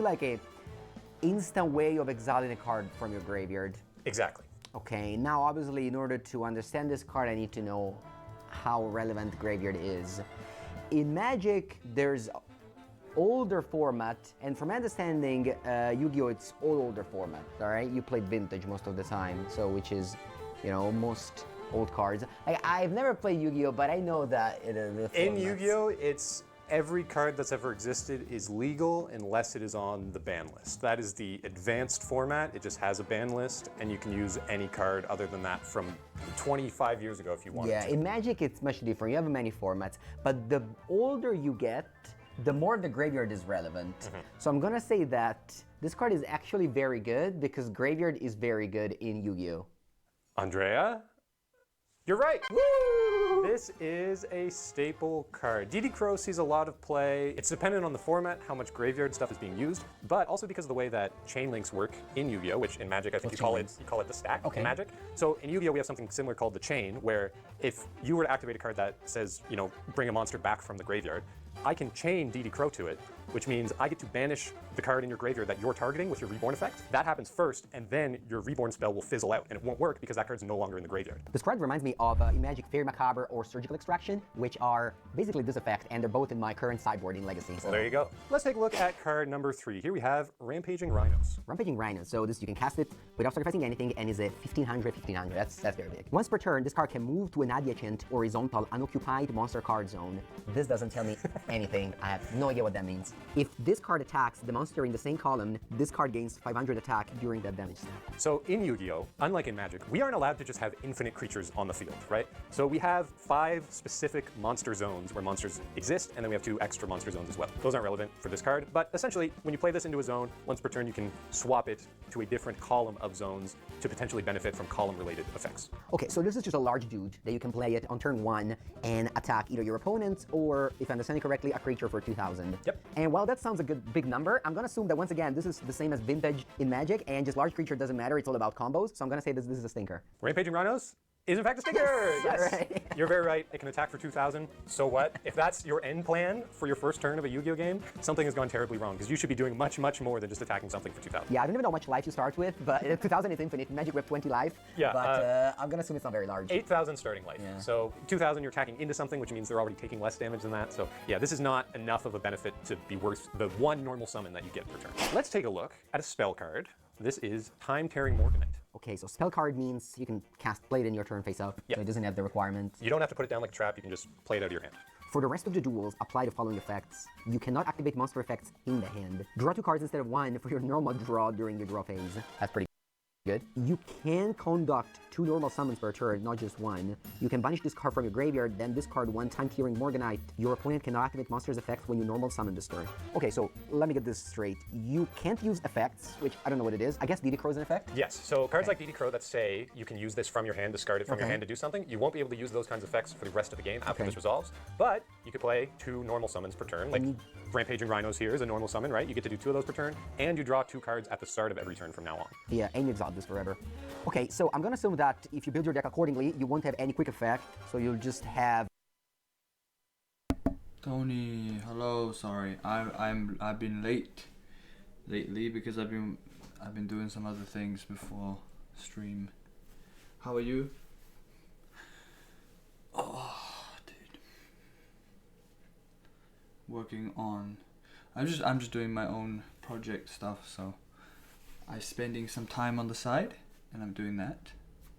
like a instant way of exiling a card from your graveyard. Exactly. Okay, now obviously in order to understand this card, I need to know how relevant graveyard is. In Magic, there's older format, and from my understanding, Yu-Gi-Oh! It's all older format, all right? You played Vintage most of the time, so which is, you know, most old cards. Like, I've never played Yu-Gi-Oh!, but I know that in Yu-Gi-Oh! It's every card that's ever existed is legal unless it is on the ban list. That is the advanced format. It just has a ban list, and you can use any card other than that from 25 years ago if you want to. Yeah, in Magic it's much different. You have many formats, but the older you get, the more the graveyard is relevant. So I'm gonna say that this card is actually very good because graveyard is very good in Yu-Gi-Oh! Andrea, you're right. Woo! This is a staple card. DD Crow sees a lot of play. It's dependent on the format, how much graveyard stuff is being used, but also because of the way that chain links work in Yu-Gi-Oh!, which in Magic I think you call it the stack in Magic. So in Yu-Gi-Oh! We have something similar called the chain, where if you were to activate a card that says, you know, bring a monster back from the graveyard, I can chain DD Crow to it, which means I get to banish the card in your graveyard that you're targeting with your Reborn effect. That happens first, and then your Reborn spell will fizzle out, and it won't work because that card's no longer in the graveyard. This card reminds me of in Magic Fairy Macabre or Surgical Extraction, which are basically this effect, and they're both in my current sideboard in Legacy. So. Well, there you go. Let's take a look at card number 3. Here we have Rampaging Rhinos. Rampaging Rhinos. So this, you can cast it without sacrificing anything, and is a 1500. That's very big. Once per turn, this card can move to an adjacent horizontal unoccupied monster card zone. This doesn't tell me anything. I have no idea what that means. If this card attacks the monster in the same column, this card gains 500 attack during that damage step. So in Yu-Gi-Oh!, unlike in Magic, we aren't allowed to just have infinite creatures on the field, right? So we have 5 specific monster zones where monsters exist, and then we have 2 extra monster zones as well. Those aren't relevant for this card, but essentially, when you play this into a zone, once per turn you can swap it to a different column of zones to potentially benefit from column-related effects. Okay, so this is just a large dude that you can play it on turn 1 and attack either your opponent or, if I understand it correctly, a creature for 2,000. Yep. And while that sounds a good big number, I'm gonna assume that once again, this is the same as Vintage in Magic, and just large creature doesn't matter, it's all about combos, so I'm gonna say this is a stinker. Rampaging Rhinos is in fact a stinker! Yes! Right. You're very right, it can attack for 2,000. So what? If that's your end plan for your first turn of a Yu-Gi-Oh! Game, something has gone terribly wrong, because you should be doing much, much more than just attacking something for 2,000. Yeah, I don't even know how much life you start with, but 2,000 is infinite. In Magic we have 20 life, yeah, but I'm gonna assume it's not very large. 8,000 starting life. Yeah. So 2,000 you're attacking into something, which means they're already taking less damage than that. So yeah, this is not enough of a benefit to be worth the 1 normal summon that you get per turn. Let's take a look at a spell card. This is Time Tearing Morganite. Okay, so spell card means you can play it in your turn face up, Yep. so it doesn't have the requirement. You don't have to put it down like a trap, you can just play it out of your hand. For the rest of the duels, apply the following effects. You cannot activate monster effects in the hand. Draw 2 cards instead of 1 for your normal draw during your draw phase. That's pretty good. You can conduct 2 normal summons per turn, not just 1. You can banish this card from your graveyard, then discard 1 Time Tearing Morganite. Your opponent cannot activate monster's effects when you normal summon this turn. Okay, so let me get this straight. You can't use effects, which I don't know what it is. I guess DD Crow is an effect? Yes, so cards like DD Crow that say you can use this from your hand, discard it from your hand to do something, you won't be able to use those kinds of effects for the rest of the game after this resolves. But you could play 2 normal summons per turn, like Rampaging Rhinos here is a normal summon, right? You get to do 2 of those per turn, and you draw 2 cards at the start of every turn from now on. Yeah, and you exalt this forever. Okay, so I'm gonna assume that if you build your deck accordingly, you won't have any quick effect, so you'll just have... Tony, hello, sorry, I've been late lately because I've been doing some other things before stream. How are you? Oh, dude. Working on, I'm just doing my own project stuff, so I'm spending some time on the side, and I'm doing that.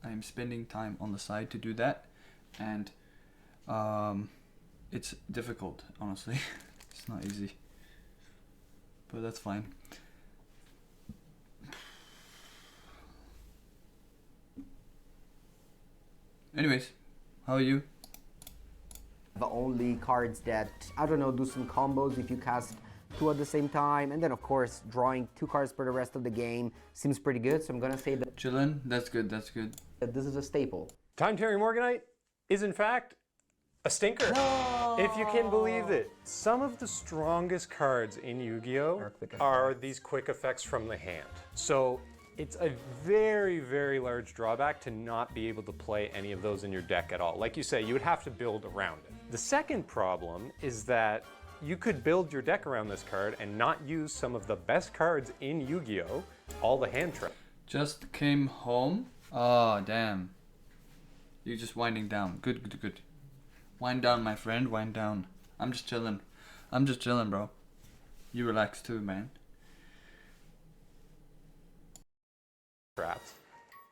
I'm spending time on the side to do that, and it's difficult, honestly. It's not easy, but that's fine. Anyways, how are you? The only cards that, I don't know, do some combos if you cast 2 at the same time, and then of course drawing 2 cards for the rest of the game seems pretty good, so I'm gonna say that Chillin'? That's good, that's good. this is a staple. Time Tearing Morganite is in fact a stinker. No! If you can believe it. Some of the strongest cards in Yu-Gi-Oh! Are these quick effects from the hand. So it's a very, very large drawback to not be able to play any of those in your deck at all. Like you say, you would have to build around it. The second problem is that you could build your deck around this card and not use some of the best cards in Yu-Gi-Oh! All the hand trap. Just came home. Oh, damn. You're just winding down. Good, good, good. Wind down, my friend. Wind down. I'm just chilling. I'm just chilling, bro. You relax too, man. Traps.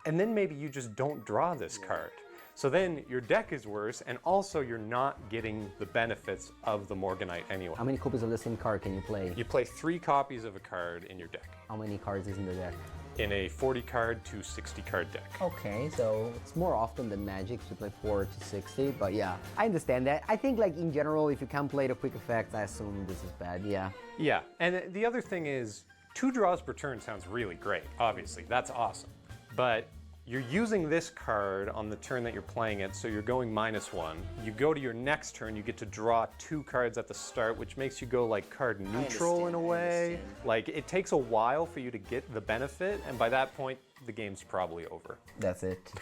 And then maybe you just don't draw this card. So then your deck is worse, and also you're not getting the benefits of the Morganite anyway. How many copies of the same card can you play? You play 3 copies of a card in your deck. How many cards is in the deck? In a 40 card to 60 card deck. Okay, so it's more often than Magic to play 4 to 60, but yeah, I understand that. I think like in general, if you can't play the quick effects, I assume this is bad, yeah. Yeah, and the other thing is, 2 draws per turn sounds really great, obviously, that's awesome. But you're using this card on the turn that you're playing it, so you're going -1. You go to your next turn, you get to draw 2 cards at the start, which makes you go like card neutral in a way. Like it takes a while for you to get the benefit, and by that point, the game's probably over. That's it.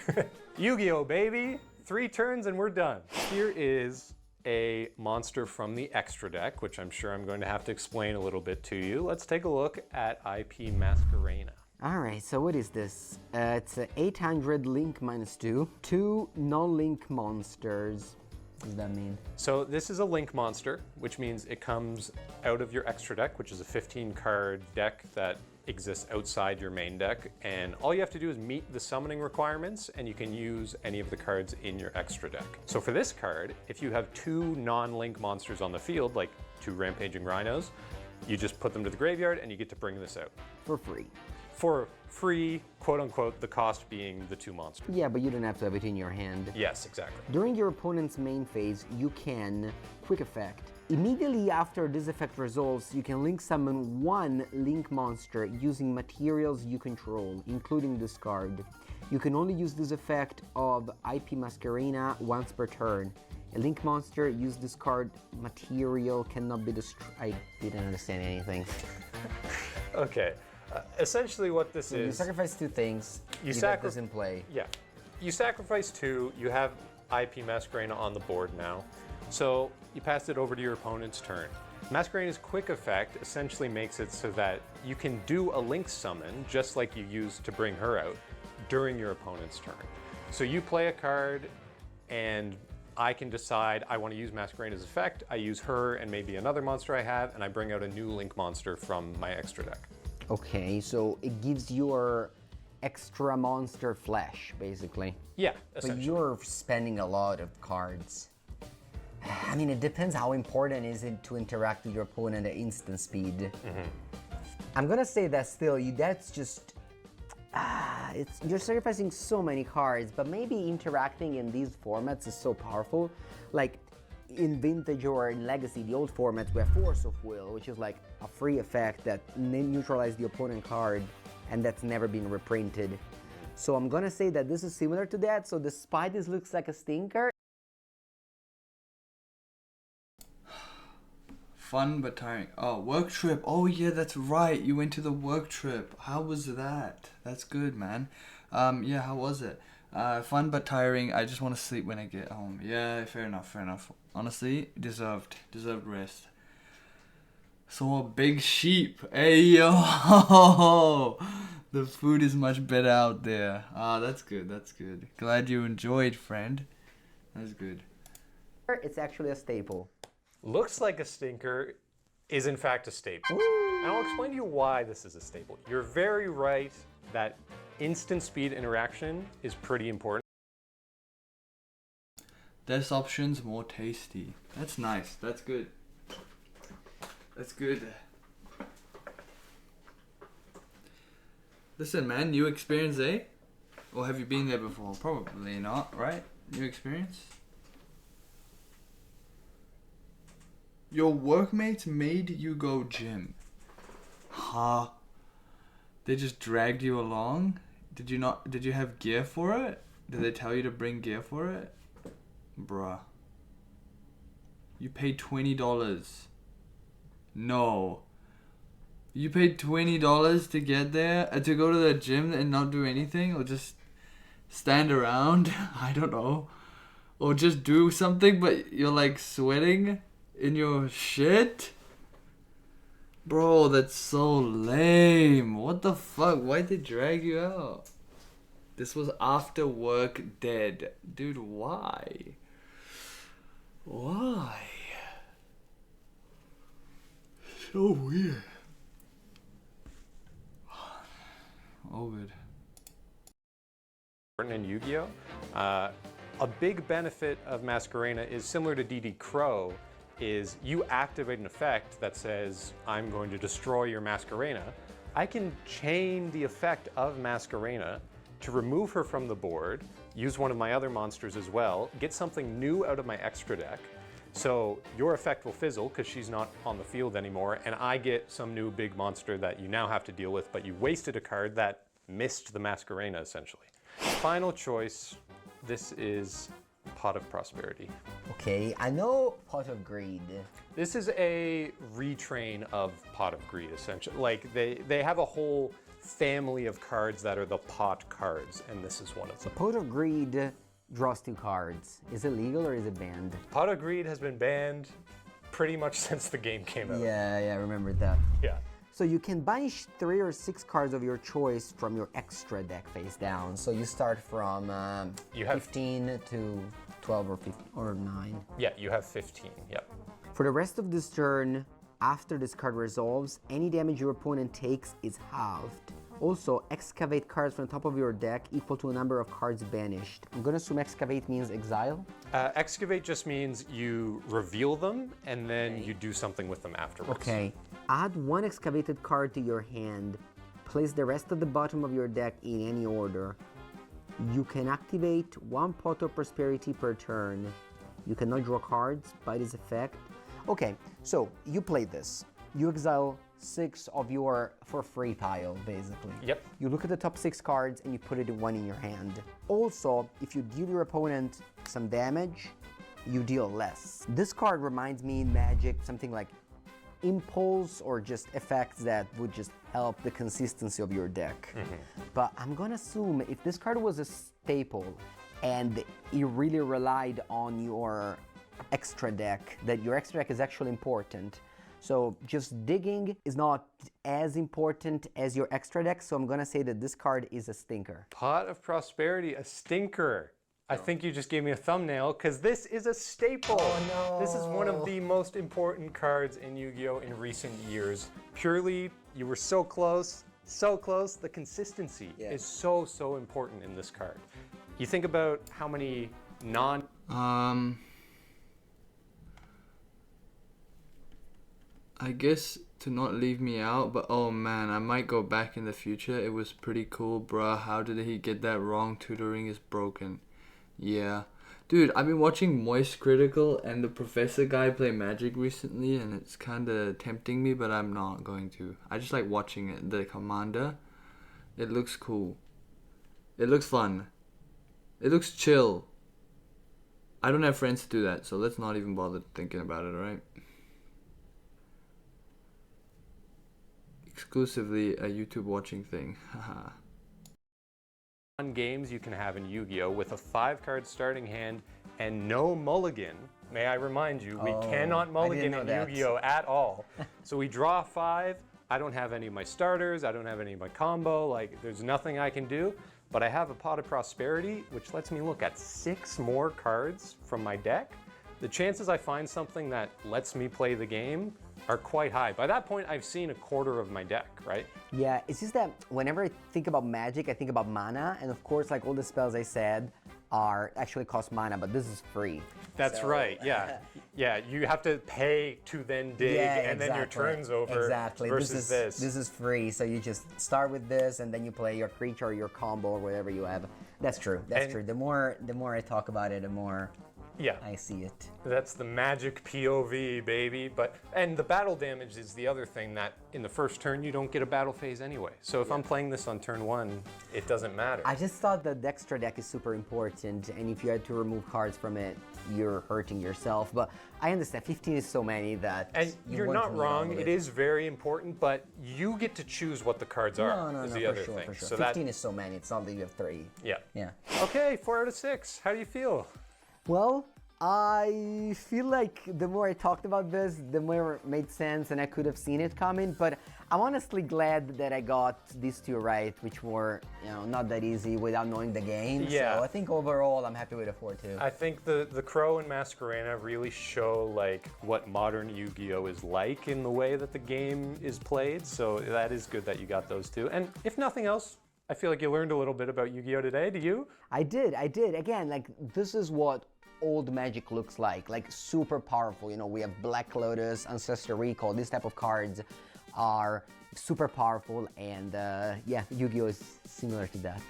Yu-Gi-Oh, baby! 3 turns and we're done. Here is a monster from the extra deck, which I'm sure I'm going to have to explain a little bit to you. Let's take a look at IP Masquerena. Alright, so what is this? It's a 800 link -2. 2 non-link monsters. What does that mean? So this is a link monster, which means it comes out of your extra deck, which is a 15 card deck that exists outside your main deck. And all you have to do is meet the summoning requirements, and you can use any of the cards in your extra deck. So for this card, if you have 2 non-link monsters on the field, like 2 rampaging rhinos, you just put them to the graveyard and you get to bring this out. For free. For free, quote unquote, the cost being the 2 monsters. Yeah, but you don't have to have it in your hand. Yes, exactly. During your opponent's main phase, you can quick effect. Immediately after this effect resolves, you can link summon 1 link monster using materials you control, including this card. You can only use this effect of IP Masquerena once per turn. A link monster use this card material cannot be destroyed. I didn't understand anything. Okay. Essentially what this So is... you sacrifice 2 things, you get this in play. Yeah. You sacrifice 2, you have IP Masquerena on the board now. So you pass it over to your opponent's turn. Masquerena's quick effect essentially makes it so that you can do a link summon, just like you used to bring her out, during your opponent's turn. So you play a card, and I can decide I want to use Masquerena's effect, I use her and maybe another monster I have, and I bring out a new link monster from my extra deck. Okay, so it gives your extra monster flesh, basically. Yeah, But essentially. you're spending a lot of cards. I mean, it depends how important is it to interact with your opponent at instant speed. I'm gonna say that still, that's just... you're sacrificing so many cards, but maybe interacting in these formats is so powerful. Like, in Vintage or in Legacy, the old formats, we have Force of Will, which is like a free effect that neutralizes the opponent card, and that's never been reprinted. So I'm gonna say that this is similar to that, so despite this looks like a stinker. Fun but tiring. Oh, work trip. Oh yeah, that's right. You went to the work trip. How was that? That's good, man. Yeah, how was it? Fun but tiring. I just want to sleep when I get home. Yeah, fair enough, fair enough. Honestly, deserved rest. Saw a big sheep. Hey yo, the food is much better out there. Ah, that's good, that's good. Glad you enjoyed, friend. That's good. It's actually a staple. Looks like a stinker is in fact a staple. And I'll explain to you why this is a staple. You're very right that instant speed interaction is pretty important. Less options, more tasty. That's nice. That's good. That's good. Listen, man, new experience, eh? Or have you been there before? Probably not, right? New experience? Your workmates made you go gym. Huh? They just dragged you along? Did you have gear for it? Did they tell you to bring gear for it? Bruh. You paid $20. No. You paid $20 to get there? To go to the gym and not do anything? Or just stand around? I don't know. Or just do something but you're like sweating? in your shit? Bro, that's so lame. What the fuck? Why'd they drag you out? This was after work dead. Dude, why? Why? So weird. Oh, good. In Yu-Gi-Oh! A big benefit of Masquerena is similar to DD Crow, is you activate an effect that says, I'm going to destroy your Masquerena. I can chain the effect of Masquerena to remove her from the board, use one of my other monsters as well, get something new out of my extra deck. So your effect will fizzle because she's not on the field anymore, and I get some new big monster that you now have to deal with, but you wasted a card that missed the Masquerena essentially. Final choice, this is Pot of Prosperity. Okay, I know Pot of Greed. This is a retrain of Pot of Greed, essentially. Like, they have a whole family of cards that are the pot cards, and this is one of them. Pot of Greed draws 2 cards. Is it legal or is it banned? Pot of Greed has been banned pretty much since the game came out. Yeah, I remember that. Yeah. So you can banish 3 or 6 cards of your choice from your extra deck face down. So you start from 15 to 12 or 15 or 9. Yeah, you have 15, yep. For the rest of this turn, after this card resolves, any damage your opponent takes is halved. Also, excavate cards from the top of your deck equal to a number of cards banished. I'm gonna assume excavate means exile? Excavate just means you reveal them and then you do something with them afterwards. Okay. Add 1 excavated card to your hand. Place the rest at the bottom of your deck in any order. You can activate 1 Pot of Prosperity per turn. You cannot draw cards by this effect. Okay, so you play this. You exile 6 of your for free pile, basically. Yep. You look at the top 6 cards and you put it in 1 in your hand. Also, if you deal your opponent some damage, you deal less. This card reminds me in Magic something like impulse or just effects that would just help the consistency of your deck. But I'm gonna assume if this card was a staple and you really relied on your extra deck, that your extra deck is actually important. So just digging is not as important as your extra deck, so I'm gonna say that this card is a stinker. Pot of Prosperity, a stinker. I think you just gave me a thumbnail because this is a staple. Oh, no. This is one of the most important cards in Yu-Gi-Oh! In recent years. Purely, you were so close, so close. The consistency is so important in this card. You think about how many I guess to not leave me out, but oh man, I might go back in the future. It was pretty cool, bruh. How did he get that wrong? Tutoring is broken. Yeah. Dude, I've been watching Moist Critical and the Professor guy play Magic recently, and it's kind of tempting me, but I'm not going to. I just like watching it. The Commander, it looks cool. It looks fun. It looks chill. I don't have friends to do that, so let's not even bother thinking about it, alright? Exclusively a YouTube watching thing. Haha. games you can have in Yu-Gi-Oh! With a 5-card starting hand and no mulligan. May I remind you, we cannot mulligan in Yu-Gi-Oh! At all. So we draw 5, I don't have any of my starters, I don't have any of my combo, like there's nothing I can do, but I have a Pot of Prosperity, which lets me look at 6 more cards from my deck. The chances I find something that lets me play the game are quite high. By that point, I've seen a quarter of my deck, right? Yeah, it's just that whenever I think about Magic, I think about mana, and of course, like all the spells I said are actually cost mana, but this is free. That's right, yeah. Yeah, you have to pay to then dig, and then your turn's over. Exactly. Versus this. This is free, so you just start with this, and then you play your creature or your combo or whatever you have. That's true, that's true. The more I talk about it, the more I see it. That's the Magic POV, baby. And the battle damage is the other thing that in the first turn you don't get a battle phase anyway. So if I'm playing this on turn 1, it doesn't matter. I just thought that the extra deck is super important, and if you had to remove cards from it, you're hurting yourself. But I understand 15 is so many that you're not wrong. It is very important, but you get to choose what the cards are. No, is for the other sure, thing. for sure. So 15 is so many. It's not that you have 3. Yeah. Yeah. Okay, 4 out of 6. How do you feel? Well, I feel like the more I talked about this, the more it made sense and I could have seen it coming, but I'm honestly glad that I got these two right, which were, not that easy without knowing the game. Yeah. So I think overall I'm happy with a 4-2. I think the Crow and Masquerena really show like what modern Yu-Gi-Oh is like in the way that the game is played, so that is good that you got those two. And if nothing else, I feel like you learned a little bit about Yu-Gi-Oh today. Do you? I did. Again, like, this is what old Magic looks like super powerful. We have Black Lotus, Ancestor Recall, these type of cards are super powerful, and yeah, Yu-Gi-Oh is similar to that.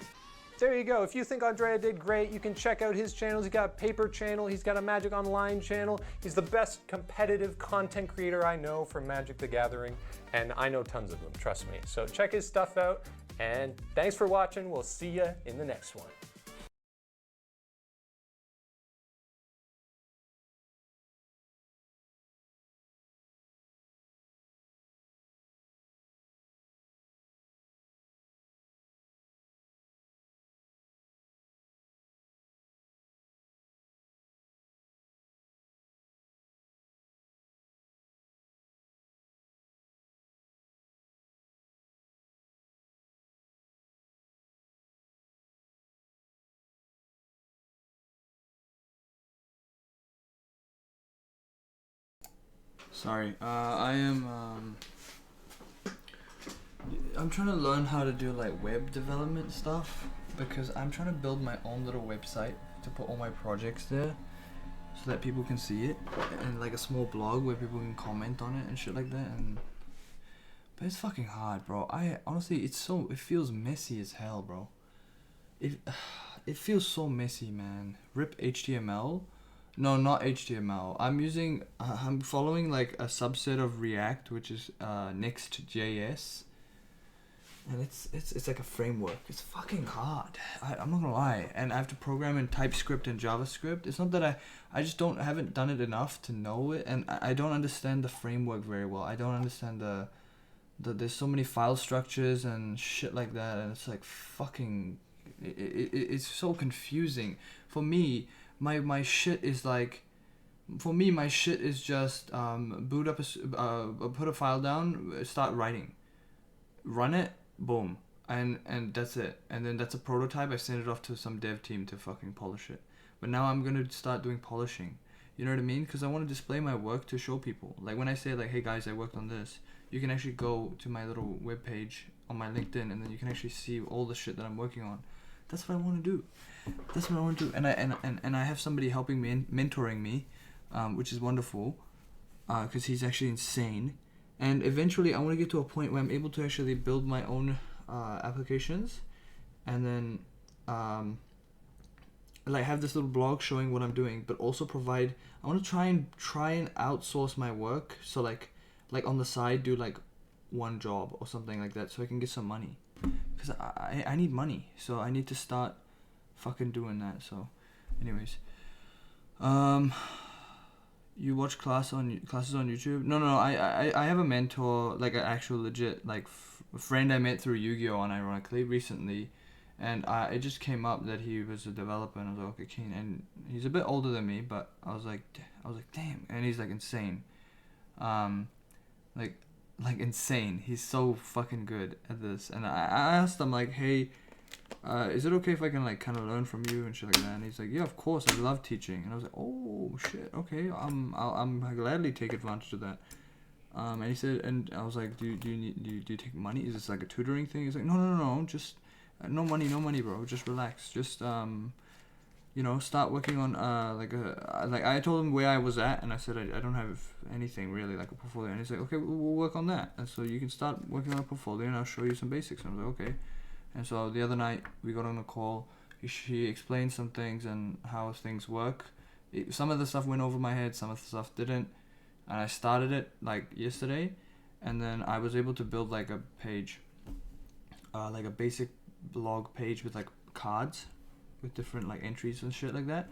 There you go. If you think Andrea did great, you can check out his channels. He's got a paper channel, he's got a Magic Online channel. He's the best competitive content creator I know for Magic the Gathering, and I know tons of them, trust me. So check his stuff out, and thanks for watching. We'll see you in the next one. Sorry, I'm trying to learn how to do like web development stuff because I'm trying to build my own little website to put all my projects there so that people can see it, and like a small blog where people can comment on it and shit like that. But it's fucking hard, bro. I honestly, it feels messy as hell, bro. It feels so messy, man. Rip HTML. No, not HTML. I'm following like a subset of React, which is Next.js, and it's like a framework. It's fucking hard. I'm not gonna lie, and I have to program in TypeScript and JavaScript. It's not that I just haven't done it enough to know it, and I don't understand the framework very well. I don't understand there's so many file structures and shit like that, and it's like fucking. It's so confusing for me. My shit is like, for me, my shit is just boot up put a file down, start writing, run it, boom, and that's it. And then that's a prototype. I send it off to some dev team to fucking polish it. But now I'm gonna start doing polishing. You know what I mean? Because I want to display my work to show people. Like when I say like, hey guys, I worked on this, you can actually go to my little webpage on my LinkedIn, and then you can actually see all the shit that I'm working on. That's what I want to do. That's what I want to do. And I have somebody helping me, mentoring me, which is wonderful, because he's actually insane. And eventually I want to get to a point where I'm able to actually build my own applications, and then like have this little blog showing what I'm doing, but also provide. I want to try and outsource my work. So like on the side do like one job or something like that, so I can get some money. Because I need money, so I need to start fucking doing that. So anyways, you watch classes on YouTube? No, I have a mentor, like an actual legit like friend I met through Yu-Gi-Oh unironically recently, and it just came up that he was a developer, and I was like, okay, keen. And he's a bit older than me, but I was like damn, and he's like insane, like insane. He's so fucking good at this. And I asked him like, hey, is it okay if I can like kind of learn from you and shit like that? And he's like, yeah, of course, I love teaching. And I was like, oh shit, okay, I'll gladly take advantage of that. And he said, and I was like, do you take money? Is this like a tutoring thing? He's like, no, just no money, bro. Just relax. Just start working on like I told him where I was at, and I said I don't have anything really like a portfolio. And he's like, okay, we'll work on that. And so you can start working on a portfolio, and I'll show you some basics. And I was like, okay. And so the other night we got on a call. She explained some things and how things work. Some of the stuff went over my head, some of the stuff didn't. And I started it like yesterday, and then I was able to build like a page, like a basic blog page with like cards with different like entries and shit like that.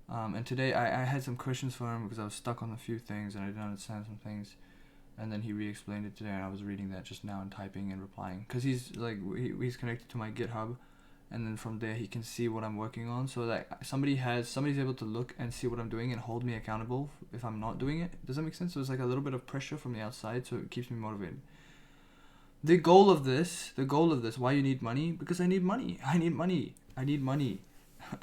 And today I had some questions for him because I was stuck on a few things and I didn't understand some things. And then he re-explained it today, and I was reading that just now and typing and replying. Because he's like, he's connected to my GitHub, and then from there he can see what I'm working on, so that somebody's able to look and see what I'm doing and hold me accountable if I'm not doing it. Does that make sense? So it's like a little bit of pressure from the outside, so it keeps me motivated. The goal of this, why you need money? Because I need money. I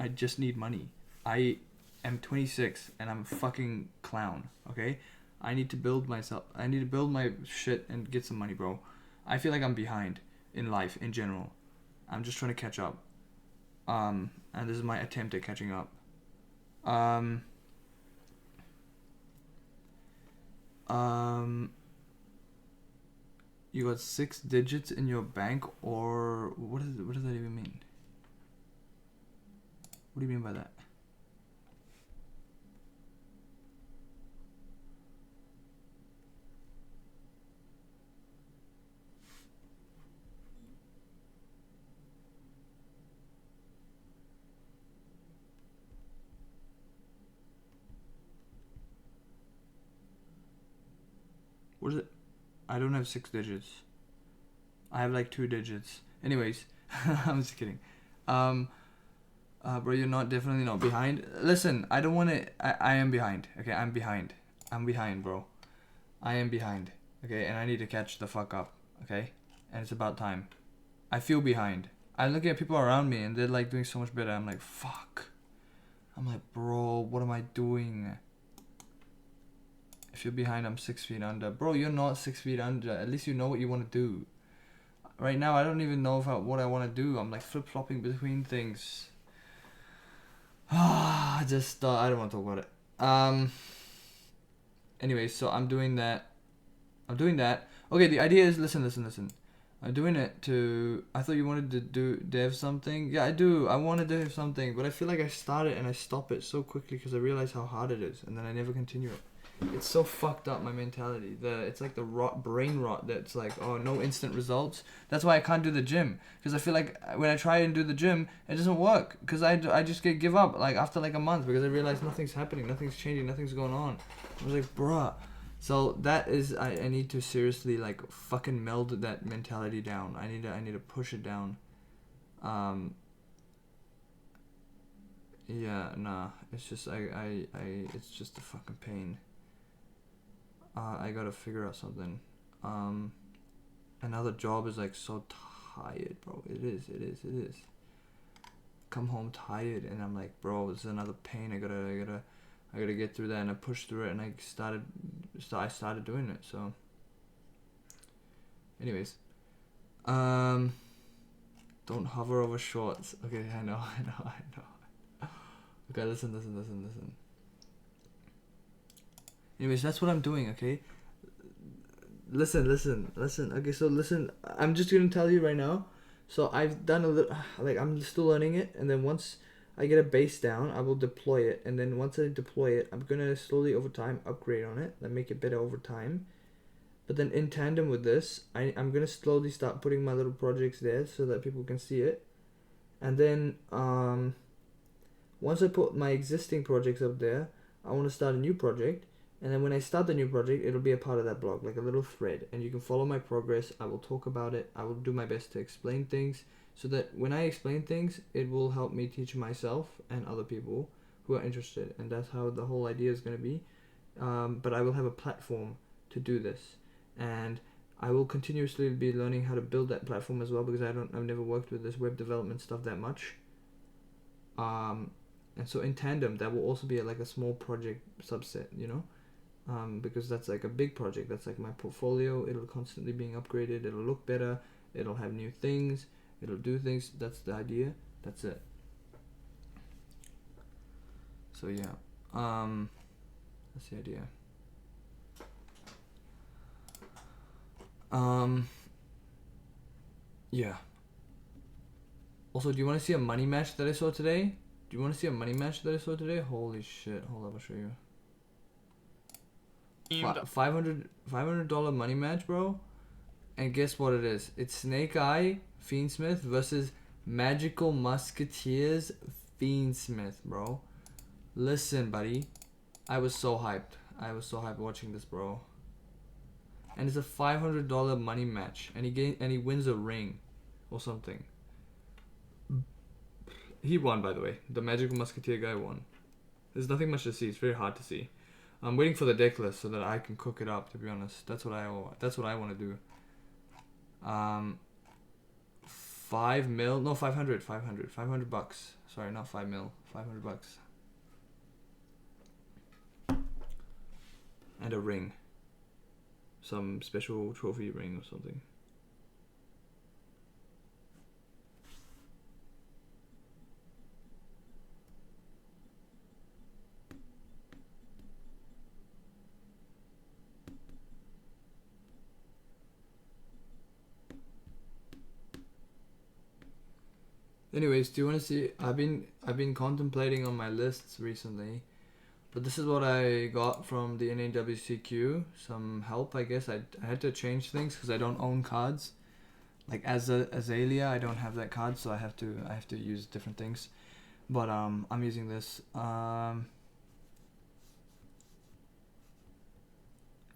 just need money. I am 26 and I'm a fucking clown, okay? I need to build myself. I need to build my shit and get some money, bro. I feel like I'm behind in life in general. I'm just trying to catch up. And this is my attempt at catching up. You got 6 digits in your bank, or what does that even mean? What do you mean by that? What is it? I don't have 6 digits. I have like 2 digits. Anyways, I'm just kidding. Bro, you're definitely not behind. Listen, I don't want to. I am behind. Okay, I'm behind, bro. I am behind. Okay, and I need to catch the fuck up. Okay, and it's about time. I feel behind. I look at people around me and they're like doing so much better. I'm like, fuck. I'm like, bro, what am I doing? If you're behind, I'm 6 feet under. Bro, you're not 6 feet under. At least you know what you want to do. Right now, I don't even know what I want to do. I'm like flip-flopping between things. I don't want to talk about it. Anyway, so I'm doing that. Okay, the idea is, listen. I'm doing it to... I thought you wanted to dev something. Yeah, I do. I want to dev something. But I feel like I start it and I stop it so quickly because I realize how hard it is. And then I never continue it. It's so fucked up, my mentality. It's like the brain rot that's like, oh, no instant results. That's why I can't do the gym. Because I feel like when I try and do the gym, it doesn't work. Because I just give up like after like a month because I realize nothing's happening, nothing's changing, nothing's going on. I was like, bruh. So that is, I need to seriously like fucking meld that mentality down. I need to push it down. Yeah, nah. It's just it's just a fucking pain. I gotta figure out something. Another job is like so tired, bro. It is. Come home tired, and I'm like, bro, this is another pain. I gotta get through that, and I pushed through it, and I started doing it. So, anyways, don't hover over shorts. Okay, I know. Okay, listen. Anyways, that's what I'm doing, okay? Listen. Okay, so listen, I'm just gonna tell you right now. So I've done a little, like, I'm still learning it, and then once I get a base down, I will deploy it, and then once I deploy it, I'm gonna slowly over time upgrade on it and make it better over time. But then in tandem with this, I'm gonna slowly start putting my little projects there so that people can see it. And then once I put my existing projects up there, I want to start a new project. And then when I start the new project, it'll be a part of that blog, like a little thread. And you can follow my progress. I will talk about it. I will do my best to explain things so that when I explain things, it will help me teach myself and other people who are interested. And that's how the whole idea is going to be. But I will have a platform to do this. And I will continuously be learning how to build that platform as well, because I've never worked with this web development stuff that much. And so in tandem, that will also be like a small project subset, you know? Because that's like a big project. That's like my portfolio. It'll constantly being upgraded. It'll look better. It'll have new things. It'll do things. That's the idea. That's it. So yeah, that's the idea. Yeah. Also, do you want to see a money match that I saw today? Holy shit! Hold up, I'll show you. $500 money match, bro. And guess what it is? It's Snake Eye Fiendsmith versus Magical Musketeers Fiendsmith, bro. Listen, buddy. I was so hyped watching this, bro. And it's a $500 money match, and he wins a ring or something. He won, by the way. The Magical Musketeer guy won. There's nothing much to see. It's very hard to see. I'm waiting for the deck list so that I can cook it up. To be honest, that's what I want to do. 5 mil? No, 500 bucks. Sorry, not 5 mil. 500 bucks. And a ring. Some special trophy ring or something. Anyways, do you want to see? I've been contemplating on my lists recently, but this is what I got from the NAWCQ. Some help, I guess. I had to change things because I don't own cards. Like Azalea, I don't have that card, so I have to use different things. But I'm using this.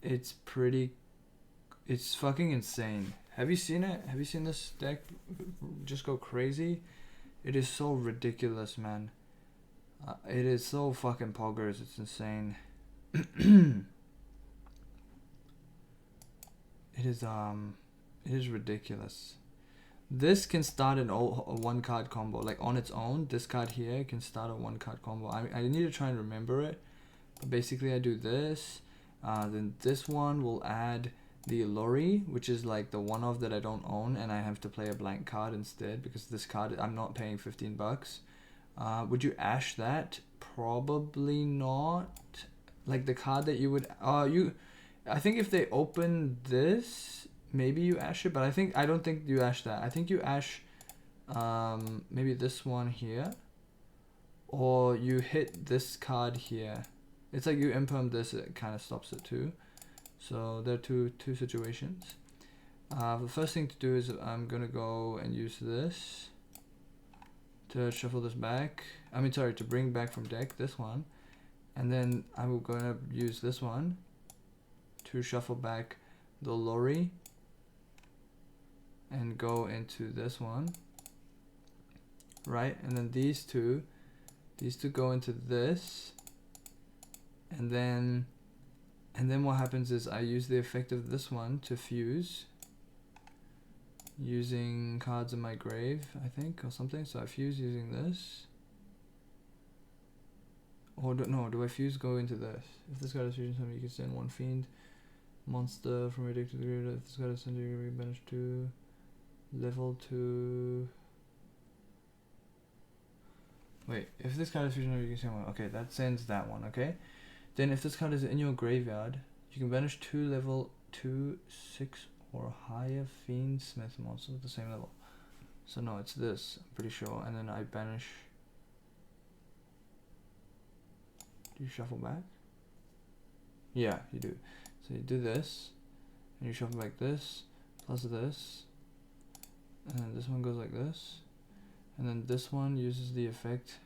It's fucking insane. Have you seen it? Have you seen this deck just go crazy? It is so ridiculous, man. It is so fucking poggers. It's insane. It is ridiculous. This can start a one card combo. Like on its own, this card here can start a one card combo. I need to try and remember it. But basically I do this. Then this one will add the Lori, which is like the one-off that I don't own, and I have to play a blank card instead because this card I'm not paying 15 bucks. Would you ash that? Probably not. Like the card that you would I think if they open this, maybe you ash it, but I don't think you ash that. I think you ash maybe this one here, or you hit this card here. It's like you imperm this, it kind of stops it too. So there are two situations. The first thing to do is I'm gonna go and use this to shuffle this back. To bring back from deck this one, and then I'm gonna use this one to shuffle back the Lori and go into this one, right? And then these two go into this, and then what happens is I use the effect of this one to fuse using cards in my grave, I think, or something. So I fuse using this. Or do I fuse go into this? If this card is fusion something, you can send one fiend monster from your deck to the graveyard. If this card is sent to your banish 2, level 2. Wait, if this card is fusion, you can send one. Okay, that sends that one, okay? Then if this card is in your graveyard, you can banish 2 level 2, 6 or higher fiend smith monsters at the same level. So no, it's this, I'm pretty sure. And then I banish. Do you shuffle back? Yeah, you do. So you do this, and you shuffle back this, plus this, and then this one goes like this, and then this one uses the effect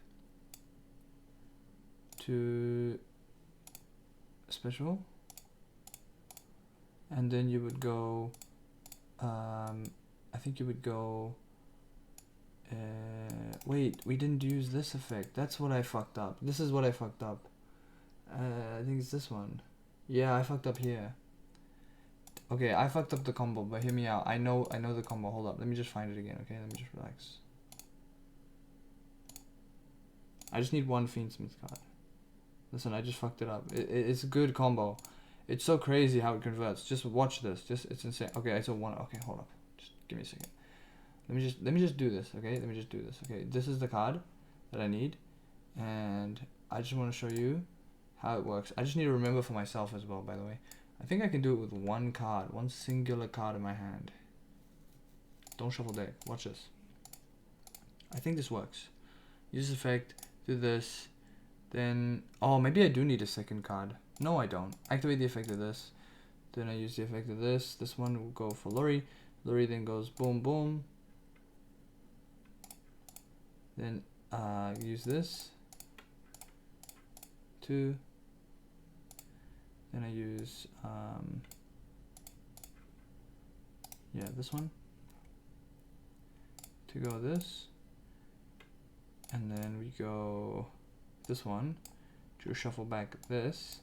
to special, and then you would go I think you would go wait, we didn't use this effect. That's what I fucked up. This is what I fucked up. I think it's this one. Yeah, I fucked up here. Okay, I fucked up the combo, but hear me out. I know the combo. Hold up, let me just find it again. Okay, let me just relax. I just need one Fiendsmith card. Listen, I just fucked it up. It's a good combo. It's so crazy how it converts. Just watch this. It's insane. Okay, I saw one. Okay, hold up. Just give me a second. Let me just do this. Okay, let me just do this. Okay, this is the card that I need, and I just want to show you how it works. I just need to remember for myself as well. By the way, I think I can do it with one card, one singular card in my hand. Don't shuffle deck. Watch this. I think this works. Use this effect. Do this. Then, oh, maybe I do need a second card. No, I don't. Activate the effect of this. Then I use the effect of this. This one will go for Lori. Lori then goes boom, boom. Then use this. 2. Then I use, this one. To go this. and then we go this one to shuffle back this,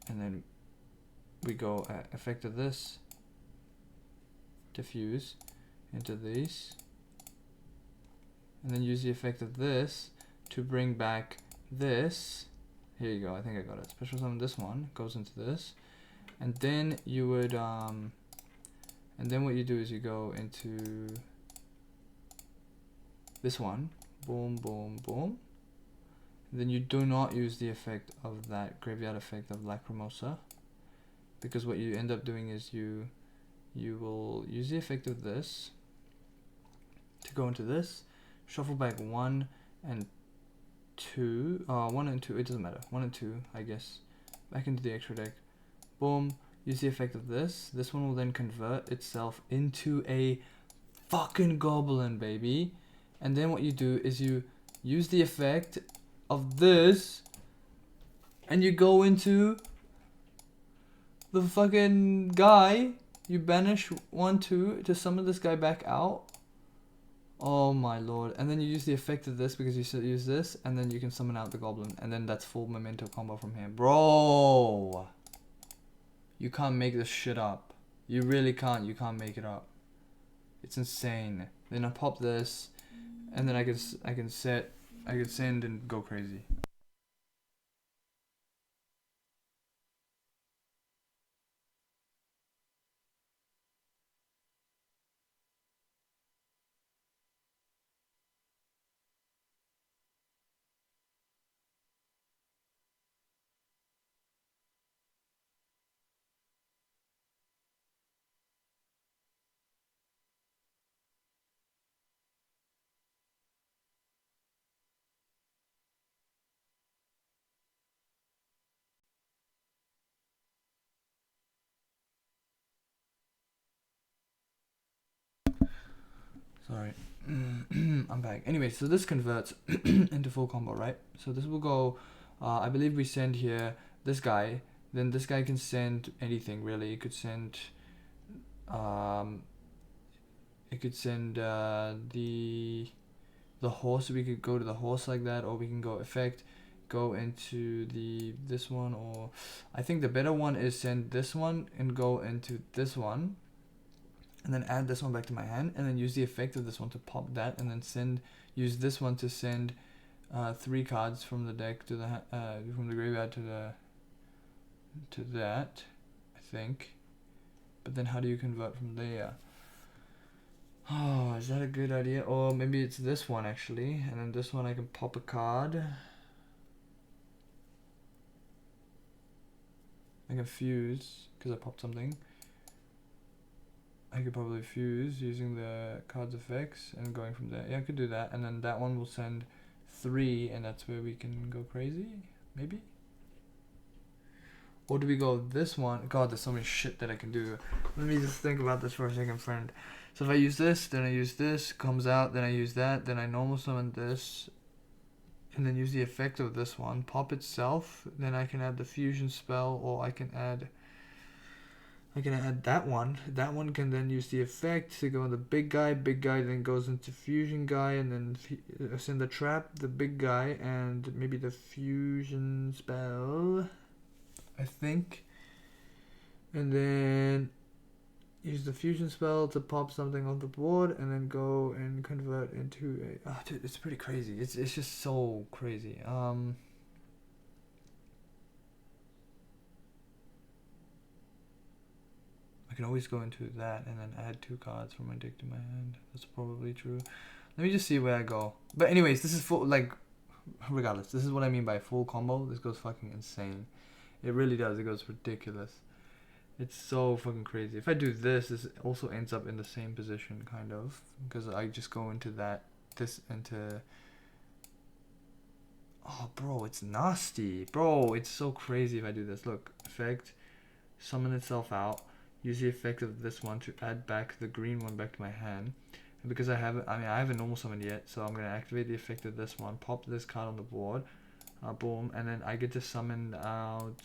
and then we go effect of this, diffuse into these, and then use the effect of this to bring back this. Here you go, I think I got it. Special summon this one, goes into this, and then you would and then what you do is you go into this one, boom, boom, boom. And then you do not use the effect of that graveyard effect of Lacrimosa, because what you end up doing is you will use the effect of this to go into this, shuffle back 1 and 2, 1 and 2, it doesn't matter, 1 and 2 I guess, back into the extra deck, boom, use the effect of this one will then convert itself into a fucking goblin, baby. And then what you do is you use the effect of this and you go into the fucking guy, you banish 1, 2 to summon this guy back out. Oh my lord. And then you use the effect of this because you should use this, and then you can summon out the goblin, and then that's full memento combo from here. Bro, you can't make this shit up. You really can't. You can't make it up. It's insane. Then I pop this, and then I can send and go crazy. Sorry. I'm back. Anyway, so this converts into full combo, right? So this will go, I believe we send here this guy, then this guy can send anything really. It could send, the horse. We could go to the horse like that, or we can go effect, go into this one, or I think the better one is send this one and go into this one, and then add this one back to my hand, and then use the effect of this one to pop that, and then use this one to send 3 cards from the deck to the from the graveyard to that, I think. But then how do you convert from there? Oh, is that a good idea? Or maybe it's this one actually, and then this one I can pop a card. I can fuse because I popped something. I could probably fuse using the cards effects and going from there. Yeah, I could do that, and then that one will send 3, and that's where we can go crazy, maybe. Or do we go this one? God, there's so much shit that I can do. Let me just think about this for a second, friend. So if I use this, then I use this, comes out, then I use that, then I normal summon this, and then use the effect of this one, pop itself, then I can add the fusion spell, or I can add that one. That one can then use the effect to go on the big guy then goes into fusion guy, and then send the trap, the big guy, and maybe the fusion spell, I think. And then use the fusion spell to pop something off the board, and then go and convert into a... Oh, dude, it's pretty crazy. It's just so crazy. I can always go into that and then add 2 cards from my deck to my hand. That's probably true. Let me just see where I go. But anyways, this is full, like, regardless, this is what I mean by full combo. This goes fucking insane. It really does. It goes ridiculous. It's so fucking crazy. If I do this, this also ends up in the same position, kind of. Because I just go into that, into... Oh, bro, it's nasty. Bro, it's so crazy if I do this. Look, effect, summon itself out. Use the effect of this one to add back the green one back to my hand. And because I haven't normal summoned yet, so I'm going to activate the effect of this one, pop this card on the board, boom, and then I get to summon out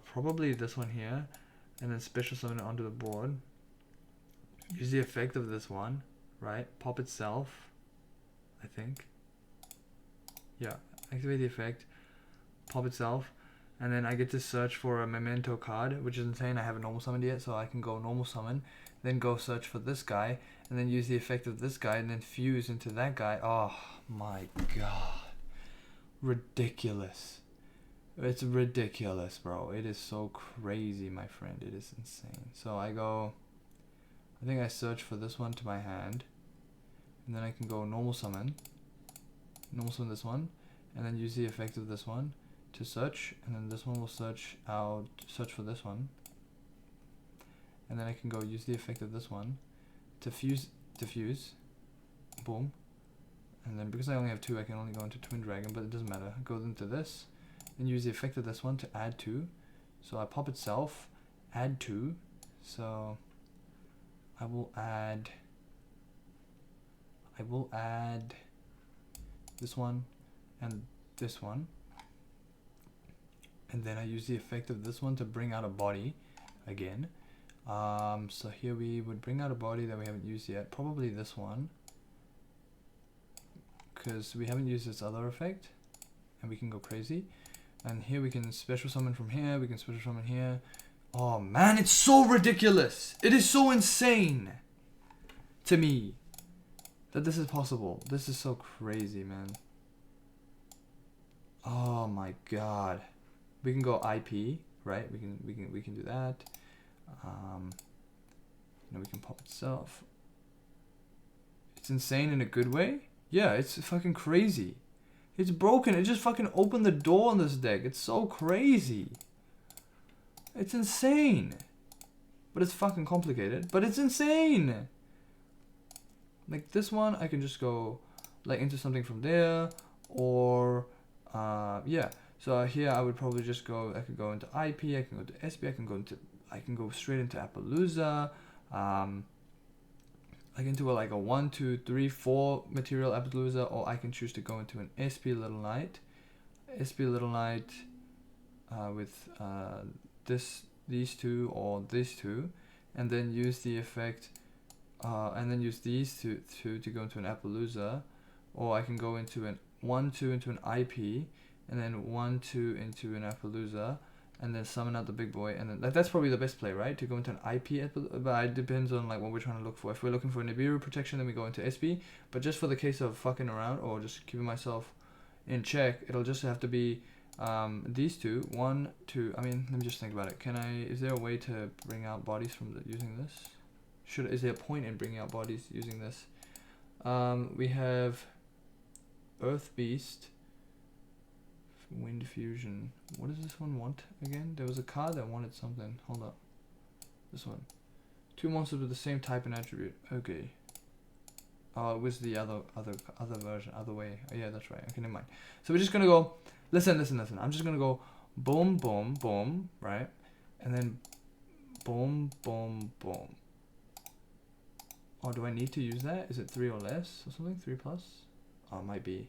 probably this one here, and then special summon it onto the board. Use the effect of this one, right? Pop itself, I think. Yeah, activate the effect, pop itself, and then I get to search for a memento card, which is insane. I haven't normal summoned yet, so I can go normal summon, then go search for this guy, and then use the effect of this guy, and then fuse into that guy. Oh my god. Ridiculous. It's ridiculous, bro. It is so crazy, my friend. It is insane. So I think I search for this one to my hand, and then I can go normal summon this one, and then use the effect of this one to search, and then this one will search for this one, and then I can go use the effect of this one to fuse, boom, and then because I only have 2, I can only go into Twin Dragon, but it doesn't matter. Go into this, and use the effect of this one to add 2, so I pop itself, add 2, so I will add this one and this one, and then I use the effect of this one to bring out a body again. So here we would bring out a body that we haven't used yet, probably this one, because we haven't used this other effect, and we can go crazy. And here we can special summon from here, we can special summon here. Oh man, it's so ridiculous. It is so insane to me that this is possible. This is so crazy, man. Oh my god. We can go IP, right? We can do that. We can pop itself. It's insane in a good way. Yeah, it's fucking crazy. It's broken. It just fucking opened the door on this deck. It's so crazy. It's insane. But it's fucking complicated. But it's insane. Like this one, I can just go like into something from there, or yeah. So here I would probably just go. I could go into IP. I can go to SB. I can go straight into Appaloosa. Like into like a 1, 2, 3, 4 material Appaloosa, or I can choose to go into an SP Little Knight. SP Little Knight with these two or these two, and then use the effect, and then use these two to go into an Appaloosa, or I can go into an 1, 2 into an IP, and then 1, 2 into an Appaloosa, and then summon out the big boy, and then that's probably the best play, right? To go into an IP, but it depends on like what we're trying to look for. If we're looking for Nibiru protection, then we go into SB. But just for the case of fucking around or just keeping myself in check, it'll just have to be these two. 1, 2. I mean, let me just think about it. Is there a way to bring out bodies from using this? Is there a point in bringing out bodies using this? We have Earth Beast. Wind Fusion. What does this one want again? There was a card that wanted something. Hold up. This one. 2 monsters with the same type and attribute. Okay. Oh, it was the other version, other way. Oh, yeah, that's right. Okay, never mind. So we're just gonna go. Listen. I'm just gonna go boom, boom, boom, right? And then boom, boom, boom. Oh, do I need to use that? Is it 3 or less or something? 3 plus? Oh, it might be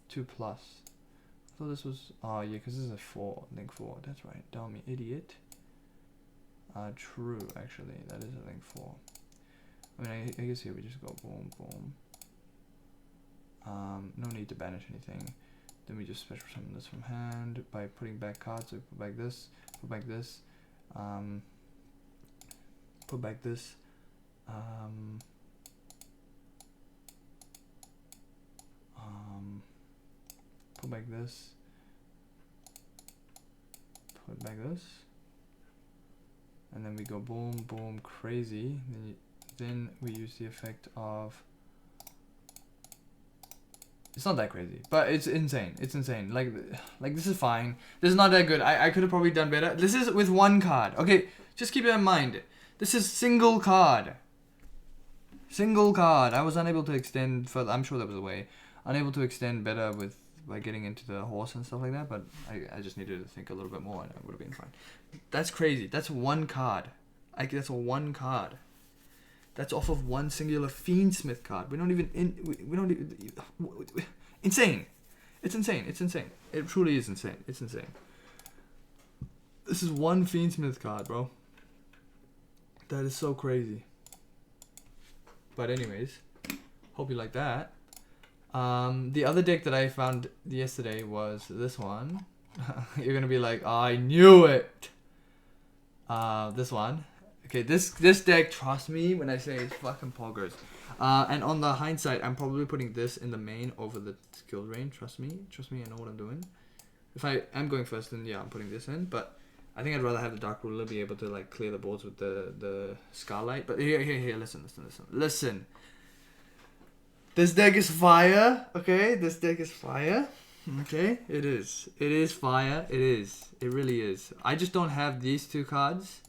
2 plus. I thought this was, oh yeah, because this is a 4, link 4, that's right, dummy idiot. True, actually, that is a link 4. I mean, I guess here we just go boom, boom. No need to banish anything. Then we just special summon this from hand by putting back cards, so we put back this, put back this, put back this, put back this, put back this, and then we go boom, boom, crazy. Then we use the effect of. It's not that crazy, but it's insane. It's insane. Like this is fine. This is not that good. I could have probably done better. This is with 1 card. Okay, just keep it in mind. This is single card. Single card. I was unable to extend further. I'm sure there was a way. Unable to extend better by getting into the horse and stuff like that, but I just needed to think a little bit more and it would have been fine. That's crazy. That's 1 card. That's a 1 card. That's off of 1 singular Fiendsmith card. We don't even insane. It's insane. It's insane. It truly is insane. It's insane. This is 1 Fiendsmith card, bro. That is so crazy. But anyways, hope you like that. The other deck that I found yesterday was this one. You're gonna be like, oh, I knew it. This one. Okay, this deck, trust me when I say it's fucking poggers. And on the hindsight, I'm probably putting this in the main over the skill range. Trust me, I know what I'm doing. If I am going first, then yeah, I'm putting this in. But I think I'd rather have the Dark Ruler be able to like clear the boards with the Scarlight. But here, listen. This deck is fire, okay? This deck is fire, okay? It is fire, it really is. I just don't have these two cards.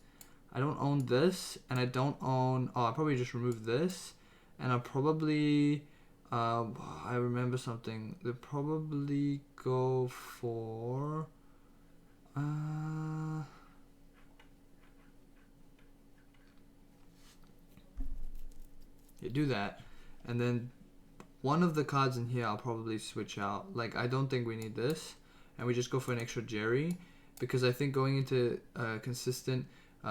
I don't own this, and I don't own, I'll probably just remove this, and I'll probably, I remember something, they'll probably go for, yeah, do that, and then one of the cards in here I'll probably switch out. Like, I don't think we need this, and we just go for an extra Jerry, because I think going into consistent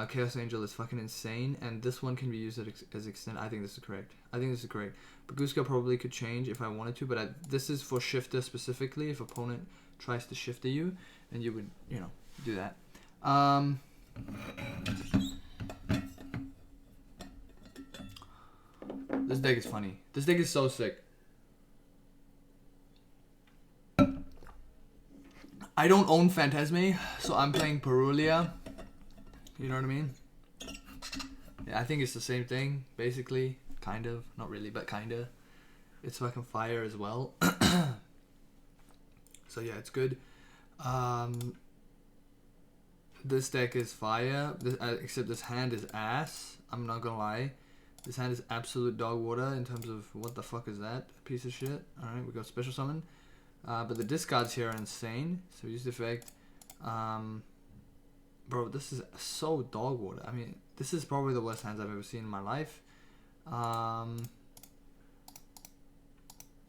Chaos Angel is fucking insane, and this one can be used as extend. I think this is correct. But Guska probably could change if I wanted to, but this is for shifter specifically. If opponent tries to shifter you, then you would, do that. This deck is funny. This deck is so sick. I don't own Phantasme, so I'm playing Perulia. You know what I mean? Yeah, I think it's the same thing, basically. Kind of. Not really, but kinda. It's fucking fire as well. So yeah, it's good. This deck is fire, except this hand is ass. I'm not gonna lie. This hand is absolute dog water in terms of what the fuck is that piece of shit. Alright, we got special summon. But the discards here are insane. So use the effect. Bro, this is so dog water. I mean, this is probably the worst hands I've ever seen in my life. You know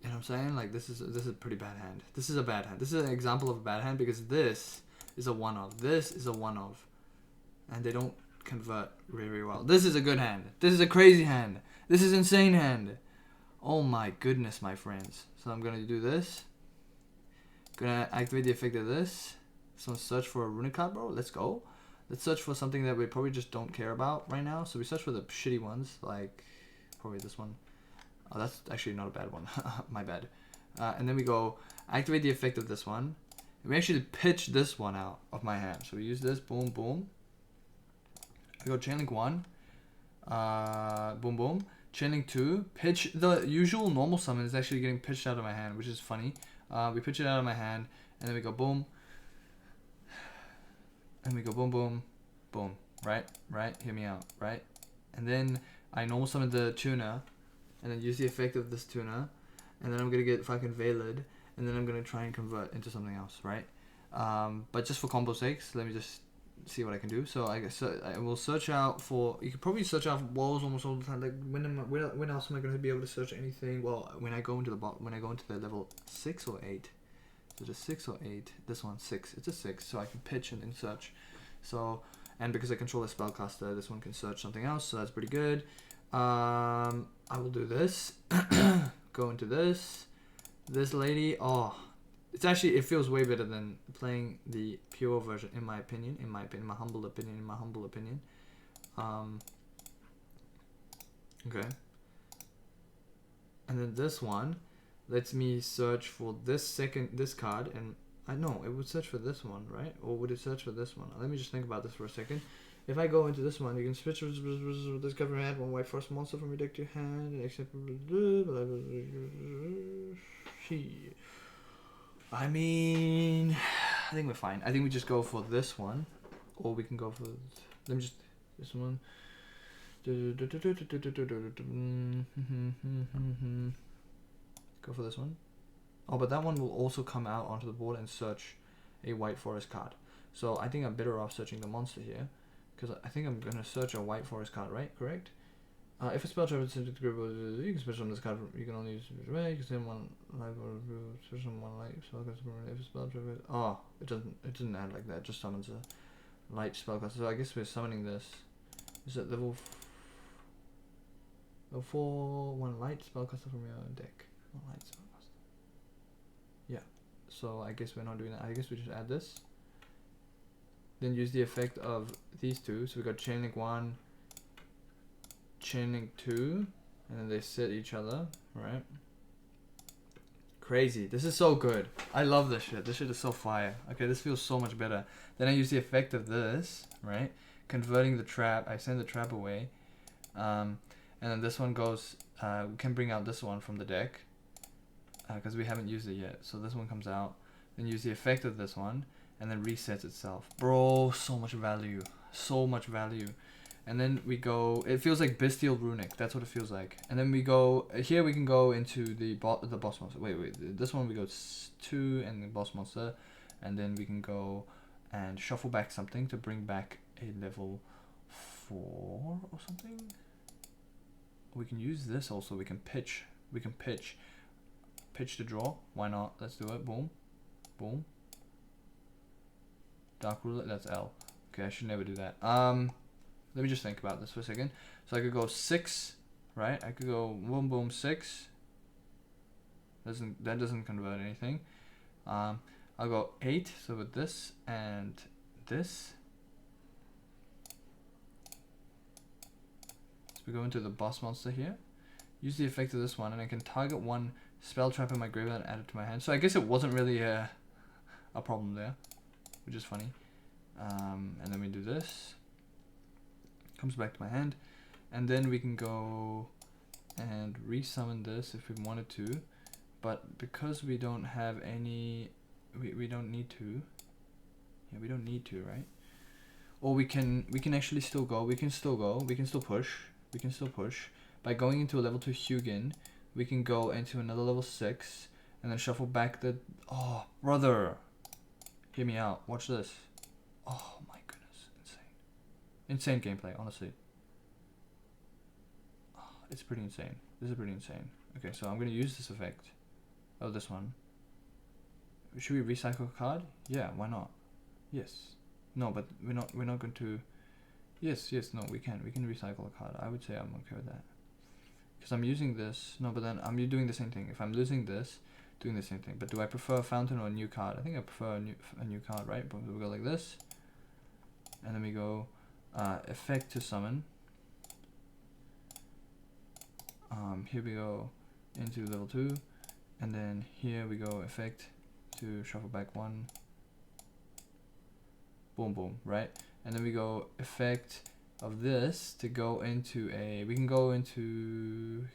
what I'm saying? Like, this is a pretty bad hand. This is a bad hand. This is an example of a bad hand because this is a one-of. This is a one-of. And they don't convert very well. This is a good hand. This is a crazy hand. This is insane hand. Oh my goodness, my friends. So I'm gonna do this. Gonna activate the effect of this. So search for a runic card, bro. Let's go. Let's search for something that we probably just don't care about right now. So we search for the shitty ones, like probably this one. Oh, that's actually not a bad one. My bad. And then we go activate the effect of this one. And we actually pitch this one out of my hand. So we use this. Boom, boom. I go chain link 1. Boom, boom. Chain link 2. Pitch. The usual normal summon is actually getting pitched out of my hand, which is funny. We pitch it out of my hand, and then we go boom. And we go boom, boom, boom. Right? Hear me out. Right? And then I normal summon the tuna, and then use the effect of this tuna, and then I'm gonna get fucking Veiled, and then I'm gonna try and convert into something else, right? But just for combo sakes, let me just see what I can do. So I guess I will search out for. You could probably search out for walls almost all the time. Like when else am I gonna be able to search anything? Well, when I go into the level 6 or 8. So just 6 or 8. This one 6. It's a 6, so I can pitch and then search. So and because I control a spellcaster, this one can search something else. So that's pretty good. I will do this. Go into this. This lady. Oh. It's actually, it feels way better than playing the pure version, in my opinion. In my humble opinion. Okay. And then this one lets me search for this card, and I know it would search for this one, right? Or would it search for this one? Let me just think about this for a second. If I go into this one, you can switch this cover hand, one white forest monster from your deck to your hand, and except I mean, I think we're fine. I think we just go for this one, or we can go for. Let me just this one. Go for this one. Oh, but that one will also come out onto the board and search a white forest card. So I think I'm better off searching the monster here, because I think I'm gonna search a white forest card, right? Correct. If a spell travels into the grip, you can special on this card. You can only use it away. You can send one life or special on one light. If a spell travels, it doesn't add like that. It just summons a light spellcaster. So I guess we're summoning this. Is it level? Oh, 4, 1 light spellcaster from your deck. 1 light spellcaster. Yeah. So I guess we're not doing that. I guess we just add this. Then use the effect of these two. So we got Chain Link 1, Chain Link 2, and then they set each other, right? Crazy. This is so good. I love this shit. This shit is so fire. Okay, this feels so much better. Then I use the effect of this, right? Converting the trap. I send the trap away. And then this one goes, we can bring out this one from the deck. Because we haven't used it yet. So this one comes out. Then use the effect of this one. And then resets itself. Bro, so much value. So much value. And then we go, it feels like Bestial Runic. That's what it feels like. And then we go, here we can go into the boss monster. Wait, this one we go 2 and the boss monster. And then we can go and shuffle back something to bring back a level 4 or something. We can use this also. We can pitch. Pitch to draw. Why not? Let's do it. Boom. Boom. Dark Ruler, that's L. Okay, I should never do that. Let me just think about this for a second. So I could go 6, right? I could go boom boom 6. That doesn't convert anything. I'll go 8. So with this and this. So we go into the boss monster here. Use the effect of this one, and I can target one spell trap in my graveyard and add it to my hand. So I guess it wasn't really a problem there, which is funny. And then we do this. Comes back to my hand, and then we can go and resummon this if we wanted to, but because we don't have any, we don't need to. Yeah, we don't need to, right? Or we can actually still go. We can still push by going into a level 2 Hugin. We can go into another level 6 and then shuffle back the, oh brother, hear me out, watch this. Oh my goodness, insane gameplay, honestly. Oh, it's pretty insane. This is pretty insane. Okay, so I'm gonna use this effect. Oh, this one. Should we recycle a card? Yeah, why not? Yes. No, but we're not going to. Yes, no, we can recycle a card. I would say I'm okay with that. Because I'm using this. No, but then I'm doing the same thing. If I'm losing this, doing the same thing. But do I prefer a fountain or a new card? I think I prefer a new card, right? But we go like this, and then we go effect to summon. Here we go into level 2, and then here we go effect to shuffle back 1. Boom boom, right? And then we go effect of this to go into a, we can go into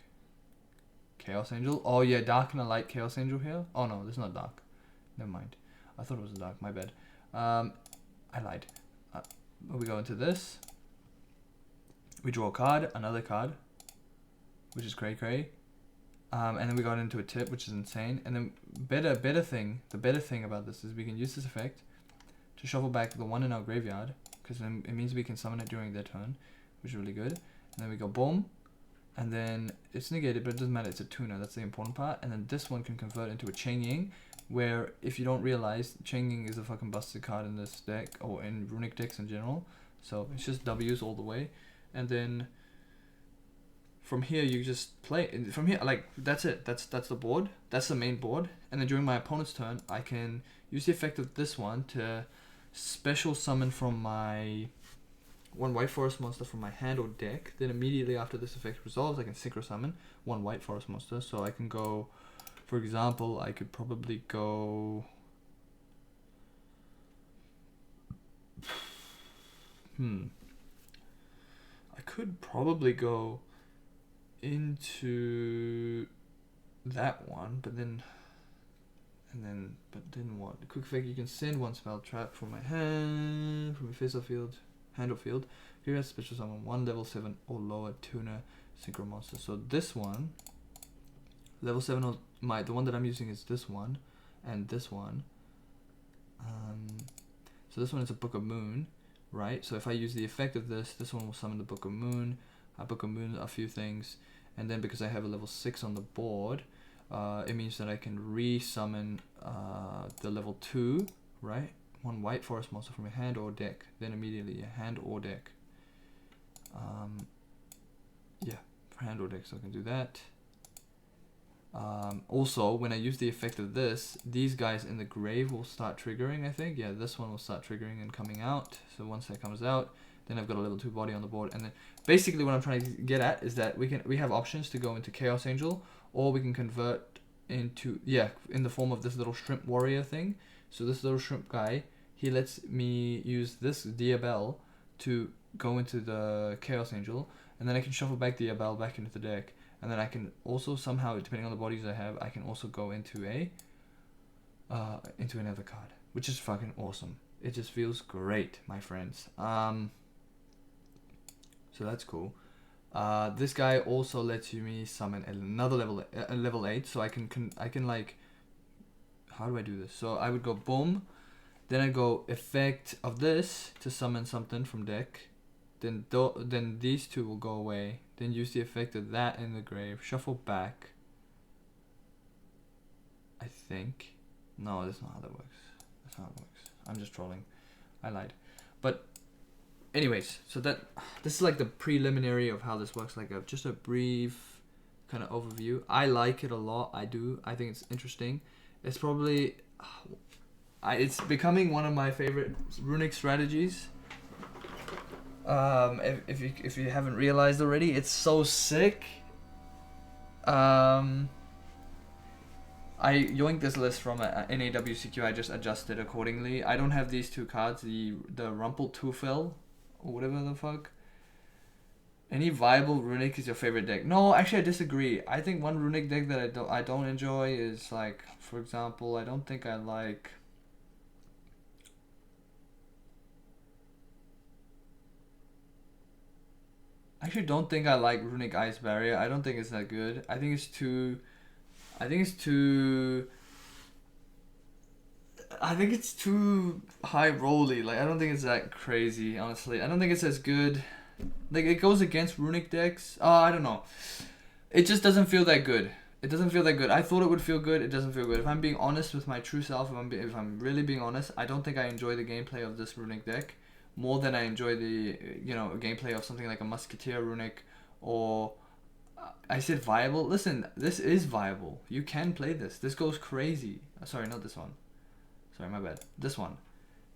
Chaos Angel. Oh yeah, dark and a light Chaos Angel here. Oh no, this is not dark. Never mind. I thought it was dark, my bad. I lied. We go into this. We draw a card, another card, which is cray cray. And then we got into a tip, which is insane. And then the better thing about this is we can use this effect to shuffle back the one in our graveyard, because then it means we can summon it during their turn, which is really good. And then we go boom, and then it's negated, but it doesn't matter, it's a tuner, that's the important part. And then this one can convert into a Cheng Ying, where if you don't realize, Cheng Ying is a fucking busted card in this deck, or in runic decks in general. So it's just W's all the way. And then from here you just play, from here, like, that's it, that's the board, that's the main board. And then during my opponent's turn, I can use the effect of this one to special summon from my one white forest monster from my hand or deck. Then immediately after this effect resolves, I can synchro summon one white forest monster. So I can go, for example, I could probably go I could probably go into that one, but then what? The quick effect, you can send one spell trap from my hand, from my face or field, hand or field. Here has special summon one level 7 or lower tuner synchro monster. So this one, level 7 or the one that I'm using is this one and this one. So this one is a Book of Moon, right? So if I use the effect of this one will summon the Book of Moon. Book of Moon, a few things, and then because I have a level 6 on the board, it means that I can re-summon the level 2, right? One white forest monster from a hand or deck. Then immediately a hand or deck. Yeah, for hand deck, so I can do that. Also, when I use the effect of this, these guys in the grave will start triggering, I think. Yeah, this one will start triggering and coming out. So once that comes out, then I've got a level 2 body on the board. And then basically what I'm trying to get at is that we have options to go into Chaos Angel, or we can convert into, yeah, in the form of this little shrimp warrior thing. So this little shrimp guy, he lets me use this Diabell to go into the Chaos Angel, and then I can shuffle back Diabell back into the deck. And then I can also somehow, depending on the bodies I have, I can also go into another card, which is fucking awesome. It just feels great, my friends. So that's cool. This guy also lets me summon another level 8, so I can like, how do I do this? So I would go boom, then I go effect of this to summon something from deck. Then these two will go away. Then use the effect of that in the grave. Shuffle back. I think. No, that's not how that works. That's not how it works. I'm just trolling. I lied. But anyways, so this is like the preliminary of how this works. Like just a brief kind of overview. I like it a lot. I do. I think it's interesting. It's probably it's becoming one of my favorite runic strategies. If you haven't realized already, it's so sick. I yoinked this list from an NAWCQ. I just adjusted accordingly. I don't have these two cards, the Rumpelteufel or whatever the fuck. Any viable runic is your favorite deck? No, actually I disagree. I think one runic deck that I don't enjoy is, like, for example, I don't think I like. I actually don't think I like Runic Ice Barrier. I don't think it's that good. I think it's too high rolly. Like, I don't think it's that crazy, honestly. I don't think it's as good. Like, it goes against Runic decks. I don't know. It just doesn't feel that good. It doesn't feel that good. I thought it would feel good. It doesn't feel good. If I'm being honest with my true self, if I'm really being honest, I don't think I enjoy the gameplay of this Runic deck more than I enjoy the, gameplay of something like a Musketeer Runic, or I said viable. Listen, this is viable. You can play this. This goes crazy. Sorry, not this one. Sorry, my bad. This one.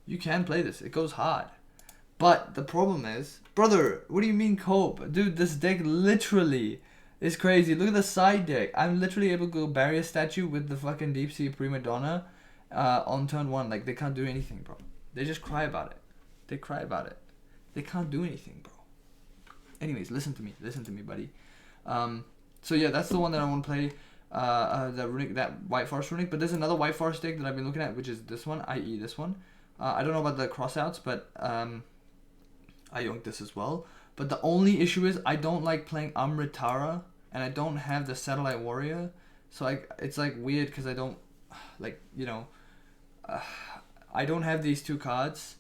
You can play this. It goes hard. But the problem is, brother, what do you mean cope? Dude, this deck literally is crazy. Look at the side deck. I'm literally able to go Barrier Statue with the fucking Deep Sea Prima Donna on turn 1. Like, they can't do anything, bro. They just cry about it. They cry about it. They can't do anything, bro. Anyways, listen to me, buddy. So yeah, that's the one that I want to play. The runic, that White Forest runic. But there's another White Forest deck that I've been looking at, which is this one, i.e. this one. I don't know about the crossouts, but I yoinked this as well. But the only issue is I don't like playing Amritara, and I don't have the Satellite Warrior. So it's like weird because I don't, I don't have these two cards.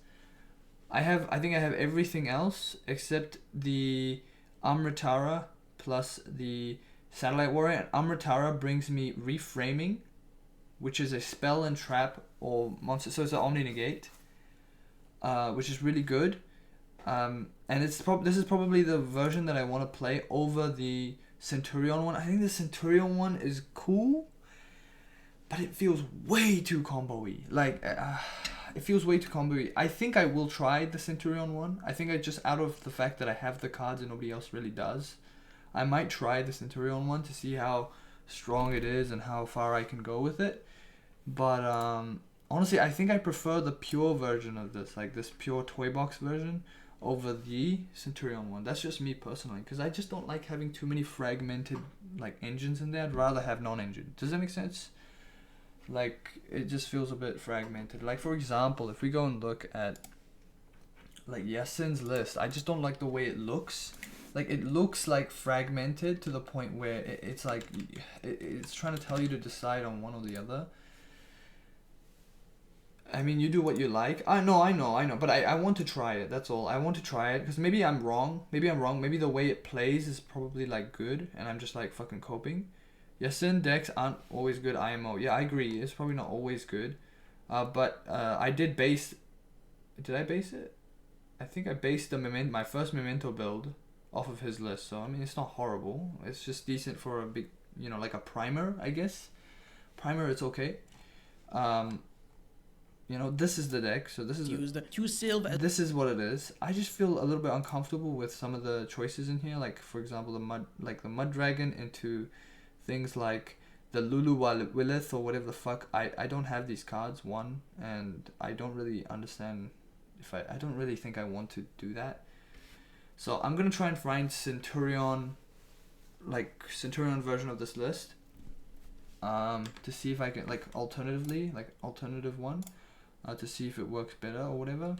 I think I have everything else except the Amritara plus the Satellite Warrior. And Amritara brings me Reframing, which is a spell and trap or monster. So it's an Omni Negate, which is really good. And this is probably the version that I want to play over the Centurion one. I think the Centurion one is cool, but it feels way too combo-y. Like, it feels way too combo-y. I think I will try the Centurion one. I think just out of the fact that I have the cards and nobody else really does, I might try the Centurion one to see how strong it is and how far I can go with it. But honestly, I think I prefer the pure version of this, like this pure toy box version, over the Centurion one. That's just me personally, because I just don't like having too many fragmented like engines in there. I'd rather have non-engine. Does that make sense? Like, it just feels a bit fragmented. Like, for example, if we go and look at like Yasin's list, I just don't like the way it looks. Like, it looks like fragmented to the point where it's like it's trying to tell you to decide on one or the other. I mean, you do what you like. I know. But I want to try it. That's all. I want to try it because maybe I'm wrong. Maybe the way it plays is probably like good, and I'm just like fucking coping. Yasin decks aren't always good IMO. Yeah, I agree. It's probably not always good. But I did base. Did I base it? I think I based my first Memento build off of his list. So I mean, it's not horrible. It's just decent for a big, you know, like a primer, I guess. Primer, it's okay. You know, this is the deck. So this is this is what it is. I just feel a little bit uncomfortable with some of the choices in here. Like for example, the mud dragon into things like the Lulu Willith or whatever the fuck. I don't have these cards, one, and I don't really understand if I don't really think I want to do that. So I'm gonna try and find Centurion version of this list. To see if I can, like, alternative one, to see if it works better or whatever.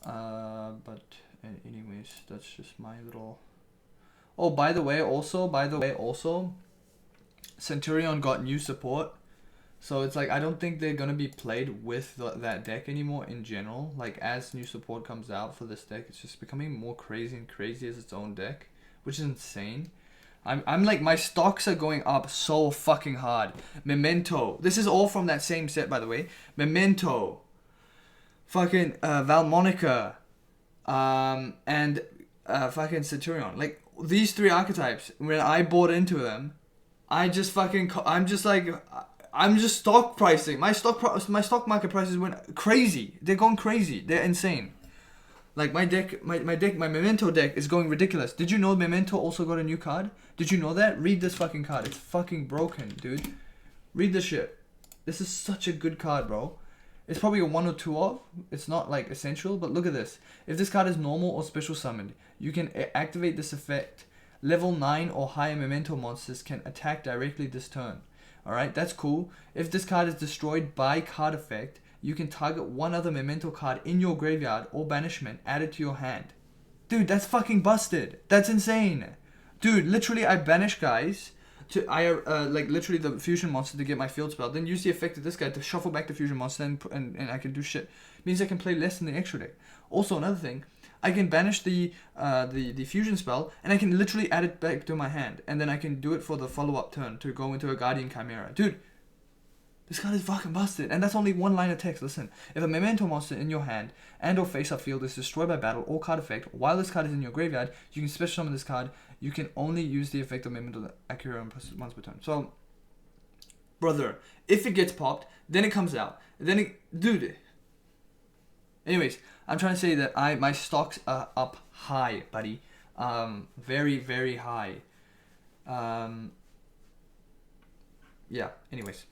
But anyways, that's just my little. Oh, by the way, also, Centurion got new support, so it's like I don't think they're gonna be played with that deck anymore in general. Like as new support comes out for this deck, it's just becoming more crazy and crazy as its own deck, which is insane. I'm like, my stocks are going up so fucking hard. Memento. This is all from that same set, by the way. Memento. Fucking Valmonica. And fucking Centurion. Like, these three archetypes, when I bought into them, I'm just stock pricing. My stock market prices went crazy. They're going crazy. They're insane. Like my Memento deck is going ridiculous. Did you know Memento also got a new card? Did you know that? Read this fucking card. It's fucking broken, dude. Read this shit. This is such a good card, bro. It's probably a 1 or 2 of. It's not like essential, but look at this. If this card is normal or special summoned, you can activate this effect. Level 9 or higher Memento monsters can attack directly this turn. Alright, that's cool. If this card is destroyed by card effect, you can target one other Memento card in your graveyard or banishment added to your hand. Dude, that's fucking busted. That's insane. Dude, literally I banish guys to literally the fusion monster to get my field spell, then use the effect of this guy to shuffle back the fusion monster and I can do shit. Means I can play less than the extra deck. Also another thing, I can banish the fusion spell and I can literally add it back to my hand, and then I can do it for the follow-up turn to go into a Guardian Chimera. Dude, this card is fucking busted, and that's only one line of text. Listen, if a Memento monster in your hand and or face-up field is destroyed by battle or card effect while this card is in your graveyard, you can special summon this card. You can only use the effect of Memento Acura once per turn. So, brother, if it gets popped, then it comes out. Dude. Anyways, I'm trying to say that my stocks are up high, buddy. Very, very high. Yeah, anyways.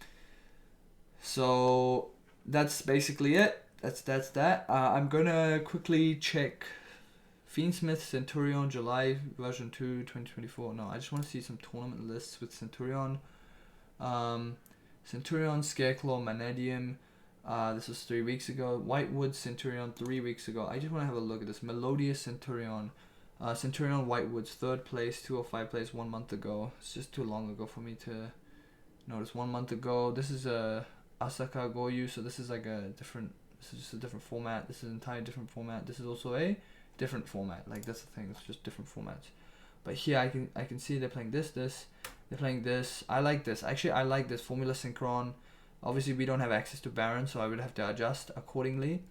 So that's basically it. That's that. I'm gonna quickly check Fiendsmith Centurion July version 2 2024. No, I just want to see some tournament lists with Centurion. Centurion, Scareclaw, Manadium. This was 3 weeks ago. Whitewood Centurion 3 weeks ago. I just want to have a look at this. Melodious Centurion. Centurion Whitewood's 3rd place, 205 plays 1 month ago. It's just too long ago for me to notice. 1 month ago. This is a Asaka Goyu, so this is like this is just a different format. This is an entirely different format. This is also a different format. Like, that's the thing, it's just different formats. But here I can see they're playing this, they're playing this. I like this. Actually, I like this. Formula Synchron. Obviously, we don't have access to Baron, so I would have to adjust accordingly.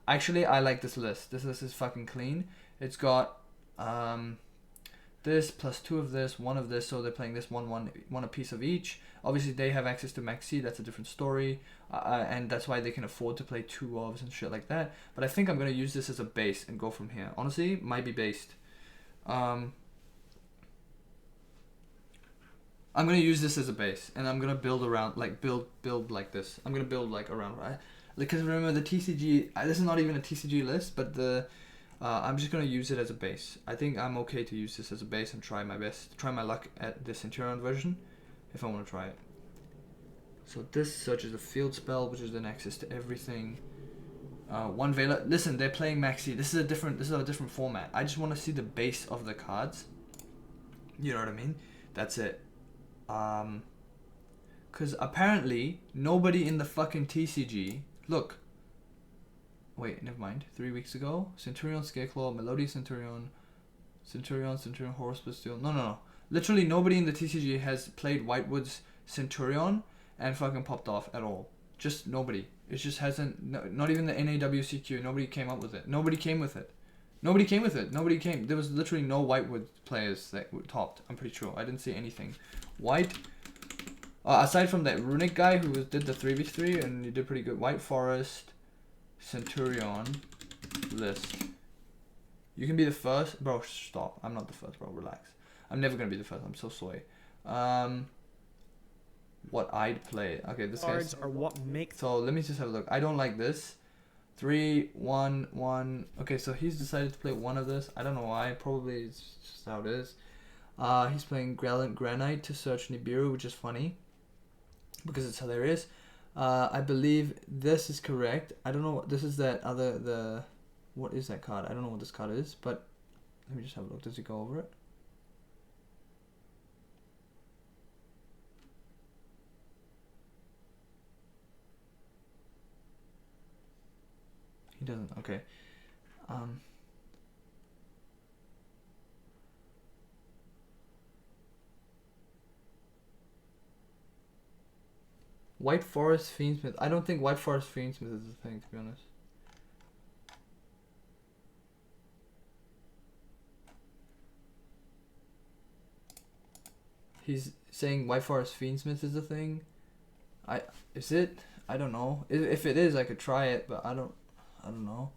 Actually, I like this list. This list is fucking clean. It's got this plus 2 of this, 1 of this, so they're playing this one a piece of each. Obviously, they have access to Maxi. That's a different story, and that's why they can afford to play 2 ofs and shit like that. But I think I'm gonna use this as a base and go from here. Honestly, might be based. I'm gonna use this as a base, and I'm gonna build around, like build like this. I'm gonna build like around, right? Because remember the TCG. This is not even a TCG list, but I'm just gonna use it as a base. I think I'm okay to use this as a base and try my best, try my luck at the Centurion version, if I want to try it. So this searches the field spell, which is then access to everything. One Vela. Listen, they're playing Maxi. This is a different format. I just want to see the base of the cards. You know what I mean? That's it. Cause apparently nobody in the fucking TCG. Look. Wait, never mind. 3 weeks ago, Centurion, Scareclaw, Melody Centurion, Horus Bastille. No. Literally nobody in the TCG has played Whitewood's Centurion and fucking popped off at all. Just nobody. It just hasn't. Not even the NAWCQ. Nobody came up with it. Nobody came with it. Nobody came with it. Nobody came. There was literally no Whitewood players that were topped. I'm pretty sure. I didn't see anything. White, aside from that Runic guy who did the 3v3 and he did pretty good. White Forest, Centurion, list. You can be the first. Bro, stop. I'm not the first, bro. Relax. I'm never going to be the first. I'm so sorry. What I'd play. Okay, this cards are what make. So let me just have a look. I don't like this. 3, 1, 1. Okay, so he's decided to play one of this. I don't know why. Probably it's just how it is. He's playing Granite to search Nibiru, which is funny because it's hilarious. I believe this is correct. I don't know. This is that other what is that card? I don't know what this card is, but let me just have a look. Does he go over it? He doesn't. Okay. White Forest Fiendsmith. I don't think White Forest Fiendsmith is a thing, to be honest. He's saying White Forest Fiendsmith is a thing. Is it? I don't know. If it is, I could try it, but I don't know.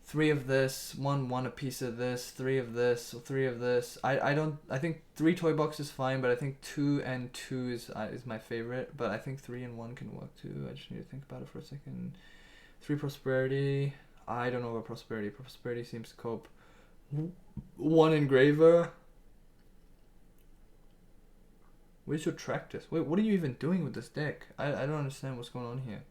3 of this, 1 a piece of this, 3 of this, 3 of this. I think 3 toy box is fine, but I think 2 and 2 is my favorite. But I think 3 and 1 can work too. I just need to think about it for a second. 3 prosperity. I don't know about prosperity. Prosperity seems to cope. 1 engraver. Where's your Tractus? Wait, what are you even doing with this deck? I don't understand what's going on here.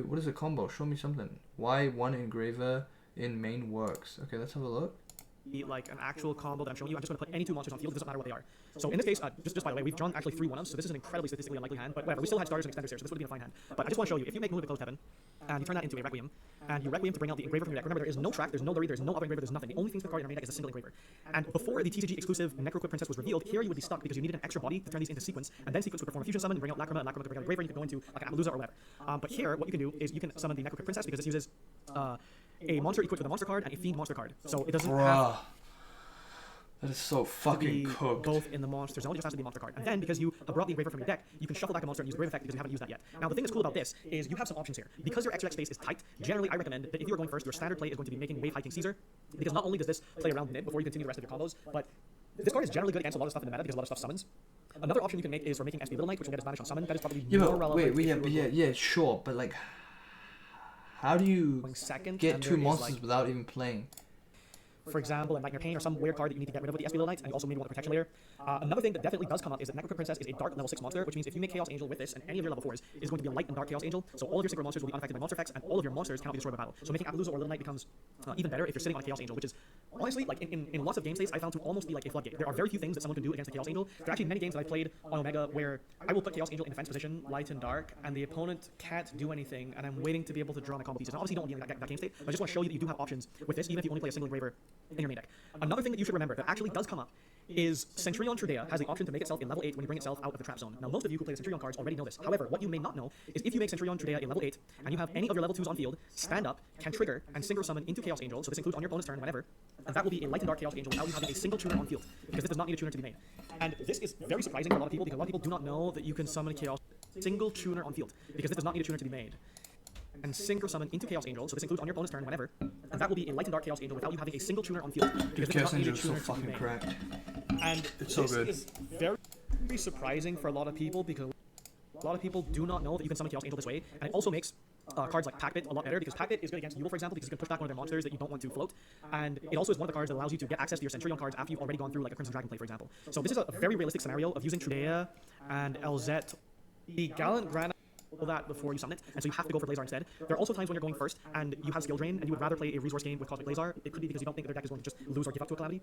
What is a combo? Show me something. Why 1 engraver in main works? Okay, let's have a look. Like an actual combo that I'm showing you. I'm just going to put any 2 monsters on field. It doesn't matter what they are. So in this case, just by the way, we've drawn actually 3 1-ofs, so this is an incredibly statistically unlikely hand, but whatever. We still had starters and extenders here, so this would be a fine hand. But I just want to show you, if you make Moon of the Closed Heaven, and you turn that into a Requiem, and you Requiem to bring out the engraver from your deck. Remember, there is no track, there's no Lurry, there's no other engraver, there's nothing. The only thing for the card in our main deck is a single engraver. And before the TCG exclusive Necroquip Princess was revealed, here you would be stuck because you needed an extra body to turn these into sequence, and then sequence would perform a fusion summon and bring out Lacrima, and Lacrima to bring out engraver, and you can go into like an Appaloosa or whatever. But here, what you can do is you can summon the Necroquip Princess because this uses a monster equipped with a monster card and a fiend monster card. So it doesn't have that is so fucking cooked. Both in the monster zone, it just has to be a monster card. And then, because you have brought the engraver from your deck, you can shuffle back a monster and use the grave effect because you haven't used that yet. Now, the thing that's cool about this is you have some options here. Because your extra deck space is tight, generally I recommend that if you are going first, your standard play is going to be making Wave Hiking Caesar, because not only does this play around Nib before you continue the rest of your combos, but this card is generally good against a lot of stuff in the meta because a lot of stuff summons. Another option you can make is for making SP Little Knight, which will get advantage on summon. That is probably more relevant. Yeah, sure, but like, how do you get 2 monsters without even playing? For example, in Nightmare Pain or some weird card that you need to get rid of with the SP Little Knights, and you also maybe want the protection layer. Another thing that definitely does come up is that Necroquip Princess is a dark level 6 monster, which means if you make Chaos Angel with this and any of your level 4s, it is going to be a light and dark Chaos Angel, so all of your synchro monsters will be unaffected by monster effects, and all of your monsters cannot be destroyed by battle. So making Appaloosa or Little Knight becomes even better if you're sitting on a Chaos Angel, which is honestly, like in lots of game states, I found to almost be like a floodgate. There are very few things that someone can do against a Chaos Angel. There are actually many games that I played on Omega where I will put Chaos Angel in defense position, light and dark, and the opponent can't do anything, and I'm waiting to be able to draw my combo pieces. Now, obviously, you don't want to be in that game state, but I just want to show you that you do have options with this, even if you only play a single engraver in your main deck. Another thing that you should remember that actually does come up is Centurion Trudea has the option to make itself in level 8 when you bring itself out of the trap zone. Now, most of you who play the Centurion cards already know this. However, what you may not know is if you make Centurion Trudea in level 8 and you have any of your level 2s on field, stand up, can trigger, and synchro summon into Chaos Angel, so this includes on your opponent's turn whenever, and that will be a light and dark Chaos Angel without you having a single tuner on field, because this does not need a tuner to be made. And this is very surprising for a lot of people, because a lot of people do not know that you can summon Chaos single tuner on field, because this does not need a tuner to be made. And synchro summon into Chaos Angel, so this includes on your opponent's turn whenever, and that will be a light and dark Chaos Angel without you having a single tuner on field, because this does not need a tuner to be made. Correct. And it's so good. This is very surprising for a lot of people because a lot of people do not know that you can summon Chaos Angel this way, and it also makes cards like Packbit a lot better because Packbit is good against Yugioh, for example, because you can push back one of their monsters that you don't want to float, and it also is one of the cards that allows you to get access to your Centurion cards after you've already gone through like a Crimson Dragon play, for example. So this is a very realistic scenario of using Trudea and Elzet, the Gallant Granite, that before you summon it, and so you have to go for Blazar instead. There are also times when you're going first and you have skill drain and you would rather play a resource game with Cosmic Blazar. It could be because you don't think that their deck is going to just lose or give up to a Calamity.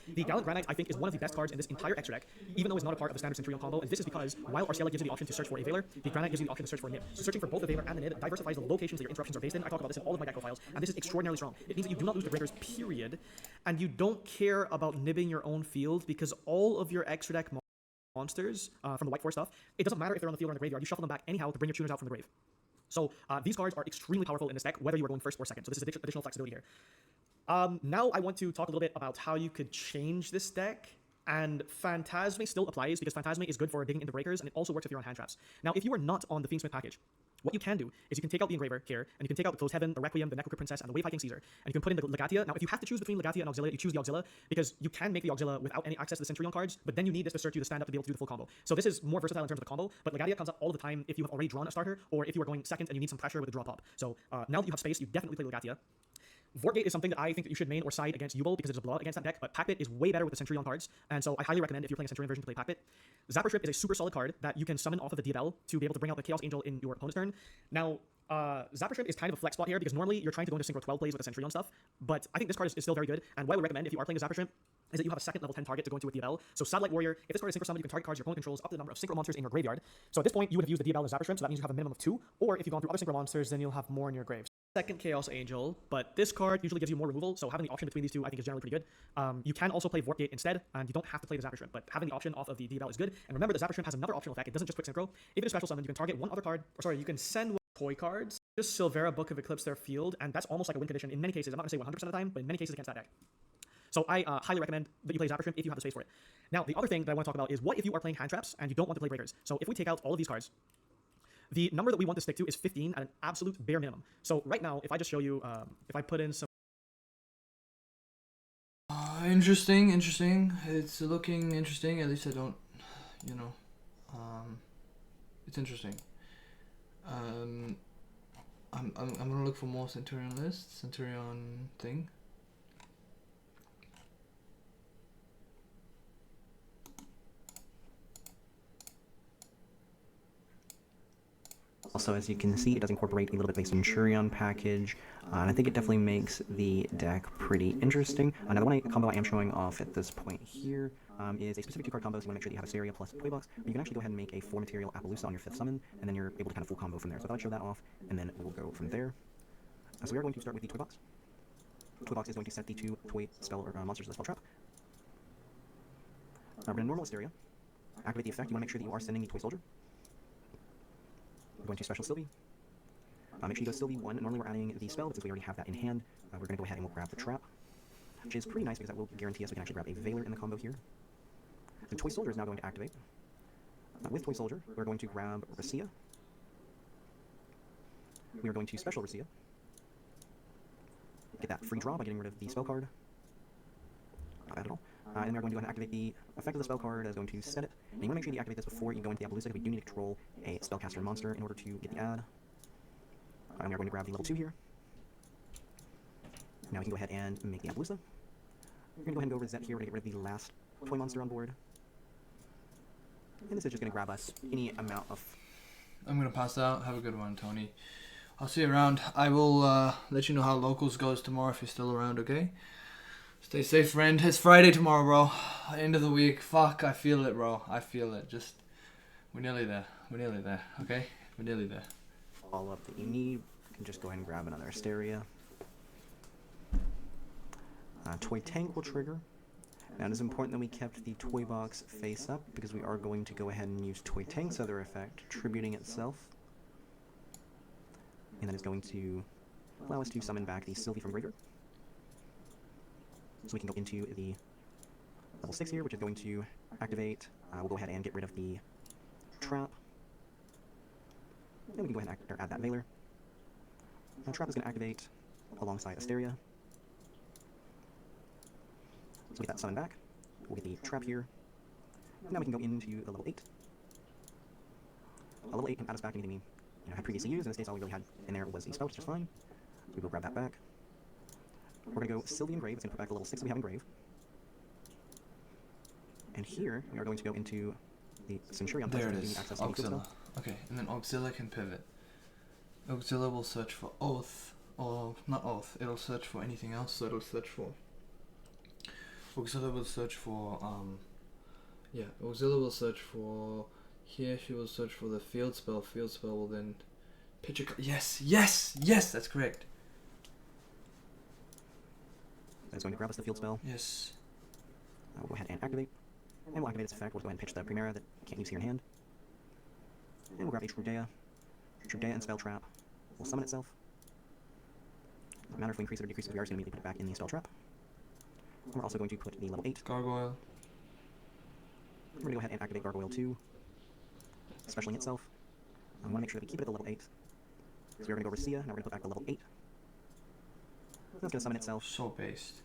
The Gallant Granite, I think, is one of the best cards in this entire extra deck, even though it's not a part of the standard Centurion combo, and this is because while Arcelia gives you the option to search for a Veiler, the Granite gives you the option to search for a Nib. So searching for both the Veiler and the Nib diversifies the locations that your interruptions are based in. I talk about this in all of my deck profiles, and this is extraordinarily strong. It means that you do not lose to breakers, period, and you don't care about nibbing your own field because all of your extra deck monsters from the White Forest stuff, it doesn't matter if they're on the field or in the graveyard, you shuffle them back anyhow to bring your tuners out from the grave. So these cards are extremely powerful in this deck, whether you are going first or second. So this is additional flexibility here. Now I want to talk a little bit about how you could change this deck. And Phantasme still applies because Phantasme is good for digging into breakers, and it also works if you're on hand traps. Now, if you are not on the Fiendsmith package, what you can do is you can take out the Engraver here, and you can take out the Closed Heaven, the Requiem, the Necrocrypt Princess, and the Wave Hiking Caesar, and you can put in the Legatia. Now, if you have to choose between Legatia and Auxilia, you choose the Auxilia because you can make the Auxilia without any access to the Centurion cards, but then you need this to search you to stand up to be able to do the full combo. So this is more versatile in terms of the combo, but Legatia comes up all the time if you have already drawn a starter, or if you are going second and you need some pressure with a draw pop. So now that you have space, you definitely play Legatia. Vortgate is something that I think that you should main or side against yugioh because there's a blowout against that deck, but Packpit is way better with the Centurion cards, and so I highly recommend if you're playing a Centurion version to play Packpit. Zapper Trip is a super solid card that you can summon off of the DBL to be able to bring out the Chaos Angel in your opponent's turn. Now, Zapper Trip is kind of a flex spot here because normally you're trying to go into Synchro 12 plays with the Centurion stuff, but I think this card is still very good, and what I would recommend if you are playing a Zapper Trip is that you have a second level 10 target to go into with DBL. So Satellite Warrior, if this card is Synchro Summon, you can target cards your opponent controls up to the number of Synchro monsters in your graveyard. So at this point, you would have used the DBL and Zapper Shrimp, so that means you have a minimum of 2, or if you've gone through other Synchro monsters, then you'll have more in your grave. Second Chaos Angel, but this card usually gives you more removal, so having the option between these two I think is generally pretty good. You can also play Vortgate instead, and you don't have to play the Zapper Shrimp, but having the option off of the DBL is good. And remember, the Zapper Shrimp has another optional effect. It doesn't just quick synchro. If it is special summon, you can target one other card, or sorry, you can send toy cards. Just Silvera, Book of Eclipse their field, and that's almost like a win condition in many cases. I'm not going to say 100% of the time, but in many cases against that deck. So I highly recommend that you play Zapper Shrimp if you have the space for it. Now, the other thing that I want to talk about is what if you are playing hand traps and you don't want to play breakers? So if we take out all of these cards, the number that we want to stick to is 15 at an absolute bare minimum. So right now, if I just show you, if I put in some... Interesting. It's looking interesting. At least I don't, it's interesting. I'm gonna look for more Centurion lists, Centurion thing. Also, as you can see, it does incorporate a little bit of a Centurion package, and I think it definitely makes the deck pretty interesting. Now, the one combo I am showing off at this point here is a specific 2-card combo, so you want to make sure that you have Asteria plus Toy Box, but you can actually go ahead and make a 4-material Appaloosa on your 5th summon, and then you're able to kind of full combo from there. So I thought I'd show that off, and then we'll go from there. So we are going to start with the Toy Box. Toy Box is going to set the 2 toy spell or monsters to the spell trap. We're going to normal Asteria. Activate the effect. You want to make sure that you are sending the Toy Soldier. We're going to special Sylvie. Make sure you go Sylvie 1. Normally we're adding the spell, but since we already have that in hand, we're going to go ahead and we'll grab the trap, which is pretty nice because that will guarantee us we can actually grab a Veiler in the combo here. The Toy Soldier is now going to activate. With Toy Soldier, we're going to grab Racia. We are going to special Racia. Get that free draw by getting rid of the spell card. Not bad at all. And we're going to go ahead and activate the effect of the spell card as going to set it. And you want to make sure you activate this before you go into the Appaloosa, because we do need to control a spellcaster monster in order to get the add. And we are going to grab the level 2 here. Now we can go ahead and make the Appaloosa. We're going to go ahead and go reset here. We're going to get rid of the last toy monster on board. And this is just going to grab us any amount of... I'm going to pass out. Have a good one, Tony. I'll see you around. I will let you know how locals goes tomorrow if you're still around, okay? Stay safe, friend. It's Friday tomorrow, bro. End of the week. Fuck, I feel it, bro. I feel it. Just, we're nearly there. We're nearly there, okay? We're nearly there. Follow-up that you need. You can just go ahead and grab another Asteria. Toy Tank will trigger. Now it is important that we kept the toy box face up because we are going to go ahead and use Toy Tank's other effect, tributing itself. And that is going to allow us to summon back the Sylvie from graveyard. So we can go into the level 6 here, which is going to activate. We'll go ahead and get rid of the trap. Then we can go ahead and add that Veiler. And trap is going to activate alongside Asteria. So we get that summon back. We'll get the trap here. And now we can go into the level 8. Level 8 can add us back anything we had previously used. In this case, all we really had in there was a spell, which is fine. So we will grab that back. We're going to go Sylvie Engrave. It's going to put back the level 6 that we have Engrave. And here, we are going to go into the Centurion. There it is. Auxilia. Okay, and then Auxilia can pivot. Auxilia will search for Oath. Or, not Oath. It'll search for anything else, so it'll search for... Auxilia will search for, Auxilia will search for... Here, she will search for the field spell. Field spell will then pitch a card. Yes, that's correct. That's going to grab us the field spell. Yes. We'll go ahead and activate. And we'll activate its effect. We'll go ahead and pitch the Primera that you can't use here in hand. And we'll grab a Trudea and Spell Trap. will summon itself. No matter if we increase it or decrease it, we are just going to immediately put it back in the spell trap. And we're also going to put the level 8 Gargoyle. We're going to go ahead and activate Gargoyle 2, specialing itself. I want to make sure that we keep it at the level 8. So we're going to go Rasia, now we're going to put back the level 8. That's going to summon itself. So based.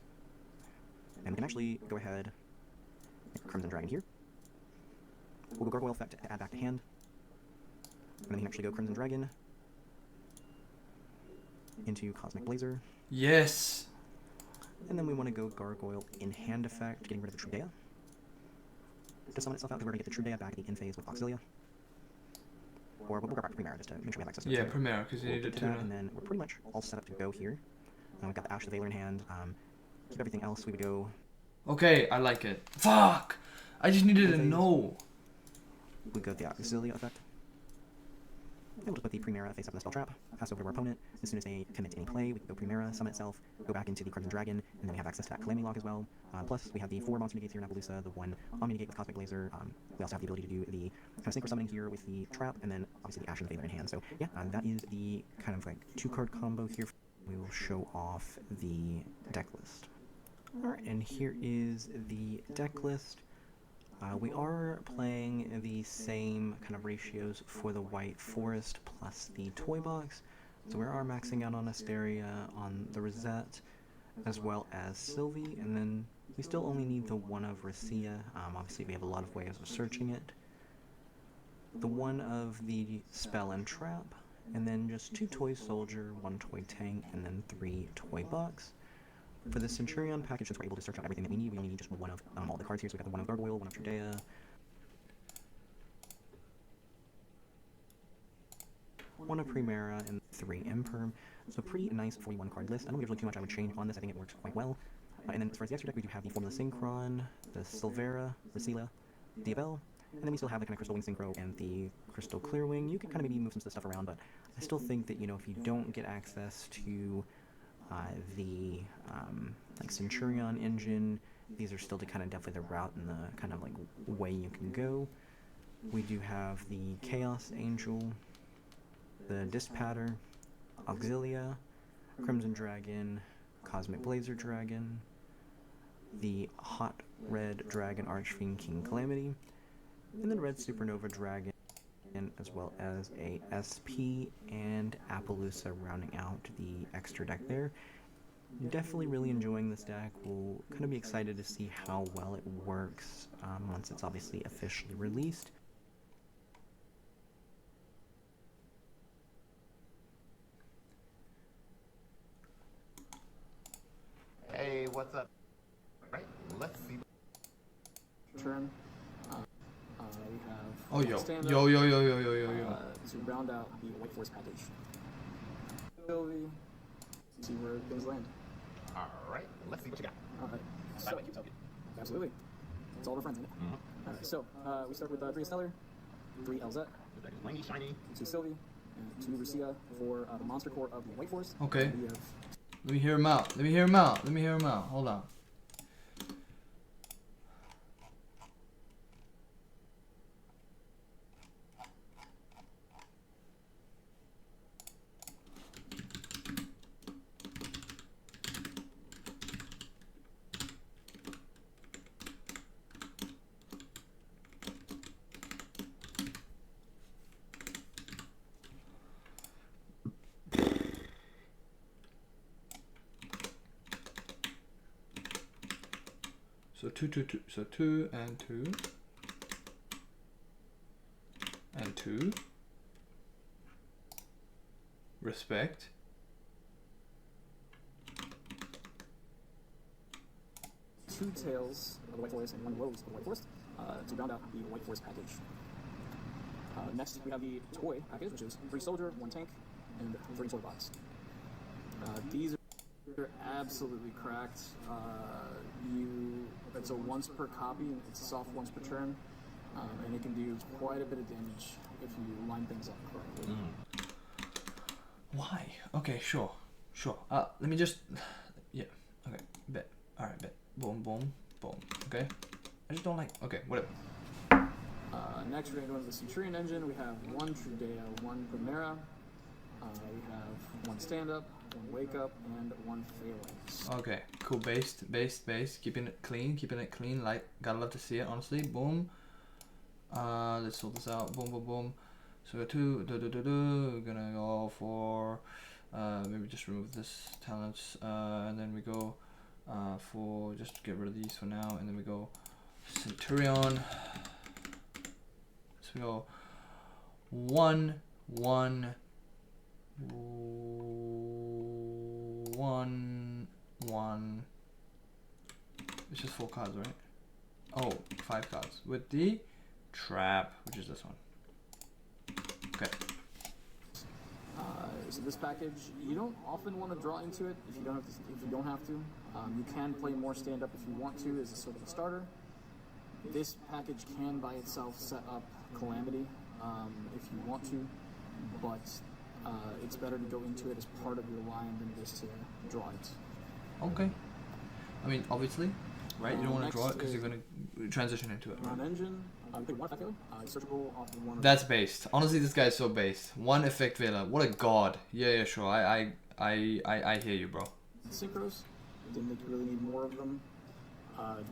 And we can actually go ahead and Crimson Dragon here. We'll go Gargoyle effect to add back to hand. And then we can actually go Crimson Dragon into Cosmic Blazer. Yes! And then we want to go Gargoyle in hand effect, getting rid of the Trudea. To summon itself out, because we're going to get the Trudea back in phase with Auxilia. Or we'll go back to Primera just to make sure we have access to it. Yeah, Primera, because you need a tuna. And then we're pretty much all set up to go here. We've got the Ash of the Veiler in hand. Keep everything else, we would go... Okay, I like it. Fuck! I just needed to know. We go the Auxilia effect. And we'll just put the Primera face up in the spell trap, pass over to our opponent. As soon as they commit to any play, we can go Primera, summon itself, go back into the Crimson Dragon, and then we have access to that Calamity Lock as well. Plus, we have the 4 monster negates here in Appaloosa, the 1 Omni negate with Cosmic Blazer. We also have the ability to do the kind of synchro summoning here with the trap, and then obviously the Ash and the Veiler in hand. So yeah, that is the kind of like 2-card combo here. We will show off the deck list. Alright, and here is the deck list. We are playing the same kind of ratios for the White Forest plus the Toy Box. So we are maxing out on Asteria, on the Rosette, as well as Sylvie, and then we still only need the 1 of Rasia. Obviously we have a lot of ways of searching it. The 1 of the Spell and Trap, and then just 2 Toy Soldier, 1 Toy Tank, and then 3 Toy Box. For the Centurion package, since we're able to search out everything that we need, we only need just 1 of all the cards here. So we got the 1 of Gargoyle, 1 of Trudea, 1 of Primera, and 3 Imperm. So pretty nice 41 card list. I don't think there's really too much I would change on this. I think it works quite well. And then as far as the extra deck, we do have the Formula Synchron, the Silvera, Rasila, Diabel, and then we still have the kind of Crystal Wing Synchro and the Crystal Clear Wing. You can kind of maybe move some of the stuff around, but I still think that, you know, if you don't get access to the like Centurion engine, these are still kind of definitely the route and the kind of like way you can go. We do have the Chaos Angel, the Dispatter, Auxilia, Crimson Dragon, Cosmic Blazer Dragon, the Hot Red Dragon Archfiend King Calamity, and then Red Supernova Dragon, as well as a SP and Appaloosa rounding out the extra deck there. Definitely really enjoying this deck. We'll kind of be excited to see how well it works once it's obviously officially released. Hey, what's up? Right, let's see. Turn. We have Oh, yo. stand-up, Yo. to round out the White Force package. Sylvie, see where things land. Alright, let's see what you got. Alright, so, absolutely. It's all our friends, isn't it? Alright, so we start with 3 Stellar, 3 Elzette, Shiny, shiny. 2 Sylvie, and 2 Rasia for the monster core of the White Force. Okay. We have Let me hear him out. Hold on. So 2 so 2 and 2 and 2. Respect. two Tails of the White Forest and 1 Woes of the White Forest to round out the White Forest package. Next, we have the Toy package, which is 3 Soldier, 1 Tank, and 3 Toy Box. These are absolutely cracked. It's a once per copy, it's soft once per turn, and it can do quite a bit of damage if you line things up correctly. Why? Okay, sure. Let me just... Yeah, okay, bet. Alright, bet. Boom. Okay? I just don't like... Okay, whatever. Next, we're going to go into the Centurion engine. We have 1 Trudea, 1 Primera, We have 1 stand up, 1 wake up, and 1 phalanx. Okay, cool. Based. Keeping it clean. Like, gotta love to see it, honestly. Boom. Let's sort this out. Boom, boom, boom. So we got 2. We're gonna go for maybe just remove this talents, and then we go for just get rid of these for now, and then we go Centurion. So we go 1, 1, 1, 1. It's just 4 cards, right? Oh, 5 cards with the trap, which is this one. Okay. So this package, you don't often want to draw into it if you don't have to. You can play more stand up if you want to, as a sort of a starter. This package can by itself set up Calamity if you want to, but it's better to go into it as part of your line than just to draw it. Okay. I mean, obviously, right? You don't want to draw it because you're going to transition into it. Right? Engine, pick 1 effect veiler, searchable off of 1 of That's based. Honestly, this guy's so based. 1 effect veiler. What a god. Yeah, sure. I hear you, bro. synchros. Didn't think you really need more of them.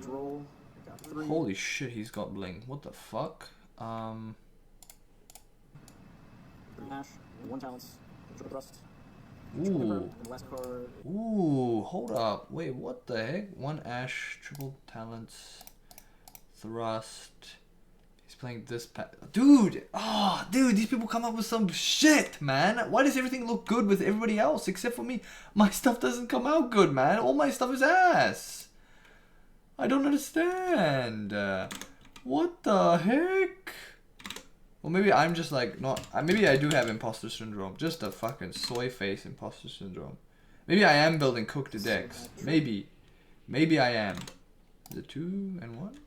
Droll, got 3. Holy shit, he's got bling. What the fuck? 3 hash, 1 talents, triple thrust. Ooh. And the last card. Ooh, hold up. Wait, what the heck? 1 ash, triple talents, thrust. He's playing this dude! Oh, dude, these people come up with some shit, man. Why does everything look good with everybody else except for me? My stuff doesn't come out good, man. All my stuff is ass. I don't understand. What the heck? Well, maybe I'm just like not. Maybe I do have imposter syndrome. Just a fucking soy face imposter syndrome. Maybe I am building cooked decks. Maybe. Maybe I am. Is it 2 and 1?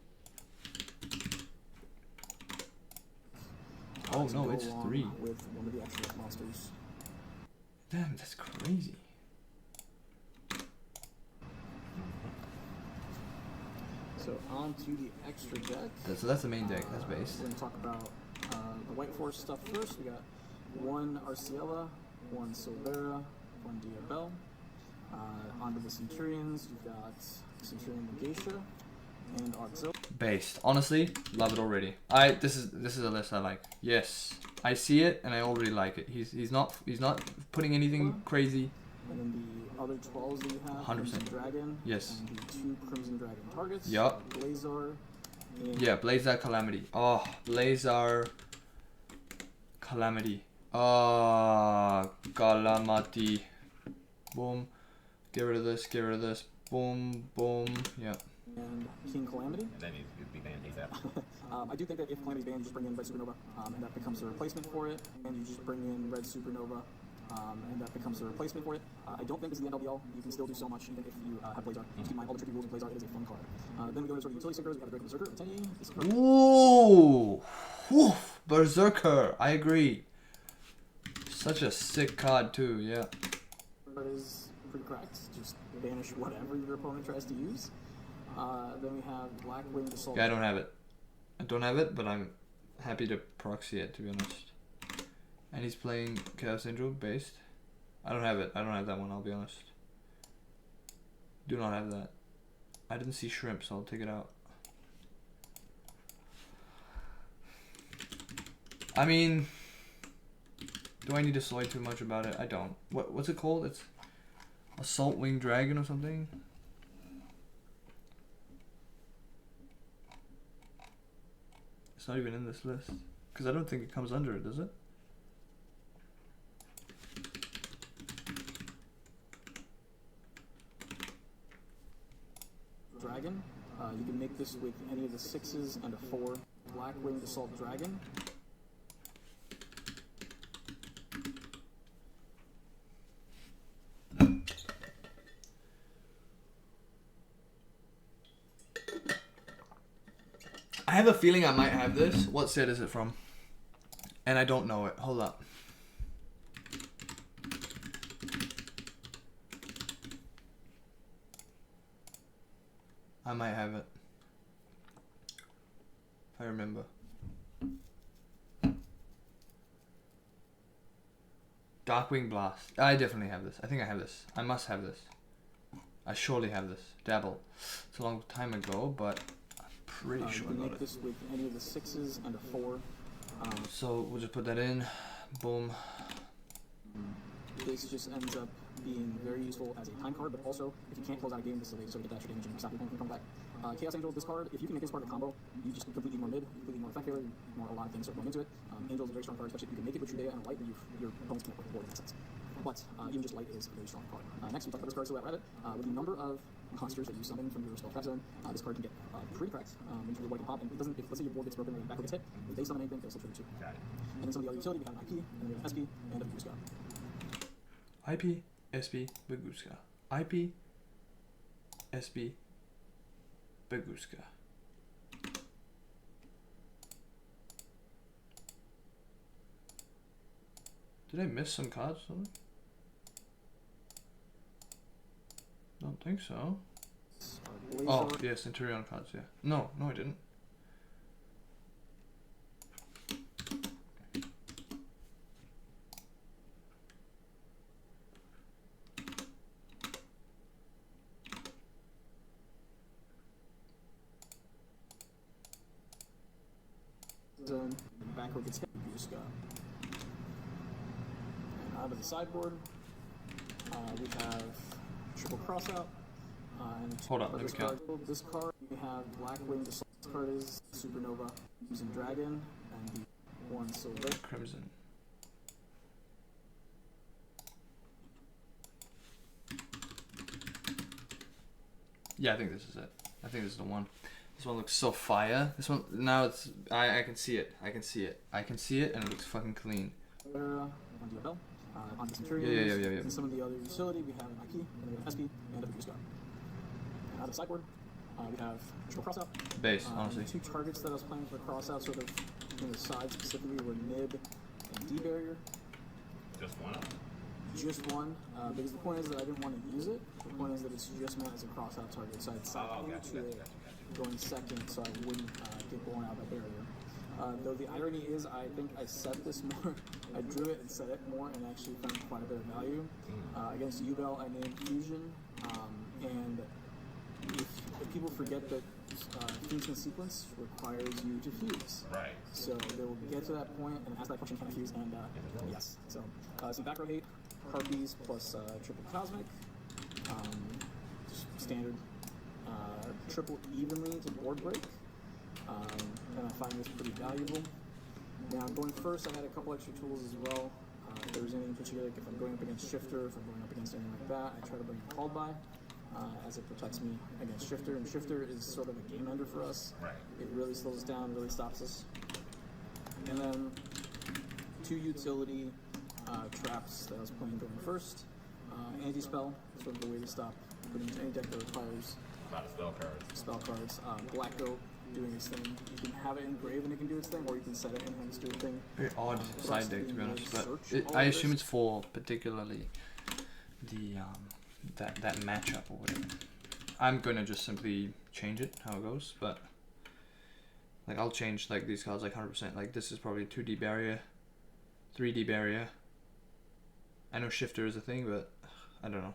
Oh no, it's 3. With one of the extra monsters. Damn, that's crazy. So on to the extra deck. So that's the main deck. That's base. We're going to talk about the White Force stuff first. We got 1 Arciela, 1 Silvera, 1 Diabel. Onto the Centurions, you've got Centurion Geisha and Auxil. Based. Honestly, love it already. This is a list I like. Yes, I see it and I already like it. He's not putting anything crazy. And then the other 12s that you have, 100%. Crimson Dragon. Yes. And the 2 Crimson Dragon targets. Yup. Blazar. And Yeah, Blazar Calamity. Oh, Blazar Calamity. Ah, Calamity. Boom. Get rid of this. Get rid of this. Boom. Boom. Yeah. and King Calamity. And then he's be banned ASAP. I do think that if Calamity's banned, you just bring in Red Supernova, and that becomes a replacement for it. And you just bring in Red Supernova, and that becomes a replacement for it. I don't think this is the end all be all. You can still do so much even if you have Blazar. Just keep in mind all the tricky rules in Blazar. It is a fun card. Then we go into sort of utility synchros. We have the Great Berserker, Ateni. This card. Ooh. Whew. Berserker. I agree. Such a sick card too. Yeah. Card is pretty cracked. Just banish whatever your opponent tries to use. Then we have Black Winged Assault. Yeah, I don't have it. I don't have it, but I'm happy to proxy it, to be honest. And he's playing Chaos Angel based. I don't have it. I don't have that one, I'll be honest. Do not have that. I didn't see Shrimp, so I'll take it out. I mean, do I need to soy too much about it? I don't. What's it called? It's Assault Winged Dragon or something? It's not even in this list. Because I don't think it comes under it, does it? Dragon. You can make this with any of the 6s and a 4. Black Winged Assault Dragon. I have a feeling I might have this. What set is it from? And I don't know it. Hold up. I might have it. If I remember. Darkwing Blast. I definitely have this. I think I have this. I must have this. I surely have this. Dabble. It's a long time ago, but I'm pretty You sure can I got make it. this with any of the 6s and a 4. So we'll just put that in. Boom. This just ends up being very useful as a time card, but also if you can't close out a game, this is a way to sort of get that extra damage and stop people from coming back. Chaos Angel, this card, if you can make this part of a combo, you just completely more mid, completely more effect failure, more a lot of things start going into it. Angel is a very strong card, especially if you can make it with Judea and a light, then your opponents can't work the board in that sense. But even just light is a very strong card. Next, we talk about this card, Silhouette Rabbit. With the number of monsters that you summon from your spell trap zone, this card can get pretty cracked in terms of what it can pop. And it doesn't, if let's say your board gets broken or your back gets hit, if they summon anything, they'll still trigger too. And then some of the other utility, we have an IP, and then we have an SP, and a Boost. IP, SB, Baguska. IP, SB, Baguska. Did I miss some cards? Something? Don't think so. Oh, yeah, Centurion cards, yeah. No, I didn't. Zone, backward gets hit, you just go. And out of the sideboard, we have triple crossout. And Hold up, let me count. This card, we have Blackwing, the soul card is Supernova, using Dragon, and the one silver. Crimson. Yeah, I think this is it. I think this is the one. This one looks so fire. This one, now it's, I can see it. I can see it. I can see it, and it looks fucking clean. On the bell, on the Centurions, Yeah. and some of the other utility, we have an IP, and we have SP, and a Boost. And out of the sideboard, we have triple crossout. Base, honestly. Two targets that I was playing for crossout, sort of in the side specifically, were Nib and D barrier. Just one of them. Just one, because the point is that I didn't want to use it. The point is that it's just meant as a crossout target, so I decided to going second, so I wouldn't get blown out by barrier. Though the irony is, I think I set this more. I drew it and set it more, and actually found quite a bit of value. Against yugioh, I named Fusion, and if people forget that Fusion sequence requires you to fuse. Right. So they will get to that point and ask that question, can I fuse? And yes. So some back row hate, Harpies plus triple cosmic, just standard triple evenly to board break, and I find this pretty valuable. Now going first, I had a couple extra tools as well. If there's any in particular, like if I'm going up against Shifter, if I'm going up against anything like that, I try to bring Called By, as it protects me against Shifter, and Shifter is sort of a game ender for us. Right. It really slows us down, really stops us. And then two utility traps that I was playing going first. Anti-spell, sort of the way to stop putting into any deck that requires A lot of spell cards. spell cards. Black Goat doing its thing. You can have it engraved and it can do its thing, or you can set it and have it do its thing. Very odd side deck, to be honest, but I assume it's for particularly the that matchup or whatever. I'm gonna just simply change it how it goes, but like I'll change like these cards like 100%. Like this is probably 2D barrier, 3D barrier. I know Shifter is a thing, but I don't know.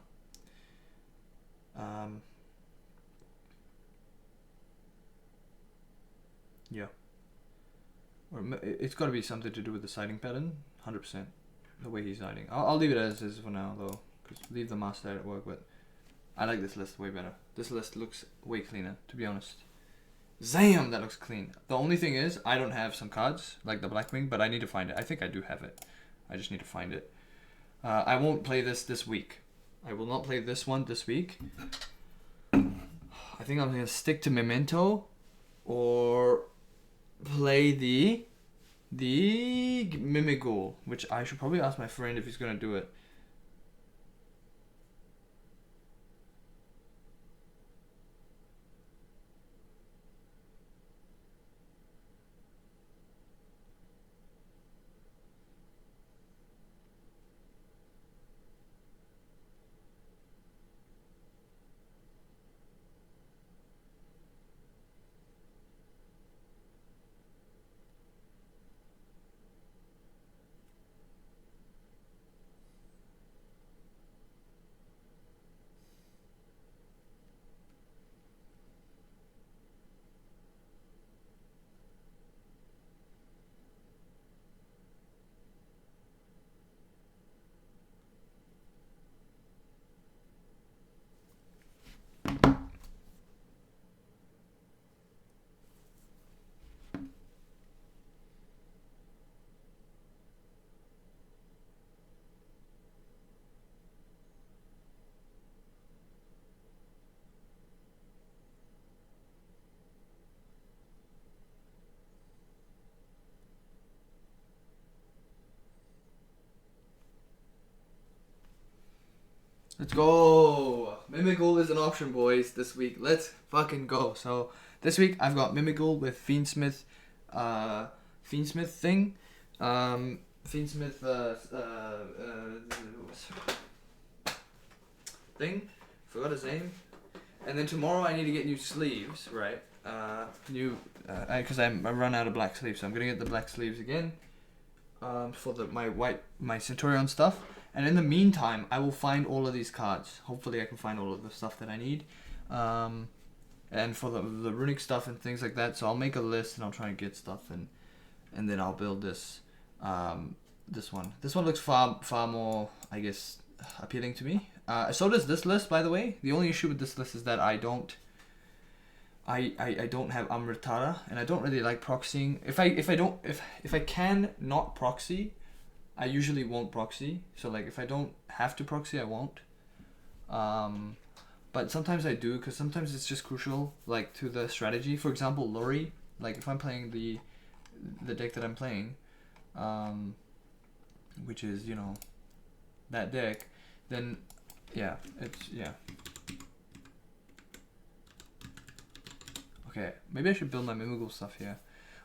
Yeah. Or it's got to be something to do with the sighting pattern, 100%. The way he's sighting. I'll leave it as is for now though, because leave the master at work. But I like this list way better. This list looks way cleaner, to be honest. Zam, that looks clean. The only thing is, I don't have some cards like the Blackwing, but I need to find it. I think I do have it. I just need to find it. I won't play this week. I will not play this one this week. I think I'm gonna stick to Memento, or play the Mimigul, which I should probably ask my friend if he's gonna do it. Let's go. Mimical is an option, boys, this week. Let's fucking go. So this week I've got Mimical with Fiendsmith thing. Fiendsmith thing. Forgot his name. And then tomorrow I need to get new sleeves, right? Because I run out of black sleeves, so I'm gonna get the black sleeves again. For my Centurion stuff. And in the meantime, I will find all of these cards. Hopefully I can find all of the stuff that I need. And for the runic stuff and things like that. So I'll make a list and I'll try and get stuff and then I'll build this this one. This one looks far more, I guess, appealing to me. So does this list, by the way. The only issue with this list is that I don't have Amritara, and I don't really like proxying. If I can not proxy, I usually won't proxy. So like if I don't have to proxy, I won't. But sometimes I do, because sometimes it's just crucial, like to the strategy. For example, Lori. Like if I'm playing the deck that I'm playing, which is, you know, that deck, then yeah, Okay, maybe I should build my Mimigal stuff here.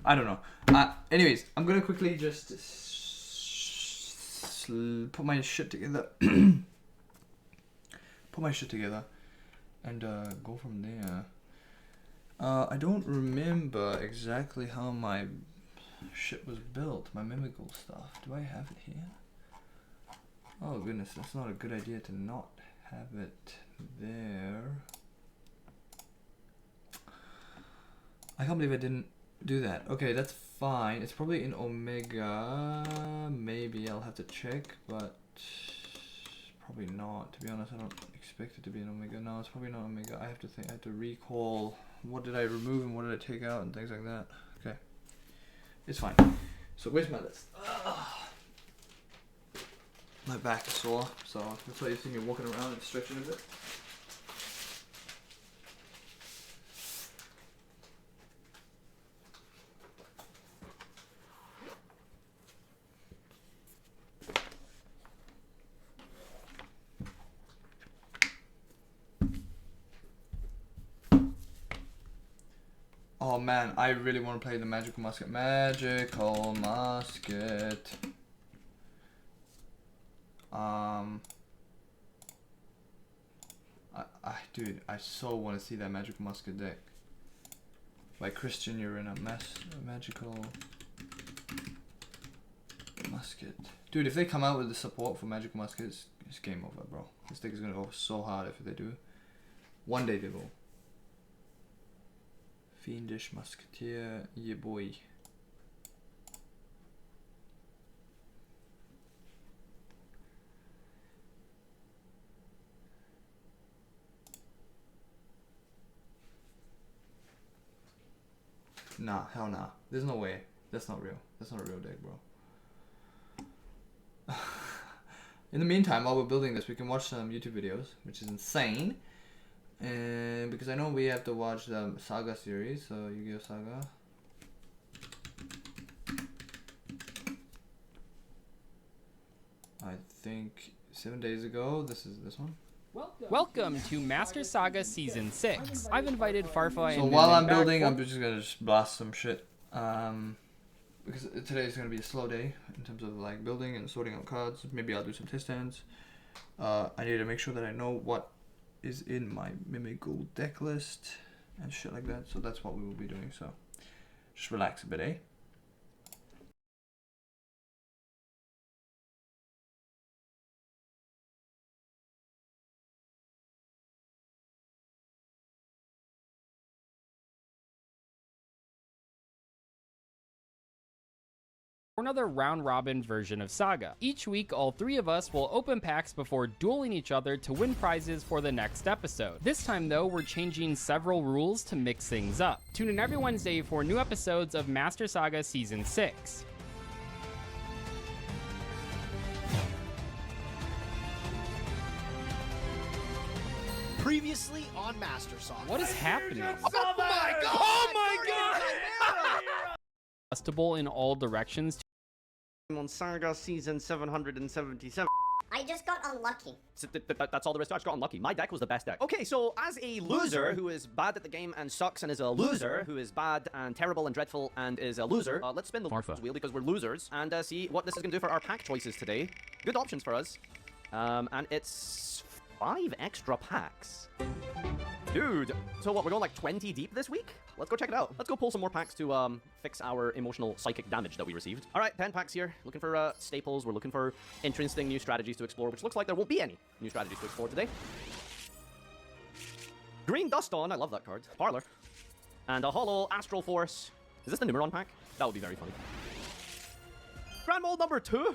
I don't know. Anyways, I'm gonna quickly just put my shit together. Put my shit together and go from there. I don't remember exactly how my shit was built, my Mimigal stuff. Do I have it here? Oh goodness, that's not a good idea to not have it there. I can't believe I didn't do that. Okay, that's fine. It's probably in Omega. Maybe I'll have to check, but probably not. To be honest, I don't expect it to be in Omega. No, it's probably not Omega. I have to think. I have to recall what did I remove and what did I take out and things like that. Okay, it's fine. So where's my list? My back is sore, so that's why you see me walking around and stretching a bit. Oh man, I really want to play the Magical Musket. Magical Musket. Dude, I so want to see that Magical Musket deck. By Christian Urena. Magical Musket. Dude, if they come out with the support for Magical Musket, it's game over, bro. This deck is gonna go so hard if they do. One day they will. Fiendish Musketeer, yeah boy. Nah, hell nah. There's no way. That's not real. That's not a real deck, bro. In the meantime, while we're building this, we can watch some YouTube videos, which is insane. And because I know we have to watch the Saga series, so Yu-Gi-Oh! Saga. I think 7 days ago, this is this one. Welcome to Master Saga Season 6. I've invited Farfa and So while I'm back building, for- I'm just gonna blast some shit. Because today is gonna be a slow day in terms of like building and sorting out cards. Maybe I'll do some test hands. I need to make sure that I know what is in my Mimigal deck list and shit like that. So that's what we will be doing. So just relax a bit, eh? Another round-robin version of Saga. Each week, all three of us will open packs before dueling each other to win prizes for the next episode. This time, though, we're changing several rules to mix things up. Tune in every Wednesday for new episodes of Master Saga Season 6. Previously on Master Saga. What is happening? Oh my god! Oh my god! Adjustable in all directions. On Saga Season 777. I just got unlucky. So that's all there is to it. I just got unlucky. My deck was the best deck. Okay, so as a loser who is bad at the game and sucks and is a loser who is bad and terrible and dreadful and is a loser, let's spin the wheel because we're losers and see what this is going to do for our pack choices today. Good options for us. And it's 5 extra packs. Dude, so what, we're going like 20 deep this week? Let's go check it out. Let's go pull some more packs to fix our emotional psychic damage that we received. All right, 10 packs here. Looking for staples. We're looking for interesting new strategies to explore, which looks like there won't be any new strategies to explore today. Green Dust On. I love that card. Parlor. And a Hollow Astral Force. Is this the Numeron pack? That would be very funny. Grand Mold number 2.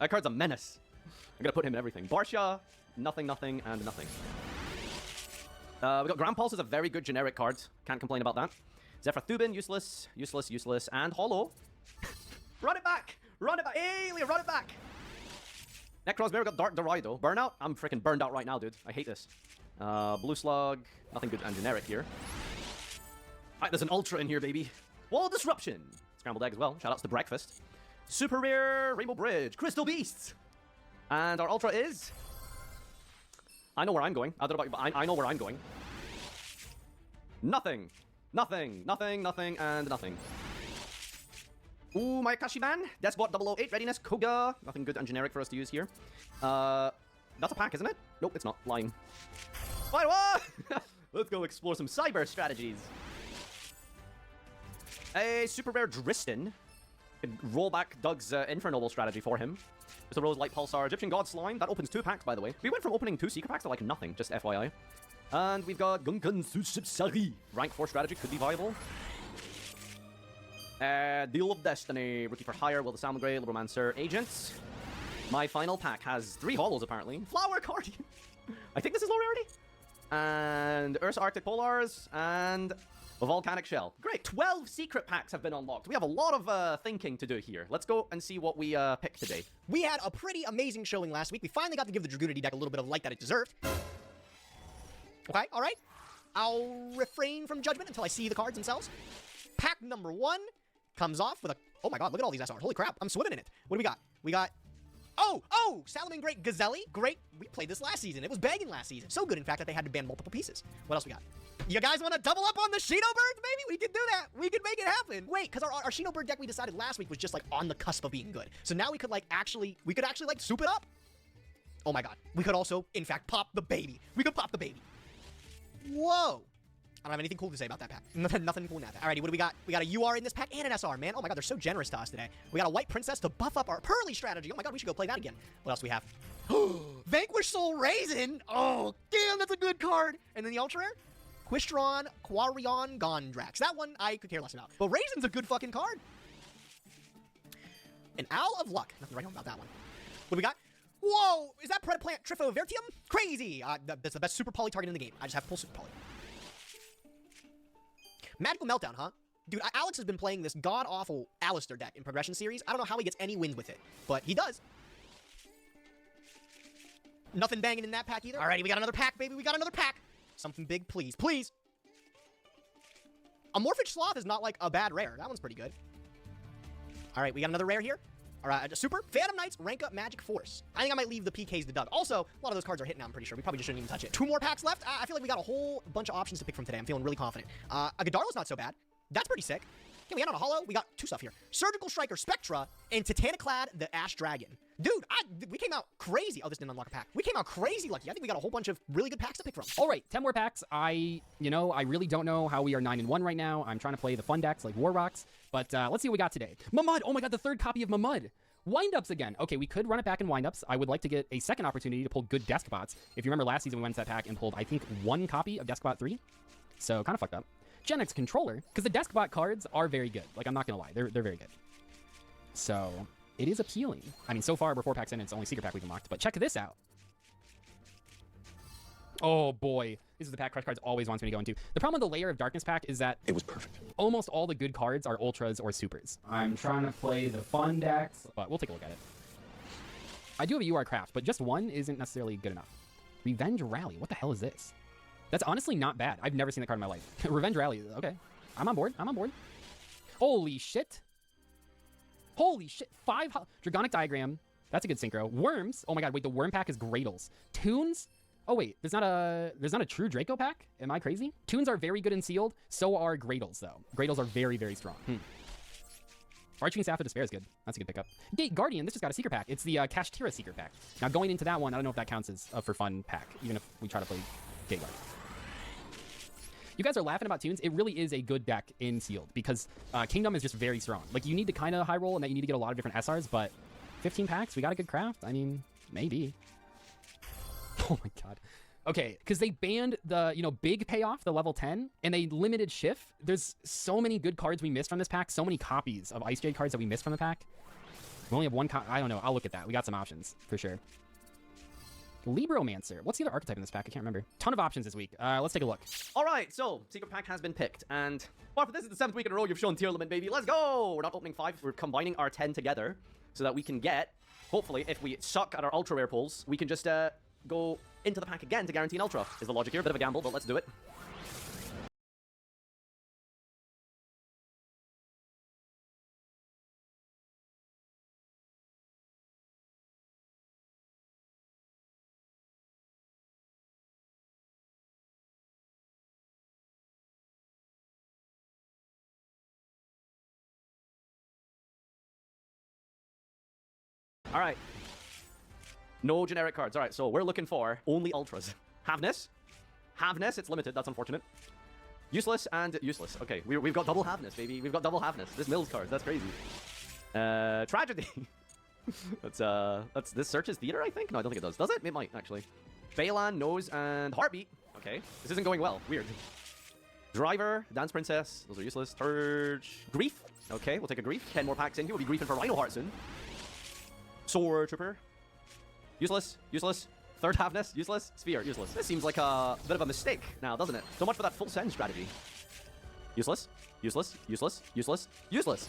That card's a menace. I'm going to put him in everything. Barsha, nothing, nothing, and nothing. We got Grand Pulse is a very good generic card. Can't complain about that. Zephyr Thubin, useless, useless, useless, and Hollow. Run it back! Run it back! Alien, run it back! Necros Mirror got Dark Dorido. Burnout? I'm freaking burned out right now, dude. I hate this. Blue Slug, nothing good and generic here. Alright, there's an Ultra in here, baby. Wall Disruption. Scrambled Egg as well. Shoutouts to Breakfast. Super Rare Rainbow Bridge. Crystal Beasts. And our Ultra is... I know where I'm going. I don't know about you, but I know where I'm going. Nothing. Nothing. Nothing. Nothing. And nothing. Ooh, my Kashiban. Despot 008. Readiness. Koga. Nothing good and generic for us to use here. That's a pack, isn't it? Nope, it's not. Lying. Fine, what? Let's go explore some cyber strategies. A super rare Dristin. Roll back Doug's Infernoble strategy for him. There's a Rose Light Pulsar, Egyptian God Slime. That opens 2 packs, by the way. We went from opening 2 secret packs to like nothing, just FYI. And we've got Gunkan Sushipsari. Rank 4 strategy could be viable. Deal of Destiny. Rookie for Hire, Will the Salamangreat, Romancer, Agents. My final pack has 3 hollows, apparently. Flower Guardian. I think this is low rarity. And Ursa Arctic Polars. And a Volcanic Shell. Great. 12 secret packs have been unlocked. We have a lot of thinking to do here. Let's go and see what we pick today. We had a pretty amazing showing last week. We finally got to give the Dragoonity deck a little bit of light that it deserved. Okay, all right. I'll refrain from judgment until I see the cards themselves. Pack number 1 comes off with a... Oh my god, look at all these SRs. Holy crap, I'm swimming in it. What do we got? We got... Oh! Salamangreat Gazelle. Great. We played this last season. It was banging last season. So good, in fact, that they had to ban multiple pieces. What else we got? You guys want to double up on the Shino Birds, baby? We can do that. We can make it happen. Wait, because our Shino Bird deck we decided last week was just like on the cusp of being good. So now we could actually like soup it up. Oh my god. We could also, in fact, pop the baby. We could pop the baby. Whoa. I don't have anything cool to say about that pack. Nothing cool in that pack. Alrighty, what do we got? We got a UR in this pack and an SR, man. Oh my god, they're so generous to us today. We got a White Princess to buff up our Pearly strategy. Oh my god, we should go play that again. What else do we have? Vanquish Soul Raisin. Oh, damn, that's a good card. And then the Ultra Rare? Quistron, Quarion, Gondrax. That one I could care less about. But Raisin's a good fucking card. An Owl of Luck. Nothing right about that one. What do we got? Whoa! Is that Predaplant Trifovertium? Crazy! That's the best Super Poly target in the game. I just have to pull Super Poly. Magical Meltdown, huh? Dude, Alex has been playing this god-awful Alistair deck in Progression Series. I don't know how he gets any wins with it, but he does. Nothing banging in that pack either. Alrighty, we got another pack, baby. We got another pack. Something big, please. Please! Amorphic Sloth is not like a bad rare. That one's pretty good. Alright, we got another rare here. Alright, a super. Phantom Knights, rank up Magic Force. I think I might leave the PKs to Doug. Also, a lot of those cards are hitting now, I'm pretty sure. We probably just shouldn't even touch it. 2 more packs left. I feel like we got a whole bunch of options to pick from today. I'm feeling really confident. A Godarla's not so bad. That's pretty sick. Yeah, we got on a Hollow. We got 2 stuff here. Surgical Striker Spectra and Titaniclad the Ash Dragon. Dude, we came out crazy. Oh, this didn't unlock a pack. We came out crazy lucky. I think we got a whole bunch of really good packs to pick from. All right, 10 more packs. I really don't know how we are 9-1 right now. I'm trying to play the fun decks like War Rocks, but let's see what we got today. Mamud. Oh my god, the 3rd copy of Mamud. Windups again. Okay, we could run it back in windups. I would like to get a second opportunity to pull good Despots. If you remember last season, we went to that pack and pulled, I think, 1 copy of Despot 3. So, kind of fucked up. Gen X Controller, because the Despot cards are very good. Like, I'm not gonna lie, they're very good. So, it is appealing. I mean, so far, we're 4 packs in, and it's the only secret pack we've unlocked, but check this out. Oh boy, this is the pack Crush Cards always wants me to go into. The problem with the Layer of Darkness pack is that it was perfect. Almost all the good cards are Ultras or Supers. I'm trying to play the fun decks, but we'll take a look at it. I do have a UR Craft, but just 1 isn't necessarily good enough. Revenge Rally, what the hell is this? That's honestly not bad. I've never seen that card in my life. Revenge Rally, okay. I'm on board, Holy shit. Holy shit, 5 Dragonic Diagram, That's a good synchro. Worms. Oh my god, wait, the worm pack is Gradles. Tunes? Oh wait, there's not a true Draco pack? Am I crazy? Tunes are very good in sealed, so are Gradles though. Gradles are very, very strong. Arching Staff of Despair is good. That's a good pickup. Gate Guardian, this just got a secret pack. It's the Kashtira secret pack. Now going into that one, I don't know if that counts as a for fun pack, even if we try to play Gate Guardian. You guys are laughing about Tunes. It really is a good deck in sealed because Kingdom is just very strong. Like you need to kind of high roll and that you need to get a lot of different SRs, but 15 packs, we got a good craft. I mean, maybe. Oh my god. Okay, because they banned the, big payoff, the level 10, and they limited Shift. There's so many good cards we missed from this pack, so many copies of Ice Jade cards that we missed from the pack. We only have one I don't know, I'll look at that. We got some options, for sure. Libromancer. What's the other archetype in this pack? I can't remember. Ton of options this week. Let's take a look. All right, so secret pack has been picked, and well, this is the 7th week in a row you've shown Tier Limit, baby. Let's go! We're not opening 5, we're combining our 10 together so that we can get, hopefully, if we suck at our ultra rare pulls, we can just go into the pack again to guarantee an ultra. Is the logic here? Bit of a gamble, but let's do it. All right. No generic cards. All right, so we're looking for only ultras. Havness. Havness, it's limited. That's unfortunate. Useless and useless. Okay, we've got double Havness, baby. We've got double Havness. This Mills card, that's crazy. Tragedy. That's this searches theater, I think? No, I don't think it does. Does it? It might, actually. Balan, Nose, and Heartbeat. Okay, this isn't going well. Weird. Driver, Dance Princess. Those are useless. Turge. Grief. Okay, we'll take a Grief. 10 more packs in here. We'll be griefing for Rhino Heart soon. Sword Trooper. Useless. Useless. Third Havness. Useless. Sphere. Useless. This seems like a bit of a mistake now, doesn't it? So much for that full send strategy. Useless. Useless. Useless. Useless. Useless.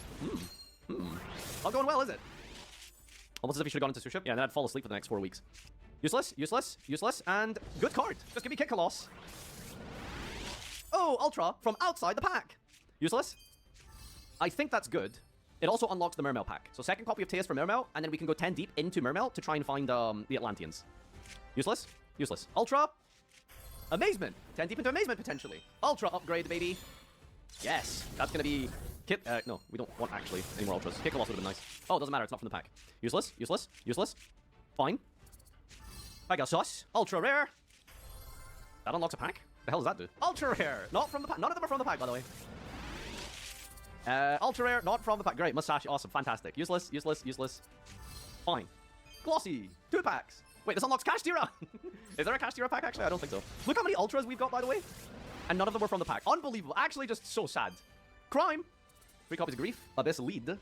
Not going well, is it? Almost as if he should have gone into Suship. Yeah, and then I'd fall asleep for the next 4 weeks. Useless. Useless. Useless. And good card. Just give me Kick Coloss. Oh, Ultra from outside the pack. Useless. I think that's good. It also unlocks the Mermail pack. So second copy of Teus for Mermail, and then we can go 10 deep into Mermail to try and find the Atlanteans. Useless. Useless. Ultra. Amazement. 10 deep into Amazement, potentially. Ultra upgrade, baby. Yes. That's going to be... no, we don't want, actually, any more Ultras. Kick Coloss would have been nice. Oh, it doesn't matter. It's not from the pack. Useless. Useless. Useless. Fine. Pegasus. Ultra rare. That unlocks a pack? The hell does that do? Ultra rare. Not from the pack. None of them are from the pack, by the way. Ultra rare, not from the pack. Great, Mustache, awesome, fantastic. Useless, useless, useless. Fine. Glossy, 2 packs. Wait, this unlocks Kashtira. Is there a Kashtira pack, actually? I don't think so. Look how many Ultras we've got, by the way. And none of them were from the pack. Unbelievable. Actually, just so sad. Crime. 3 copies of Grief. Abyss Lead.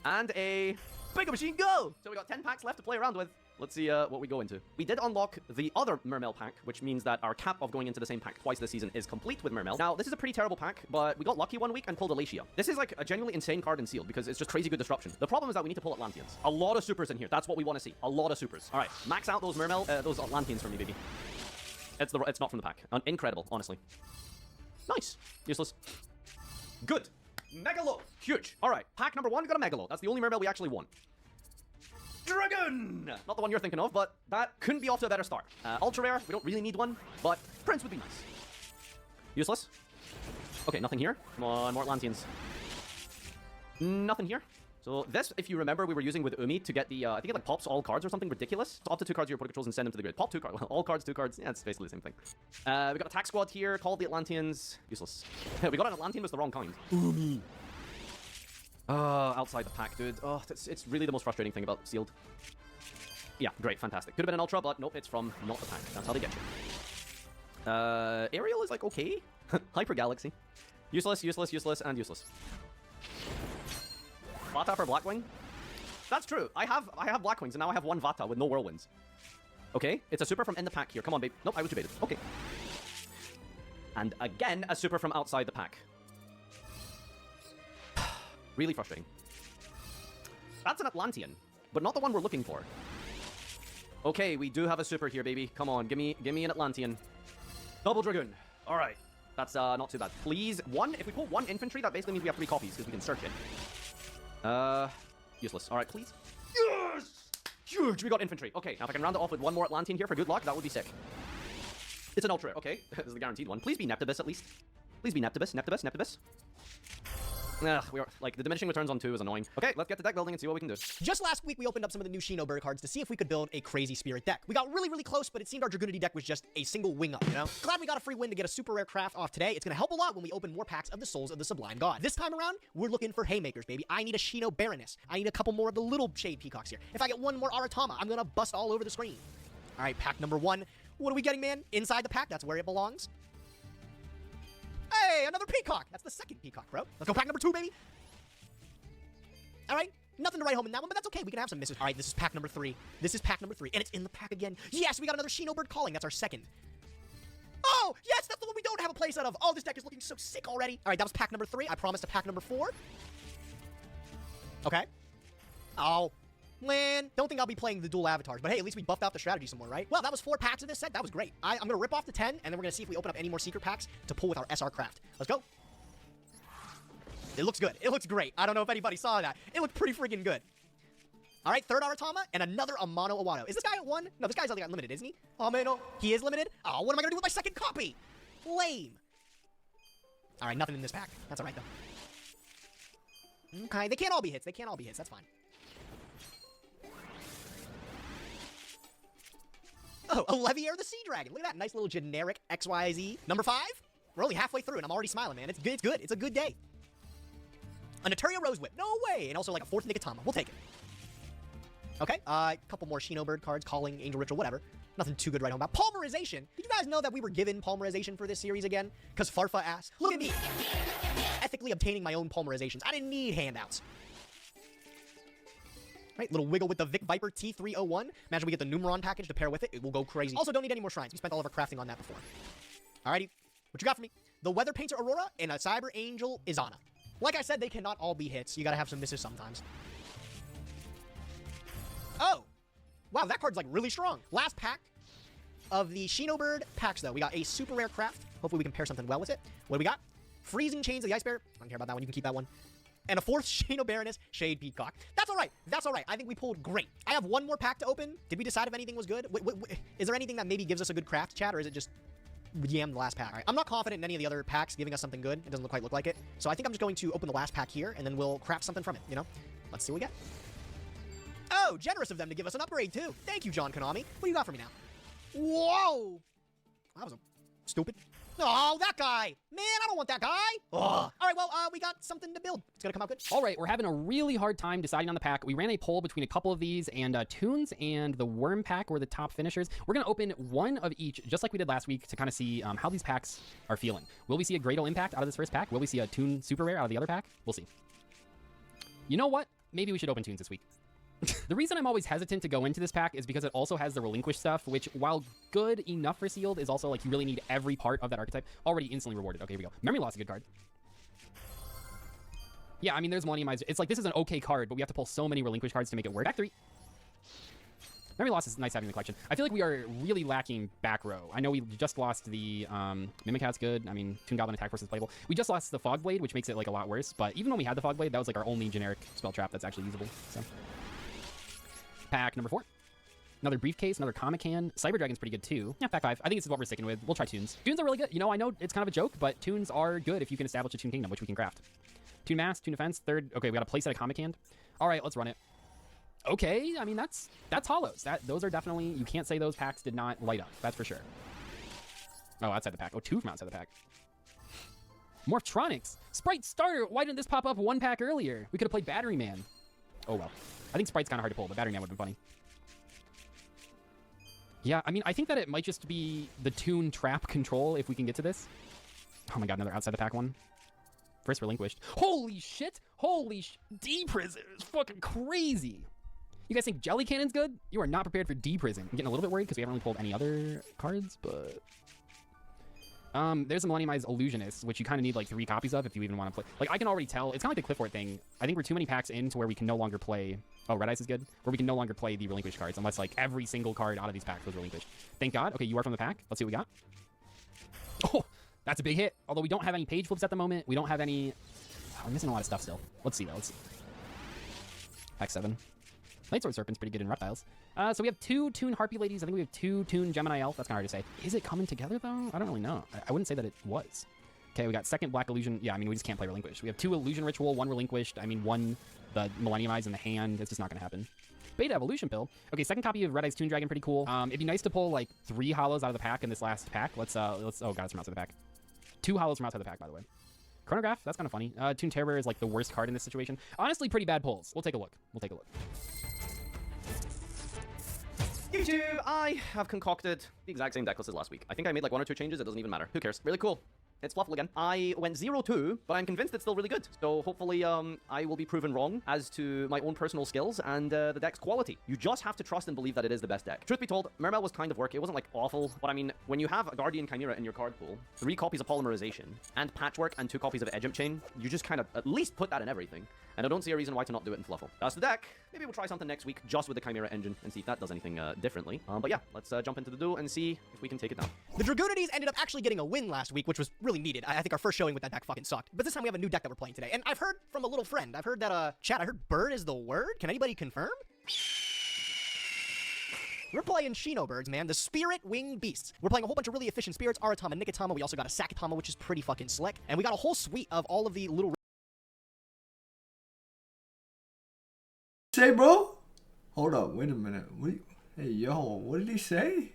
And a Bigger Machine Go. So we got 10 packs left to play around with. Let's see what we go into. We did unlock the other Mermail pack, which means that our cap of going into the same pack twice this season is complete with Mermail. Now, this is a pretty terrible pack, but we got lucky one week and pulled Alacia. This is like a genuinely insane card in sealed because it's just crazy good disruption. The problem is that we need to pull Atlanteans. A lot of supers in here. That's what we want to see. A lot of supers. All right, max out those Mermail, those Atlanteans for me, baby. It's not from the pack. Incredible, honestly. Nice. Useless. Good. Megalo. Huge. All right, pack number 1, we got a Megalo. That's the only Mermail we actually won. Dragon! Not the one you're thinking of, but that couldn't be off to a better start. Ultra rare, we don't really need one, but Prince would be nice. Useless. Okay, nothing here. Come on, more Atlanteans. Nothing here. So this, if you remember, we were using with Umi to get the, I think it like pops all cards or something ridiculous. So up to 2 cards of your opponent controls and send them to the grid. Pop 2 cards. Well, all cards, 2 cards. Yeah, it's basically the same thing. We got Attack Squad here, called the Atlanteans. Useless. We got an Atlantean, was the wrong kind. Umi. Outside the pack, dude. Oh, it's really the most frustrating thing about sealed. Yeah, great, fantastic. Could have been an Ultra, but nope, it's from not the pack. That's how they get you. Ariel is like okay. Hyper Galaxy. Useless, useless, useless, and useless. Vata for Blackwing? That's true. I have Blackwings, and now I have 1 Vata with no Whirlwinds. Okay, it's a super from in the pack here. Come on, babe. Nope, I was debated. Okay. And again, a super from outside the pack. Really frustrating. That's an Atlantean, but not the one we're looking for. Okay, we do have a super here, baby. Come on, give me an Atlantean. Double Dragoon. All right, that's not too bad. Please, if we pull 1 infantry, that basically means we have 3 copies because we can search it. Useless. All right, please. Yes! Huge, we got infantry. Okay, now if I can round it off with one more Atlantean here for good luck, that would be sick. It's an ultra rare. Okay, this is the guaranteed one. Please be Neptibus at least. Please be Neptibus, Neptibus, Neptibus. Ugh, we are, like, the diminishing returns on 2 is annoying. Okay, let's get to deck building and see what we can do. Just last week, we opened up some of the new Shino cards to see if we could build a crazy spirit deck. We got really, really close, but it seemed our Dragoonity deck was just a single wing up, you know? Glad we got a free win to get a super rare craft off today. It's gonna help a lot when we open more packs of the Souls of the Sublime God. This time around, we're looking for haymakers, baby. I need a Shino Baroness. I need a couple more of the little Shade Peacocks here. If I get one more Aratama, I'm gonna bust all over the screen. All right, pack number 1. What are we getting, man? Inside the pack, that's where it belongs. Hey, another Peacock. That's the second Peacock, bro. Let's go pack number 2, baby. All right, nothing to write home in that one, but that's okay. We can have some misses. All right, this is pack number 3. This is pack number 3, and it's in the pack again. Yes, we got another Shino Bird Calling. That's our second. Oh, yes, that's the one we don't have a playset of. Oh, this deck is looking so sick already. All right, that was pack number 3. I promised a pack number 4. Okay. Oh, man. Don't think I'll be playing the dual avatars, but hey, at least we buffed out the strategy some more, right? Well, that was 4 packs of this set. That was great. I'm going to rip off the 10, and then we're going to see if we open up any more secret packs to pull with our SR craft. Let's go. It looks good. It looks great. I don't know if anybody saw that. It looked pretty freaking good. All right, third Aratama and another Amano Awado. Is this guy at 1? No, this guy's only got limited, isn't he? Oh, man, no. He is limited? Oh, what am I going to do with my second copy? Lame. All right, nothing in this pack. That's all right, though. Okay, they can't all be hits. They can't all be hits. That's fine. Oh, Olivier the Sea Dragon. Look at that. Nice little generic XYZ. Number 5? We're only halfway through, and I'm already smiling, man. It's good. It's good. It's a good day. A Naturia Rose Whip. No way. And also like a 4th Nigatama. We'll take it. Okay. A couple more Shino Bird cards. Calling, Angel Ritual, whatever. Nothing too good right home about. Polymerization. Did you guys know that we were given Polymerization for this series again? Because Farfa asked. Look at me. Ethically obtaining my own Polymerizations. I didn't need handouts. Right, little wiggle with the Vic Viper T301. Imagine we get the Numeron package to pair with it. It will go crazy. Also, don't need any more shrines. We spent all of our crafting on that before. Alrighty. What you got for me? The Weather Painter Aurora and a Cyber Angel Izana. Like I said, they cannot all be hits. You gotta have some misses sometimes. Oh! Wow, that card's like really strong. Last pack of the Shino Bird packs, though. We got a super rare craft. Hopefully we can pair something well with it. What do we got? Freezing Chains of the Ice Bear. I don't care about that one. You can keep that one. And a 4th Shino Baroness, Shade Peacock. That's all right. That's all right. I think we pulled great. I have one more pack to open. Did we decide if anything was good? Is there anything that maybe gives us a good craft, chat, or is it just yam the last pack? All right. I'm not confident in any of the other packs giving us something good. It doesn't quite look like it. So I think I'm just going to open the last pack here, and then we'll craft something from it, you know? Let's see what we get. Oh, generous of them to give us an upgrade, too. Thank you, John Konami. What do you got for me now? Whoa! That was stupid. Oh, that guy! Man, I don't want that guy! Ugh. All right, well, we got something to build. It's gonna come out good. All right, we're having a really hard time deciding on the pack. We ran a poll between a couple of these, and Toons and the Worm pack were the top finishers. We're gonna open one of each, just like we did last week, to kind of see how these packs are feeling. Will we see a Gradle Impact out of this first pack? Will we see a Toon Super Rare out of the other pack? We'll see. You know what? Maybe we should open Toons this week. The reason I'm always hesitant to go into this pack is because it also has the Relinquish stuff, which, while good enough for sealed, is also like you really need every part of that archetype. Already instantly rewarded. Okay, here we go. Memory Loss is a good card. Yeah, I mean, there's Millennium Eyes. It's like, this is an okay card, but we have to pull so many Relinquish cards to make it work. Back 3. Memory Loss is nice having the collection. I feel like we are really lacking back row. I know we just lost the Mimikat's good. I mean, Toon Goblin Attack Force is playable. We just lost the Fog Blade, which makes it like a lot worse. But even when we had the Fog Blade, that was like our only generic spell trap that's actually usable. So, pack number 4. Another Briefcase, another Comic Can. Cyber Dragon's pretty good too. Yeah, pack 5. I think this is what we're sticking with. We'll try Toons. Toons are really good. You know, I know it's kind of a joke, but Toons are good if you can establish a Toon Kingdom, which we can craft. Toon Mass, Toon Defense, 3rd. Okay, we got a playset of Comic Hand. All right, let's run it. Okay, I mean, that's hollows. Those are definitely, you can't say those packs did not light up. That's for sure. Oh, outside the pack. Oh, 2 from outside the pack. Morphtronics. Sprite Starter. Why didn't this pop up 1 pack earlier? We could have played Battery Man. Oh, well. I think Sprite's kind of hard to pull, but Battery Man would have been funny. Yeah, I mean, I think that it might just be the Toon Trap control if we can get to this. Oh my god, another outside the pack one. First Relinquished. Holy shit! Holy D-Prison is fucking crazy! You guys think Jelly Cannon's good? You are not prepared for D-Prison. I'm getting a little bit worried because we haven't really pulled any other cards, but... there's a Millennium Eyes Illusionist, which you kind of need like 3 copies of if you even want to play. Like, I can already tell. It's kind of like the Clifford thing. I think we're too many packs in to where we can no longer play... Oh, Red Eyes is good. Where we can no longer play the Relinquished cards unless like every single card out of these packs was relinquished. Thank God. Okay, you are from the pack. Let's see what we got. Oh, that's a big hit. Although we don't have any page flips at the moment. We don't have any... Oh, we're missing a lot of stuff still. Let's see though. Let's see. Pack 7. Lightsword Serpent's pretty good in reptiles. So we have 2 Toon Harpy Ladies. I think we have 2 Toon Gemini Elf. That's kind of hard to say. Is it coming together, though? I don't really know. I wouldn't say that it was. Okay, we got second Black Illusion. Yeah, I mean, we just can't play Relinquished. We have 2 Illusion Ritual, 1 Relinquished. I mean, 1 the Millennium Eyes in the hand. It's just not going to happen. Beta Evolution Pill. Okay, second copy of Red Eyes Toon Dragon, pretty cool. It'd be nice to pull, like, 3 hollows out of the pack in this last pack. Let's, oh god, it's from outside the pack. 2 hollows from outside the pack, by the way. Chronograph, that's kind of funny. Toon Terror is, like, the worst card in this situation. Honestly, pretty bad pulls. We'll take a look. We'll take a look. YouTube, I have concocted the exact same deck list as last week. I think I made like 1 or 2 changes. It doesn't even matter. Who cares? Really cool. It's Fluffle again. I went 0-2, but I'm convinced it's still really good. So hopefully I will be proven wrong as to my own personal skills and the deck's quality. You just have to trust and believe that it is the best deck. Truth be told, Mermail was kind of work. It wasn't like awful, but I mean, when you have a Guardian Chimera in your card pool, 3 copies of Polymerization, and Patchwork, and 2 copies of Edge Chain, you just kind of at least put that in everything. And I don't see a reason why to not do it in Fluffle. That's the deck. Maybe we'll try something next week just with the Chimera engine and see if that does anything differently. But yeah, let's jump into the duel and see if we can take it down. The Dragoonities ended up actually getting a win last week, which was really needed. I think our first showing with that deck fucking sucked. But this time we have a new deck that we're playing today. And I've heard from a little friend. I've heard that, chat, I heard bird is the word. Can anybody confirm? We're playing Shinobirds, man. The Spirit Winged Beasts. We're playing a whole bunch of really efficient spirits. Aratama, Nikitama. We also got a Sakatama, which is pretty fucking slick. And we got a whole suite of all of the little... Say, bro? Hold up, wait a minute. Hey, yo, what did he say?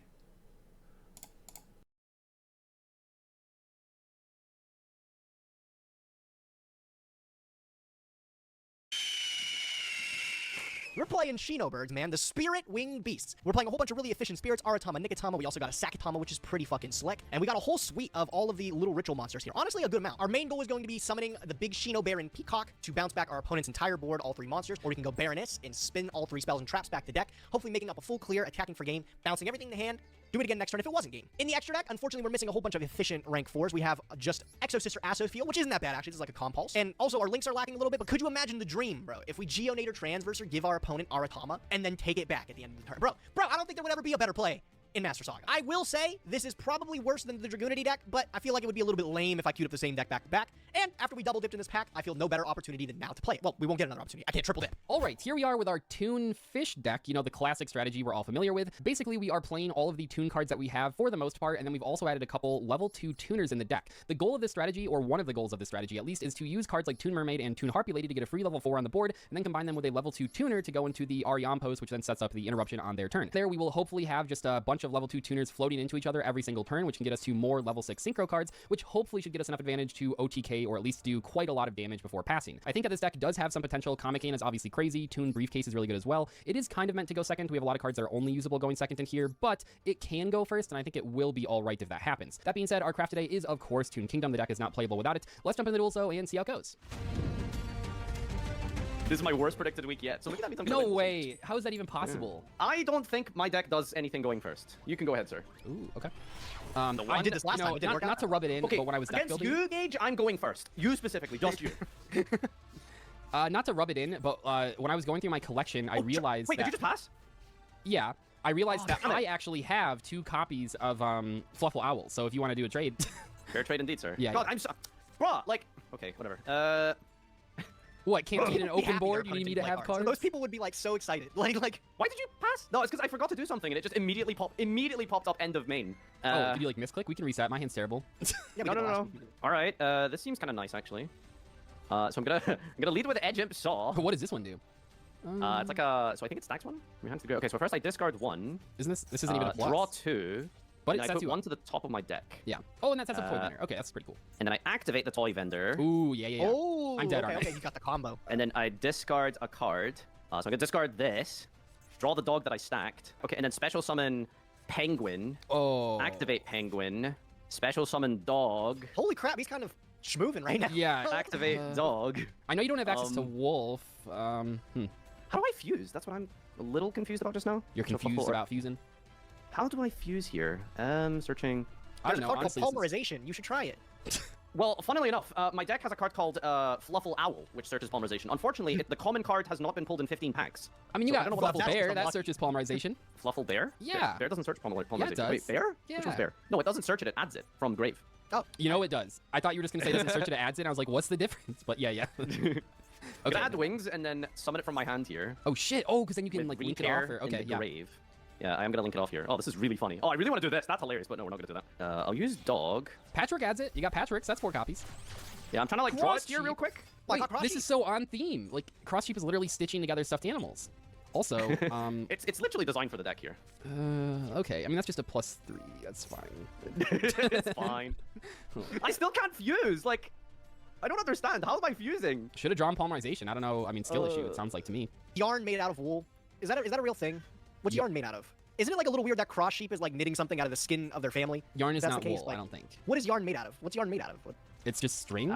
We're playing Shinobirds, man. The Spirit Winged Beasts. We're playing a whole bunch of really efficient spirits. Aratama, Nikitama. We also got a Sakatama, which is pretty fucking slick. And we got a whole suite of all of the little ritual monsters here. Honestly, a good amount. Our main goal is going to be summoning the big Shino Baron Peacock to bounce back our opponent's entire board, all 3 monsters. Or we can go Baroness and spin all 3 spells and traps back to deck, hopefully making up a full clear, attacking for game, bouncing everything to hand, do it again next turn if it wasn't game. In the extra deck, unfortunately, we're missing a whole bunch of efficient rank 4s. We have just Exo Sister Assofiel, which isn't that bad, actually. This is like a compulse. And also, our links are lacking a little bit, but could you imagine the dream, bro? If we Geonator Transverser, give our opponent Aratama, and then take it back at the end of the turn. Bro, I don't think there would ever be a better play in Master Saga. I will say, this is probably worse than the Dragoonity deck, but I feel like it would be a little bit lame if I queued up the same deck back to back. And after we double dipped in this pack, I feel no better opportunity than now to play it. Well, we won't get another opportunity. I can't triple dip. All right, here we are with our Toon Fish deck, you know, the classic strategy we're all familiar with. Basically, we are playing all of the Toon cards that we have for the most part, and then we've also added a couple level 2 tuners in the deck. The goal of this strategy, or one of the goals of this strategy at least, is to use cards like Toon Mermaid and Toon Harpy Lady to get a free level 4 on the board, and then combine them with a level 2 tuner to go into the Ariam post, which then sets up the interruption on their turn. There, we will hopefully have just a bunch of level 2 tuners floating into each other every single turn, which can get us to more level 6 synchro cards, which hopefully should get us enough advantage to OTK, or at least do quite a lot of damage before passing. I think that this deck does have some potential. Comic is obviously crazy. Toon Briefcase is really good as well. It is kind of meant to go second. We have a lot of cards that are only usable going second in here, but it can go first, and I think it will be all right if that happens. That being said, our craft today is, of course, Toon Kingdom. The deck is not playable without it. Let's jump into the duel, so, and see how it goes. This is my worst predicted week yet, so maybe that means I'm No gonna win. way. How is that even possible? I don't think my deck does anything going first. You can go ahead, sir. Ooh, okay. I did this last time. It didn't work out. Not to rub it in, Okay, but when I was deck against building... you, Gage, I'm going first. You specifically, just you. Not to rub it in, but when I was going through my collection, I realized Wait, that... did you just pass? Yeah. I realized that damn it. I actually have 2 copies of Fluffle Owl, so if you want to do a trade... Fair trade indeed, sir. Yeah, God, yeah. I'm so... Bruh, like... Okay, whatever. What, can't see an Be open happy board? our You need me opponent to didn't have play cards? Those people would be like so excited. Like, Why did you pass? No, it's because I forgot to do something and it just immediately popped up end of main. Oh, did you like misclick? We can reset. My hand's terrible. yeah, No. All right, this seems kind of nice actually. So I'm gonna lead with Edge Imp Saw. What does this one do? It's like a, so I think it stacks one. Okay, so first I discard 1. This isn't even a plus. Draw 2. But And it I sets put you 1 up. to the top of my deck. Yeah. Oh, and that sets up Toy Vendor. Okay, that's pretty cool. And then I activate the Toy Vendor. Ooh, yeah. Oh, I'm dead, okay, aren't I? okay, you got the combo. And then I discard a card. So I'm gonna discard this. Draw the dog that I stacked. Okay, and then special summon Penguin. Oh. Activate Penguin. Special summon Dog. Holy crap, he's kind of schmoovin' right now. Yeah. Activate Dog. I know you don't have access to Wolf. How do I fuse? That's what I'm a little confused about just now. You're So confused before- about fusing? How do I fuse here? Searching. I don't There's a know, card honestly. called Polymerization. You should try it. Well, funnily enough, my deck has a card called Fluffle Owl, which searches Polymerization. Unfortunately, the common card has not been pulled in 15 packs. I mean, you So I got don't know what Fluffle that's Bear. just That unlucky. searches polymerization. Fluffle Bear? Yeah. Bear doesn't search polymerization. Yeah, it does. Wait, Bear? Yeah. Which one's Bear? No, it doesn't search it. It adds it from Grave. Oh, You know it does. I thought you were just going to say it doesn't search it, it adds it. And I was like, what's the difference? But yeah. I'm gonna add wings and then summon it from my hand here. Oh shit! Oh, because then you can like link it off. Or, okay, yeah. Grave. Yeah, I am gonna link it off here. Oh, this is really funny. Oh, I really want to do this. That's hilarious, but no, we're not gonna do that. I'll use dog. Patchwork adds it. You got Patchworks. That's 4 copies. Yeah, I'm trying to like draw it here real quick. Wait, this is so on theme. Like Cross Sheep is literally stitching together stuffed animals. Also, it's literally designed for the deck here. Okay. I mean that's just a +3. That's fine. It's fine. I still can't fuse. Like, I don't understand. How am I fusing? Should have drawn polymerization. I don't know. I mean, skill issue. It sounds like to me. Yarn made out of wool. Is that a real thing? What's yarn made out of? Isn't it like a little weird that Cross Sheep is like knitting something out of the skin of their family? Yarn is That's not the case, wool. like, I don't think. What is yarn made out of? What's yarn made out of? What? It's just string.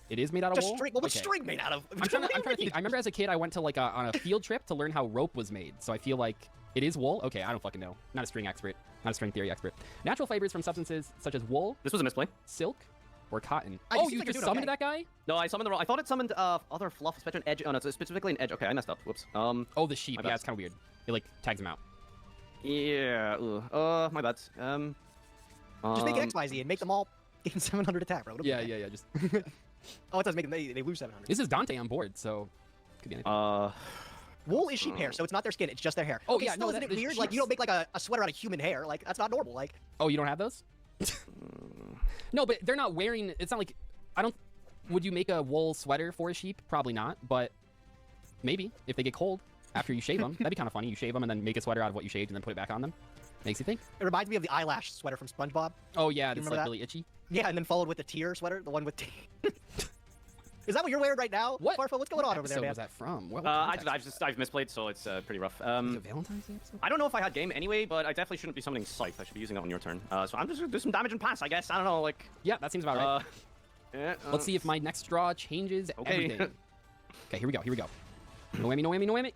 It is made out of Just wool. string. Well, what's string made out of? I'm trying to think. I remember as a kid, I went to like on a field trip to learn how rope was made. So I feel like it is wool. Okay, I don't fucking know. Not a string expert. Not a string theory expert. Natural fibers from substances such as wool. This was a misplay. Silk, or cotton. Oh, you just summoned that guy? No, I summoned the wrong. I thought it summoned other fluff, especially an edge. Oh no, it's specifically an edge. Okay, I messed up. Whoops. Oh, the sheep. Yeah, it's kind of weird. It like tags him out. Yeah. My bad. Just make it XYZ and make them all gain 700 attack, bro. Yeah. Just. Oh, it does make them. They lose 700. This is Dante on board, so could be anything. Wool is sheep hair, so it's not their skin. It's just their hair. Oh, okay, yeah, still, isn't it weird? Like you don't make like a sweater out of human hair. Like that's not normal. Like. Oh, you don't have those? No, but they're not wearing. It's not like I don't. Would you make a wool sweater for a sheep? Probably not, but maybe if they get cold after you shave them, that'd be kind of funny. You shave them and then make a sweater out of what you shaved and then put it back on them. Makes you think. It reminds me of the eyelash sweater from SpongeBob. Oh yeah, it's it's like really itchy. Yeah, and then followed with the tear sweater, the one with. Is that what you're wearing right now? What? Farfa, what's going on over there, What man? was that from? What I've misplayed, so it's pretty rough. Is it Valentine's Day episode? I don't know if I had game anyway, but I definitely shouldn't be summoning Scythe. I should be using it on your turn. So I'm just gonna do some damage and pass, I guess. I don't know, like. Yeah, that seems about right. Yeah, Let's see if my next draw changes everything. Okay, here we go. No whammy, no whammy, no whammy.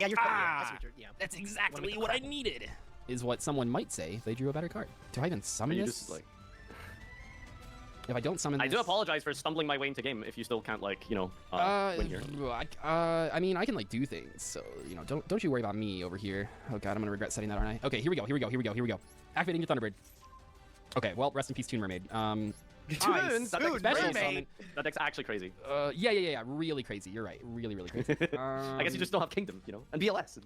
Yeah, you're fine. Yeah. That's exactly what I needed. Is what someone might say if they drew a better card. Do I even summon this? Just, like... If I don't summon this... I do apologize for stumbling my way into game if you still can't, like, you know, win here. I mean, I can, like, do things, so, you know, don't you worry about me over here. Oh, God, I'm gonna regret setting that, aren't I? Okay, here we go. Activating your Thunderbird. Okay, well, rest in peace, Toon Mermaid. Toon? That deck's actually crazy. Yeah, really crazy. You're right. Really crazy. I guess you just don't have Kingdom, you know, and BLS.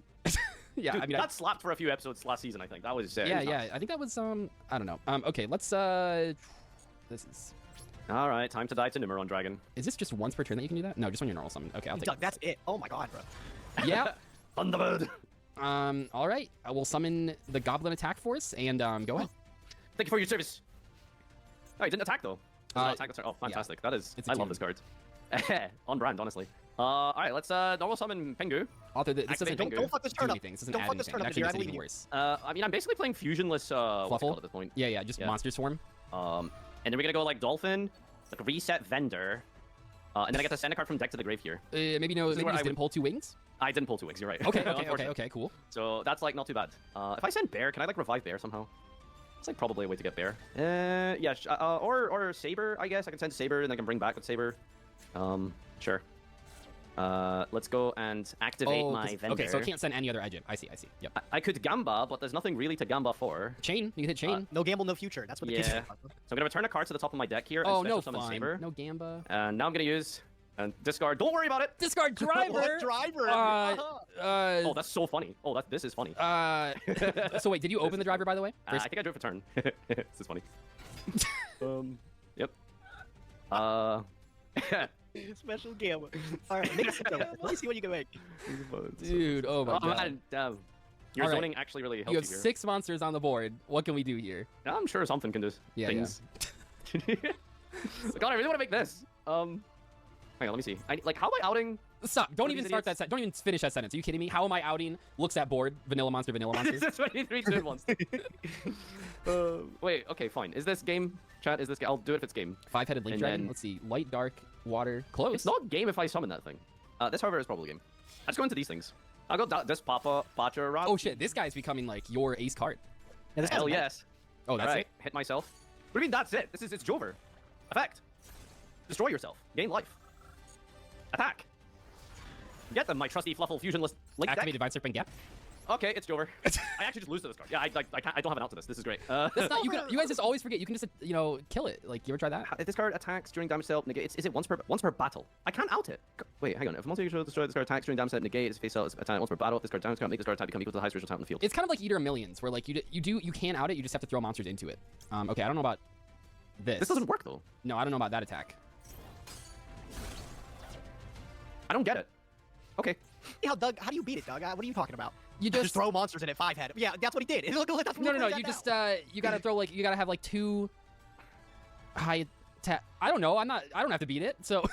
Yeah, dude, I mean, that slapped for a few episodes last season. I think that was. Yeah. I think that was I don't know. Okay, let's this is. All right, time to die to Numeron Dragon. Is this just once per turn that you can do that? No, just when you're normal summon. Okay, I'll take it. That's it. Oh my God, bro. Yeah. Thunderbird. All right. I will summon the Goblin Attack Force and go ahead. Thank you for your service. Oh, he didn't attack though. Attack the turn. Oh, fantastic. Yeah. That is. I love this card. On brand, honestly. All right, let's normal summon Pengu. Author, this doesn't don't fuck this turn up. This doesn't Don't add fuck this anything. turn up. It actually I makes it believe even you. worse. I mean, I'm basically playing fusionless what's it called at this point. Yeah, just Monster Swarm. And then we're gonna go like Dolphin, like reset Vendor, and then I get to send a card from deck to the grave here. Maybe you just didn't pull 2 wings? I didn't pull 2 wings, you're right. Okay, cool. So that's like not too bad. If I send Bear, can I like revive Bear somehow? It's like probably a way to get Bear. Yeah, or Saber, I guess. I can send Saber and I can bring back with Saber. Sure. Let's go and activate my Vendor. Okay, so I can't send any other Edge. I see. Yep. I could Gamba, but there's nothing really to Gamba for. Chain. You can hit Chain. No gamble, no future. That's what the kids say. So I'm going to return a card to the top of my deck here. Oh, and no summon fun. Saber. No Gamba. And now I'm going to use... And discard. Don't worry about it. Discard Driver. What Driver? Oh, that's so funny. Oh, this is funny. So wait, did you open the Driver, by the way? I think I drew it for turn. This is funny. Yep. Special gamble. All right, make it let me see what you can make. Dude, oh my God. Man, damn. Your zoning actually really helps you have here. 6 monsters on the board. What can we do here? I'm sure something can do things. Yeah. God, I really want to make this. Hang on, let me see. How am I outing? Stop! Don't even start that. Don't even finish that sentence. Are you kidding me? How am I outing? Looks at board. Vanilla monster. Vanilla monster. This is 23 2 monster. Wait. Okay. Fine. Is this game? Chat. Is this game? I'll do it if it's game. 5-headed Link Dragon. Let's see. Light, dark, water. Close. It's not game if I summon that thing. This, however, is probably game. Let's go into these things. I'll go this Papa Pacha Rock. Oh shit! This guy's becoming like your ace card. Yeah, hell yes. Oh, that's it. Hit myself. What do you mean that's it? It's Jover. Effect. Destroy yourself. Gain life. Attack. Get them, my trusty Fluffle Fusionless Link Activate deck. Divine Serpent Gap. Okay, it's over. I actually just lose to this card. Yeah, I can't, I don't have an out to this. This is great. That's not, you guys just always forget. You can just, you know, kill it. Like, you ever try that? If this card attacks during damage dealt, negate. Is it once per battle? I can't out it. Wait, hang on. If a monster you control destroy this card attacks during damage dealt, negate its face out. Attack once per battle. If this card damage can't make this card attack become equal to the highest original attack on the field. It's kind of like Eater of Millions, where like you can out it. You just have to throw monsters into it. Okay, I don't know about this. This doesn't work though. No, I don't know about that attack. I don't get it. Okay. Yeah, Doug, how do you beat it, Doug? What are you talking about? You just throw monsters in it 5-head. Yeah, that's what he did. That's No. You just you gotta throw like you gotta have like 2 high attack. I don't know. I don't have to beat it. So.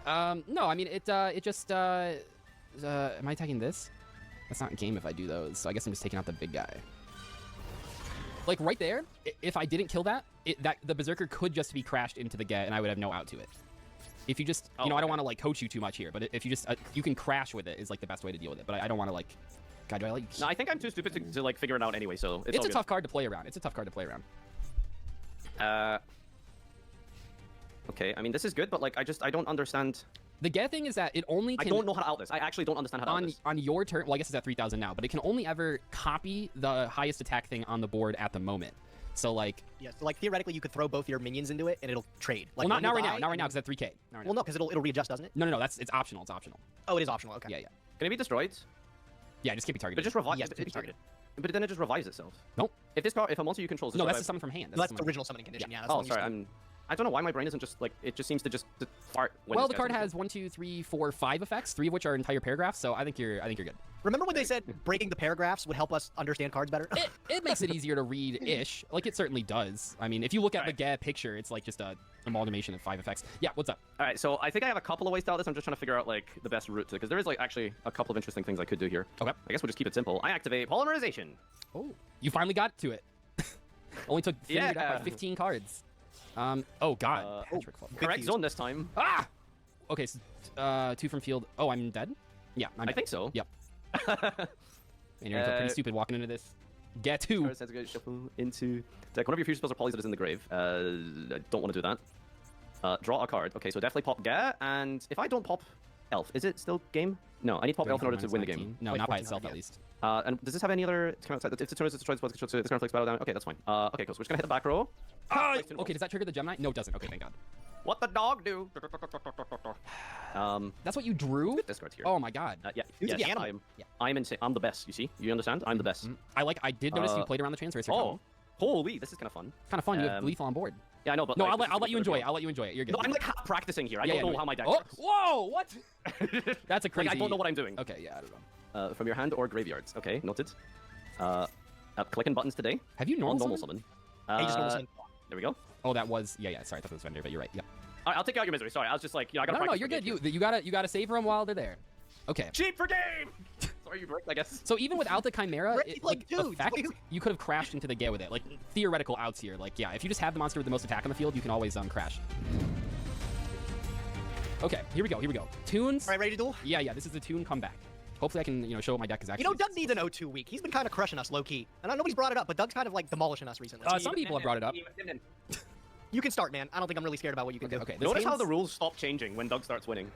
No, I mean it just am I attacking this? That's not in game if I do those. So I guess I'm just taking out the big guy. Like right there, if I didn't kill that, the Berserker could just be crashed into the get, and I would have no out to it. If you just, you know, I don't want to like coach you too much here, but if you just, you can crash with it is like the best way to deal with it. But I don't want to like, God, do I like? No, I think I'm too stupid to like figure it out anyway. So it's a tough card to play around. It's a tough card to play around. Okay, I mean this is good, but like I don't understand. The get thing is that it only can... I don't know how to out this. I actually don't understand how to out this. On your turn, well, I guess it's at 3,000 now, but it can only ever copy the highest attack thing on the board at the moment. So, like... Yeah, so, like, theoretically, you could throw both your minions into it, and it'll trade. Like, well, not right now. Not right now, because it's at 3K. Well, no, because it'll readjust, doesn't it? No, it's optional. It's optional. Oh, it is optional, okay. Yeah. Can it be destroyed? Yeah, just can't be targeted. But just revive. Yes, it can be targeted. But then it just revives itself. Nope. If a monster you control is no, that's the summon from hand. That's the original summoning condition, yeah. That's oh, sorry, I don't know why my brain isn't just like, it just seems to just fart. Well, the card has 1, 2, 3, 4, 5 effects, 3 of which are entire paragraphs, so I think you're good. Remember when they said breaking the paragraphs would help us understand cards better? It makes it easier to read-ish. Like, it certainly does. I mean, if you look at the GA picture, it's like just a amalgamation of 5 effects. Yeah, what's up? All right, so I think I have a couple of ways to out this. I'm just trying to figure out like the best route to, because there is like actually a couple of interesting things I could do here. Okay. I guess we'll just keep it simple. I activate Polymerization. Oh, you finally got to it. Only took figured out by 15 cards. Oh god. Correct zone this time. Ah! Okay, so 2 from field. Oh, I'm dead? Yeah, I'm dead. I think so. Yep. And you're pretty stupid walking into this. Get 2. Shuffle into deck. One of your future spells or polys that is in the grave. I don't want to do that. Draw a card. Okay, so definitely pop Ga, and if I don't pop Elf, is it still game? No, I need to pop Elf in order to win the game. No, not by itself at least. And does this have any other... If the turn is destroyed, this card inflicts battle damage. Okay, that's fine. Okay, cool. So we're just gonna hit the back row. Okay, does that trigger the Gemini? No, it doesn't. Okay, thank God. What the dog do? That's what you drew? This card's here. Oh my God. Yeah. Yes, I'm insane. I'm the best. You see? You understand? I'm the best. I did notice you played around the Transracer. Oh, holy! This is kind of fun. Kind of fun. You have lethal on board. Yeah, I know, but no, like, I'll let you enjoy it. I'll let you enjoy it. You're good. No, I'm like half practicing here. I don't know how my deck works. Whoa! What? That's a crazy. Like, I don't know what I'm doing. Okay, yeah, I don't know. From your hand or graveyards. Okay, noted. Clicking buttons today. Have you normal summon? Just normal summon. There we go. Oh, that was Sorry, I thought it was Vendor, but you're right. Yeah. All right, I'll take out your misery. Sorry, I was just like, I gotta. No, you're good. You gotta savor them while they're there. Okay. Cheap for game. Sorry, you broke, I guess. So even without the Chimera, effect, you could have crashed into the Gea with it. Like theoretical outs here. Like yeah, if you just have the monster with the most attack on the field, you can always crash. Okay, here we go. Tunes. All right, ready to duel? Yeah. This is the Tune comeback. Hopefully I can show what my deck is actually. Doug needs an O2 week. He's been kind of crushing us low key, and I know nobody's brought it up, but Doug's kind of like demolishing us recently. Some people have brought it up. You can start, man. I don't think I'm really scared about what you can do. Okay. Notice how the rules stop changing when Doug starts winning.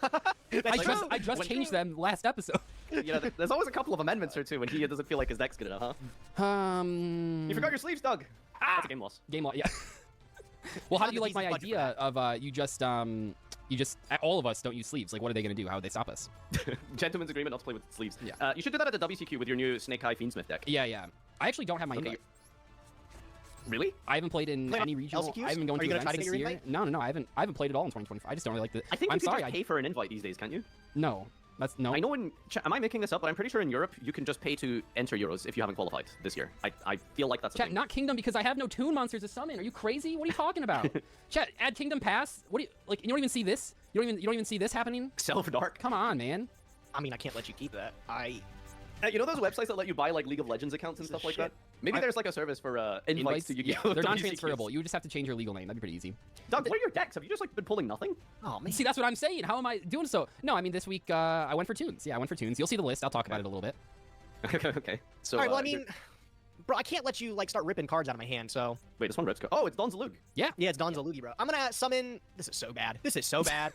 I just changed them last episode. There's always a couple of amendments or two when he doesn't feel like his deck's good enough, huh? You forgot your sleeves, Doug. That's a game loss. Game loss, yeah. Well, how do you like my idea of you just all of us don't use sleeves? Like, what are they gonna do? How would they stop us? Gentleman's agreement not to play with sleeves. Yeah. You should do that at the WCQ with your new Snake Eye Fiendsmith deck. Yeah. I actually don't have my invite. Really? I haven't played in any regional. LCQs? I haven't been going to events this year. Invite? No. I haven't played at all in 2025. I just don't really like the. I think you can just pay for an invite these days, can't you? No. That's no. I know am I making this up? But I'm pretty sure in Europe you can just pay to enter Euros if you haven't qualified this year. I feel like that's a thing. Not Kingdom because I have no Toon monsters to summon. Are you crazy? What are you talking about? Chat, add Kingdom Pass. What do you like? You don't even see this. You don't even see this happening. Self Dark. Come on, man. I mean, I can't let you keep that. You know those websites that let you buy like League of Legends accounts and stuff like that? Maybe there's like a service for invites to Yu-Gi-Oh! They're non-transferable. You just have to change your legal name. That'd be pretty easy. Doug, what are your decks? Have you just like been pulling nothing? Oh man. See, that's what I'm saying. How am I doing so? No, I mean this week I went for Tunes. Yeah, I went for Tunes. You'll see the list. I'll talk about it a little bit. Okay. So. All right. Well, I mean, bro, I can't let you like start ripping cards out of my hand. So. Wait, this one rips. Oh, it's Don Zalug. Yeah. Yeah, it's Don Zalugi, bro. I'm gonna summon. This is so bad.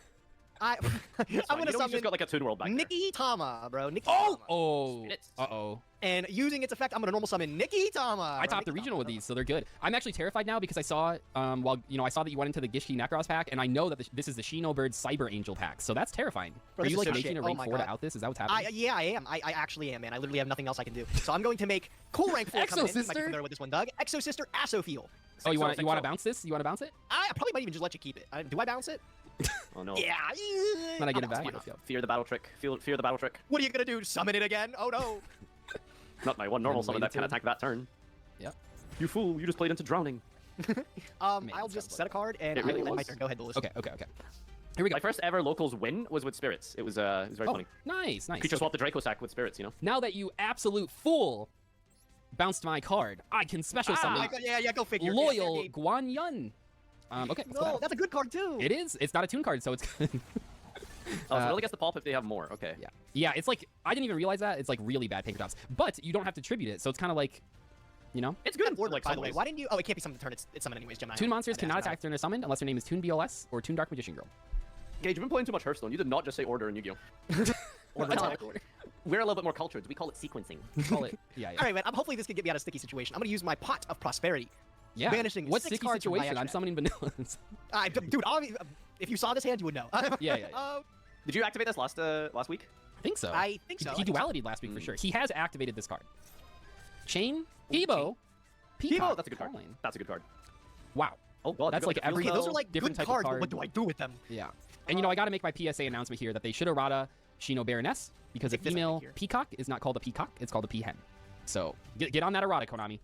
I'm gonna He's summon just got like a Toon World back there. Nikki Tama, bro. Nikki Oh! Tama. Oh! Spirits. Uh-oh. And using its effect, I'm gonna normal summon Nikki Tama. I topped the regional with these, so they're good. I'm actually terrified now because I saw, I saw that you went into the Gishki Necros pack, and I know that this is the Shino Bird Cyber Angel pack, so that's terrifying. Bro, Are this you is like so making shit. a Oh rank my 4 to God. out this? Is that what's happening? Yeah, I am. I actually am, man. I literally have nothing else I can do. So I'm going to make cool rank 4 coming in. You might be Exo-Sister? familiar with this one, Doug. Exo Sister Asophiel. Oh, you want to bounce this? You want to bounce it? I probably might even just let you keep it. Do I bounce it? Oh no. Yeah. Then I get it I'll back. bounce Let's go. Fear the battle trick. Fear the battle trick. What are you gonna do? Summon it again? Oh no. Not my one normal Then summon that can waited. attack that turn. Yep. You fool! You just played into drowning. I'll just set a card and It really I'll let my was. turn. Go ahead, Lewis. Okay. Here we go. My first ever locals win was with spirits. It was very funny. Nice. Creature swap the Draco sack with spirits, you know. Now that you absolute fool bounced my card, I can special summon Yeah, go figure. Loyal Guan Yun. Okay. let's go No, back. that's a good card too. It is. It's not a tune card, so it's good. Oh, so it only gets the pulp if they have more. Okay. Yeah, it's like, I didn't even realize that. It's like really bad paper drops. But you don't have to tribute it, so it's kind of like, you know? It's good. Order, Like, by some the way. ways. Why didn't you? Oh, it can't be summoned turn. It's summoned anyways, Gemini. Toon monsters cannot attack during they're summoned unless their name is Toon BLS or Toon Dark Magician Girl. Gage, you've been playing too much Hearthstone. You did not just say order in Yu-Gi-Oh. Attack order. We're a little bit more cultured. We call it sequencing. Call it. Yeah. All right, man. Hopefully this can get me out of a sticky situation. I'm gonna use my pot of prosperity. Yeah. Banishing What 6 sticky cards from my situation? I'm extra summoning vanillas. Dude, if you saw this hand, you would know. Yeah. Did you activate this last week? I think so. I think so. He duality'd last week for sure. He has activated this card. Chain, Hebo, Peacock. That's a good card. Calling. That's a good card. Wow. Oh god. That's like every Okay, those are like different good type cards, of but card. what do I do with them? Yeah. And I got to make my PSA announcement here that they should errata Shino Baroness because a Take this female right here. peacock is not called a peacock, it's called a peahen. So get on that errata, Konami.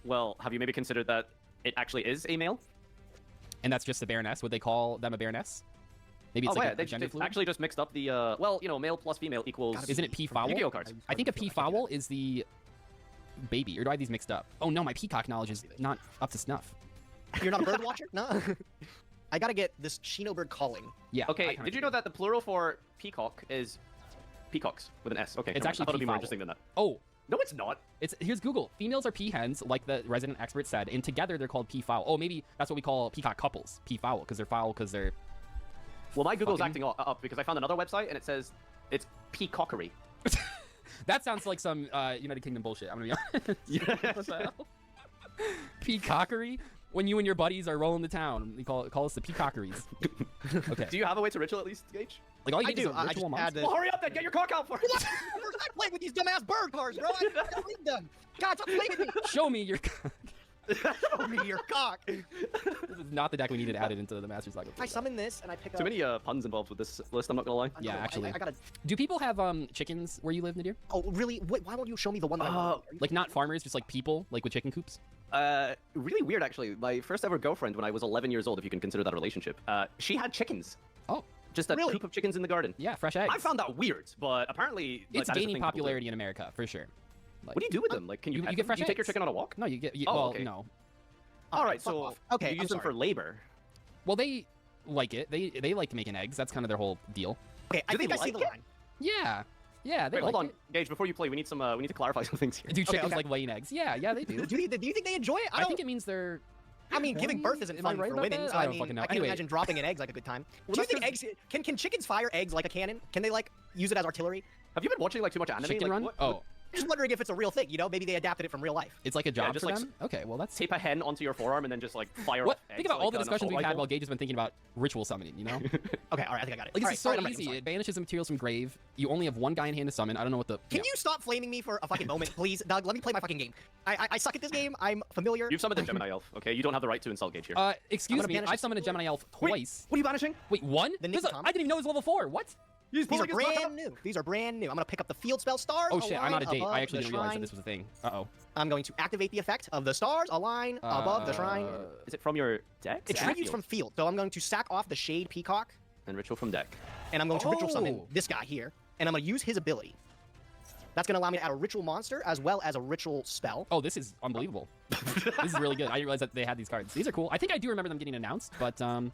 Well, have you maybe considered that it actually is a male? And that's just a Baroness. Would they call them a Baroness? Maybe it's oh, like yeah, a they gender fluid? actually just mixed up the male plus female equals. Isn't it P foul? Yu-Gi-Oh cards. I think a P foul is the baby, or do I have these mixed up? Oh no, my peacock knowledge is not up to snuff. You're not a bird watcher? No. I gotta get this Shino Bird calling. Yeah. I Okay, kinda did you figured. know that the plural for peacock is peacocks with an S? Okay, It's never mind. actually I thought it'd be more peafowl. interesting than that. Oh, No, it's not. here's Google. Females are peahens, like the resident expert said, and together they're called peafowl. Oh, maybe that's what we call peacock couples. Peafowl, because they're foul, because they're. Well, my Google's Fucking- acting up because I found another website and it says it's peacockery. That sounds like some United Kingdom bullshit. I'm gonna be honest. What the hell? Peacockery? When you and your buddies are rolling the town, you call us the peacockeries. Okay. Do you have a way to ritual at least, Gage? Like all you I need is do. a I ritual just monster. add the. Well, hurry up then. Get your cock out for it. What? I'm playing with these dumbass bird cards, bro. I gotta read them. God, stop playing with me. Show me your. Show me your cock. This is not the deck we needed added into the Master Saga. I summon this and I pick up. Too many puns involved with this list. I'm not gonna lie. Yeah, actually. I gotta. Do people have chickens where you live, Nadir? Oh, really? Wait, why won't you show me the one that I want? Like not farmers, just like people, like with chicken coops? Really weird actually. My first ever girlfriend when I was 11 years old, if you can consider that a relationship, she had chickens. Oh, Just a Really? coop of chickens in the garden. yeah, fresh eggs. I found that weird, but apparently like, it's that is a gaining thing people do. popularity in America for sure. Like, What do you do with them? Like, can you, You pet get them? fresh You take your eggs. chicken on a walk? No, you get. Oh, well, okay. no. All right, fuck so off. Okay, you use I'm them for sorry. labor. Well, they like it. They like making eggs. That's kind of their whole deal. Okay, I Do they think I see like the it? line. Yeah, yeah. They Wait, like hold on, it. Gage. Before you play, we need to clarify some things here. Do chickens okay. like laying eggs? Yeah, they do. Do you think they enjoy it? I think it means they're. I mean, giving birth isn't Am I fun right for about women, that? so I I don't mean, fucking know. I can Anyway. imagine dropping an egg's like a good time. Well, Do you that's think eggs can chickens fire eggs like a cannon? Can they like use it as artillery? Have you been watching like too much anime? Chicken like, run? what- Oh, I'm just wondering if it's a real thing. You know, maybe they adapted it from real life. it's like a job just for like them. Okay, well that's. Tape a hen onto your forearm and then just like fire What? off eggs. Think about like, all the an discussions assault we've had rifle. while Gage has been thinking about ritual summoning. You know, Okay, all right, I think I got it. like All this right, is so sorry, I'm easy. sorry. It banishes the materials from grave. You only have one guy in hand to summon. I don't know what the. Can you stop flaming me for a fucking moment, please, Doug? Let me play my fucking game. I suck at this game. I'm familiar. You've summoned a Gemini elf. Okay, you don't have the right to insult Gage here. Excuse gonna me. banish I've this. summoned a Gemini elf Wait, twice. what are you banishing? Wait, one? The There's Nikki a- Tom? I didn't even know it was level 4. What? He's These are pulling his cock brand new. These are brand new. I'm gonna pick up the field spell stars. Oh shit! I'm out of align date. above I actually the didn't realize that shrine. this was a thing. Uh-oh. I'm going to activate the effect of the stars align above the shrine. Is it from your deck? It tributes from field, so I'm going to sack off the Shade Peacock, and ritual from deck. and I'm going to ritual summon Oh. this guy here, and I'm going to use his ability. That's going to allow me to add a ritual monster as well as a ritual spell. Oh, this is unbelievable. This is really good. I didn't realize that they had these cards. These are cool. I think I do remember them getting announced, but Have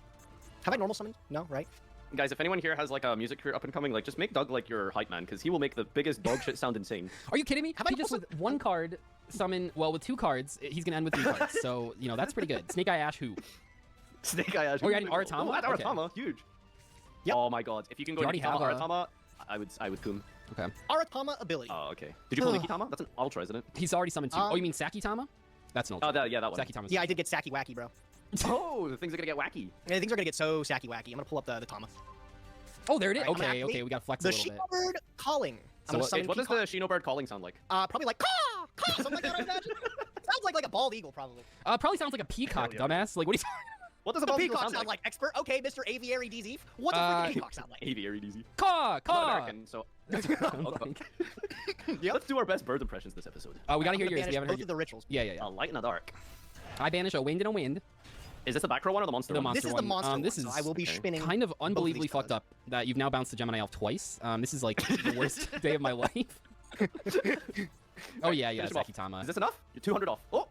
I normal summoned? No, right? Guys, if anyone here has like a music career up and coming, like just make Doug like your hype man, because he will make the biggest dog shit sound insane. are you kidding me? Have I He just also- with one card summon. Well, with 2 cards, he's gonna end with 3 cards. So that's pretty good. Snake Eye Ash who? Snake Eye Ash. Oh, you're adding Aratama? Oh, add Okay. Aratama, huge. Yep. Oh my god. If you can go You into already have Aratama, I would boom. Okay. Aratama ability. Oh, okay. Did you pull Nikitama? That's an ultra, isn't it? He's already summoned 2. Oh, you mean Sakitama? That's an Oh, ultra. yeah, that one. Sakitama's Yeah, I did get Sacky Wacky, bro. Oh, the things are gonna get wacky. Yeah, things are gonna get so Sacky Wacky. I'm gonna pull up the Tama. Oh, there it is. Alright, I'm gonna Okay, activate okay, we got to flex The a little bit. Shino-Bird calling. So I'm gonna what- summon What does Peacock. the Shino Bird calling sound like? Probably like caw, caw, something like that. I imagine. Sounds like a bald eagle, probably. Probably sounds like a peacock, Hell dumbass. Like, what are you What does a The bald eagle peacock sound like expert. Okay, Mr. Aviary DZ. What does the peacock sound like? Aviary DZ. Caw, I'm not caw. American, so. Let's do our best bird impressions this episode. We got to hear I'm gonna yours. We banish haven't both heard of the rituals. Yeah, yeah, yeah. A light and a dark. I banish a wind and a wind. Is this the back row one or the monster The one? monster This is one. the monster This one, is so I will be spinning kind of both of unbelievably these fucked colors. up that you've now bounced the Gemini Elf twice. This is like the worst day of my life. Oh yeah, yeah, Finish him off. Sakitama. Is this enough? You're 200 off. Oh!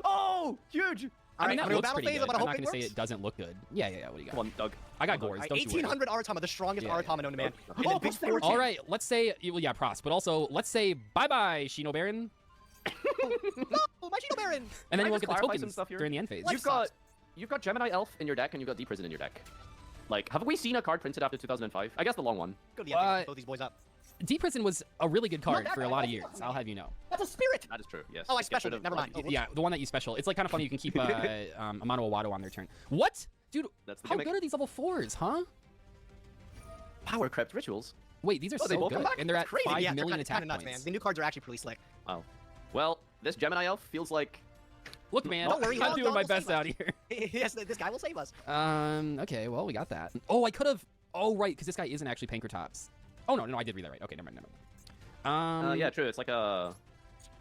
Oh! Huge! I mean, Alright, that I'm gonna looks battle pretty phase. good. I'm gonna I'm hope not it gonna say works. it doesn't look good. Yeah, yeah, yeah. What do you got? Come on, Doug. I got Gores. Don't you worry. 1800 Aratama, the strongest Yeah, yeah. Aratama known to man. And Oh, then big prosperity. All right, let's say, well, yeah, Prost, but also let's say bye-bye, Shino Baron, No, my Shino Baron. and then Can you I won't just get the clarify some tokens stuff here? during the end phase. You've got Gemini Elf in your deck and you've got Deep Prison in your deck. Like, have we seen a card printed after 2005? I guess the long one. Go to the end. Blow these boys up. Deep Prison was a really good card that for a guy. lot of years. I'll have you know. That's a spirit. That is true, yes. Oh, I Get rid specialed it. of Never mind. Lucky. Oh, Yeah, the one that you special. It's like kind of funny. You can keep Amano Awado on their turn. What, dude? That's the How gimmick. good are these level 4s, huh? Power crept rituals. Wait, these are Oh, they so both good, come back? and they're at That's crazy. 5 Yeah, million they're attack kind of nuts, man. points. The new cards are actually pretty slick. Oh. Well, this Gemini Elf feels like... Look, man, Don't worry, I'm I'll- doing I'll my save best us. out here. Yes, this guy will save us. Okay, well, we got that. Oh, I could have. Oh, right, because this guy isn't actually Pankratops. Oh no, I did read that right. Okay, never mind. yeah, true. It's like a...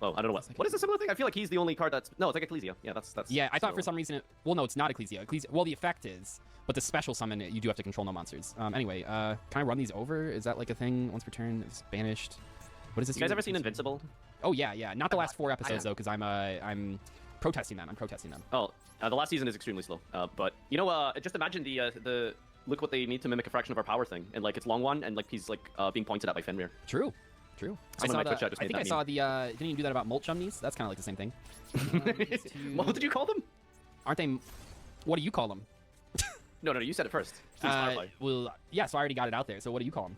Oh, I don't know what. What is the similar thing? I feel like he's the only card that's... No, it's like Ecclesia. Yeah, that's... Yeah, I thought for similar. some reason well, no, it's not Ecclesia. Well, the effect is, but the special summon, you do have to control no monsters. Anyway, can I run these over? Is that like a thing? Once per turn, it's banished. What is this? You guys do? ever seen Invincible? Oh yeah. Not the last 4 episodes though, because I'm protesting them. I'm protesting them. Oh, the last season is extremely slow. But you know, just imagine the look what they need to mimic a fraction of our power thing, and like it's long one, and like he's like being pointed at by Fenrir. True. I Someone saw in my Twitch the, chat just I made think I that saw the. Didn't you do that about mulch chumneys? That's kind of like the same thing. What did you call them? Aren't they? What do you call them? No, you said it first. Please clarify. Well, yeah. So I already got it out there. So what do you call them?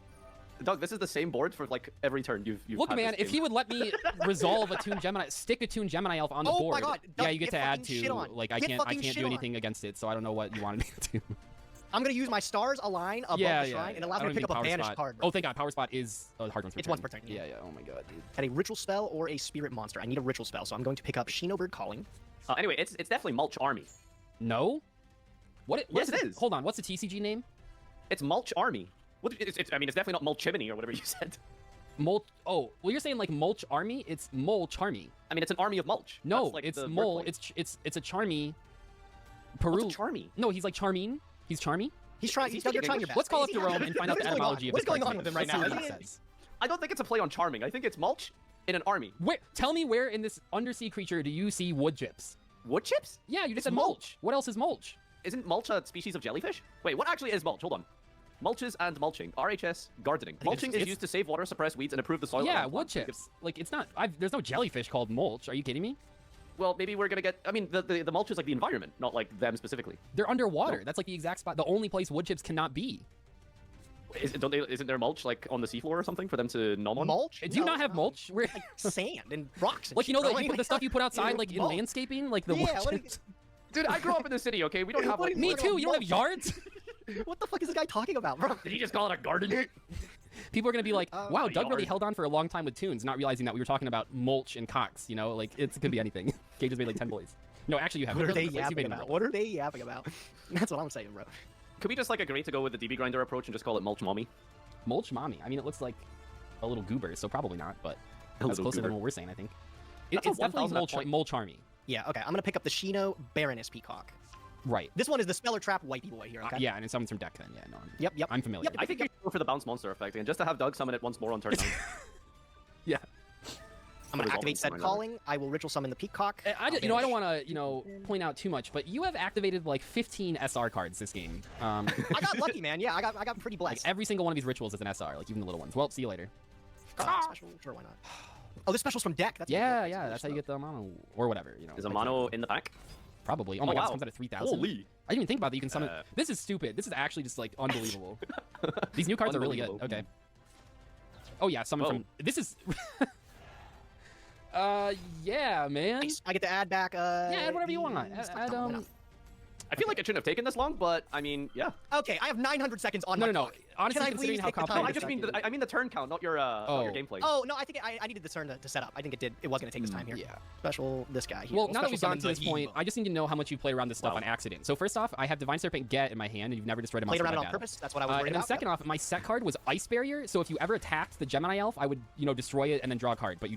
Doug, this is the same board for like every turn you've Look, had man, this if game. he would let me resolve a Toon Gemini, stick a Toon Gemini Elf on the Oh board. my God, yeah, Doug, you get get to add fucking shit to. on. Like I Get can't fucking do shit on. anything against it. So I don't know what you wanted me to do. I'm gonna use my stars align above the shrine and allow I me to don't pick need up a power banished spot. card. Bro. Oh, thank God, power spot is hard once per It's turn. once per turn, yeah. Yeah. Oh my God, dude. And a ritual spell or a spirit monster. I need a ritual spell, so I'm going to pick up Shino-Bird Calling. Anyway, it's definitely Mulch Army. No. What? Yes, it is. Hold on. What's the TCG name? It's Mulch Army. What? I mean, it's definitely not Mulch Chimney or whatever you said. Mulch. Oh, well, you're saying like Mulch Army? It's Mulch Army. I mean, it's an army of mulch. No, That's, like, it's the Mole. wordplay. It's a Charmy. Peru. What's a Charmy? No, he's like Charmine. He's Charmy. He's trying. Is he Doug, you're speaking trying your English? best. Let's call up Is he- Jerome and find out the What is going on? etymology of What is the going card's on with name. him right Let's see now? what Is it he- says. I don't think it's a play on charming. I think it's mulch in an army. Where? Tell me where in this undersea creature do you see wood chips? Wood chips? Yeah, you just It's said mulch. What else is mulch? Isn't mulch a species of jellyfish? Wait, what actually is mulch? Hold on. Mulches and mulching. RHS gardening. Mulching is used to save water, suppress weeds, and improve the soil. Yeah, around wood plants. chips. Like it's not. There's no jellyfish called mulch. Are you kidding me? Well, maybe we're gonna get. I mean, the mulch is like the environment, not like them specifically. They're underwater. That's like the exact spot. The only place wood chips cannot be. Isn't there mulch like on the seafloor or something for them to nom on? Mulch? Do you not have mulch? Where, Like sand and rocks. And like you know shit, that bro. the stuff you put outside, like in Mulch. landscaping, like the Yeah, wood what chips. Dude, I grew up in the city. Okay, we don't have. Like, Me too. You don't have yards. What the fuck is this guy talking about, bro? Did he just call it a garden? People are gonna be like, "Wow, Doug really yard. held on for a long time with tunes," not realizing that we were talking about mulch and cocks. You know, like it could be anything. Gage has made like 10 boys. No, actually, you have. What are they You've made yapping them about? real. What are they yapping about? That's what I'm saying, bro. Could we just like agree to go with the DB grinder approach and just call it mulch mommy? Mulch mommy. I mean, it looks like a little goober, so probably not, but A that's little closer goober. than what we're saying. I think That's a it's definitely 1,000 point. mulch army. Yeah, okay. I'm gonna pick up the Shino Baroness Peacock. Right. This one is the Speller Trap Wipey Boy here, okay? Yeah, and it's someone from deck then. Yeah, no. Yep. I'm familiar. Yep. with I it. think you should go for the bounce monster effect and just to have Doug summon it once more on turn 9. Yeah. I'm gonna Resolve activate it said for calling. I will ritual summon the Peacock. I don't want to, point out too much, but you have activated like 15 SR cards this game. I got lucky, man. Yeah, I got pretty Like blessed. every single one of these rituals is an SR, like even the little ones. Well, see you later. Special? Sure, why not? Oh, this special's from deck. That's Yeah, really yeah, cool that's how you stuff. get the mono or whatever. Is a mono in the pack? Probably. Oh Oh, my god, wow. this comes out at 3,000. Holy. I didn't even think about that. You can summon. This is stupid. This is actually just like unbelievable. These new cards are really good. Okay. Oh yeah, summon from. This is. Yeah, man. Nice. I get to add back. Yeah, add whatever you want. Add I feel like it shouldn't have taken this long, but I mean, yeah. Okay, I have 900 seconds on my clock. Honestly, Can I considering please how take the time? complicated I mean the turn count, not your gameplay. Oh no, I think I needed the turn to set up. I think it was gonna take this time here. Yeah. Special this guy here. Well, now that Special we've gotten to summon this the point, I just need to know how much you play around this stuff on accident. So first off, I have Divine Serpent Get in my hand, and you've never destroyed a monster. Played around by it on battle. purpose. That's what I was worried And then about. second off, my set card was Ice Barrier. So if you ever attacked the Gemini Elf, I would destroy it and then draw a card. But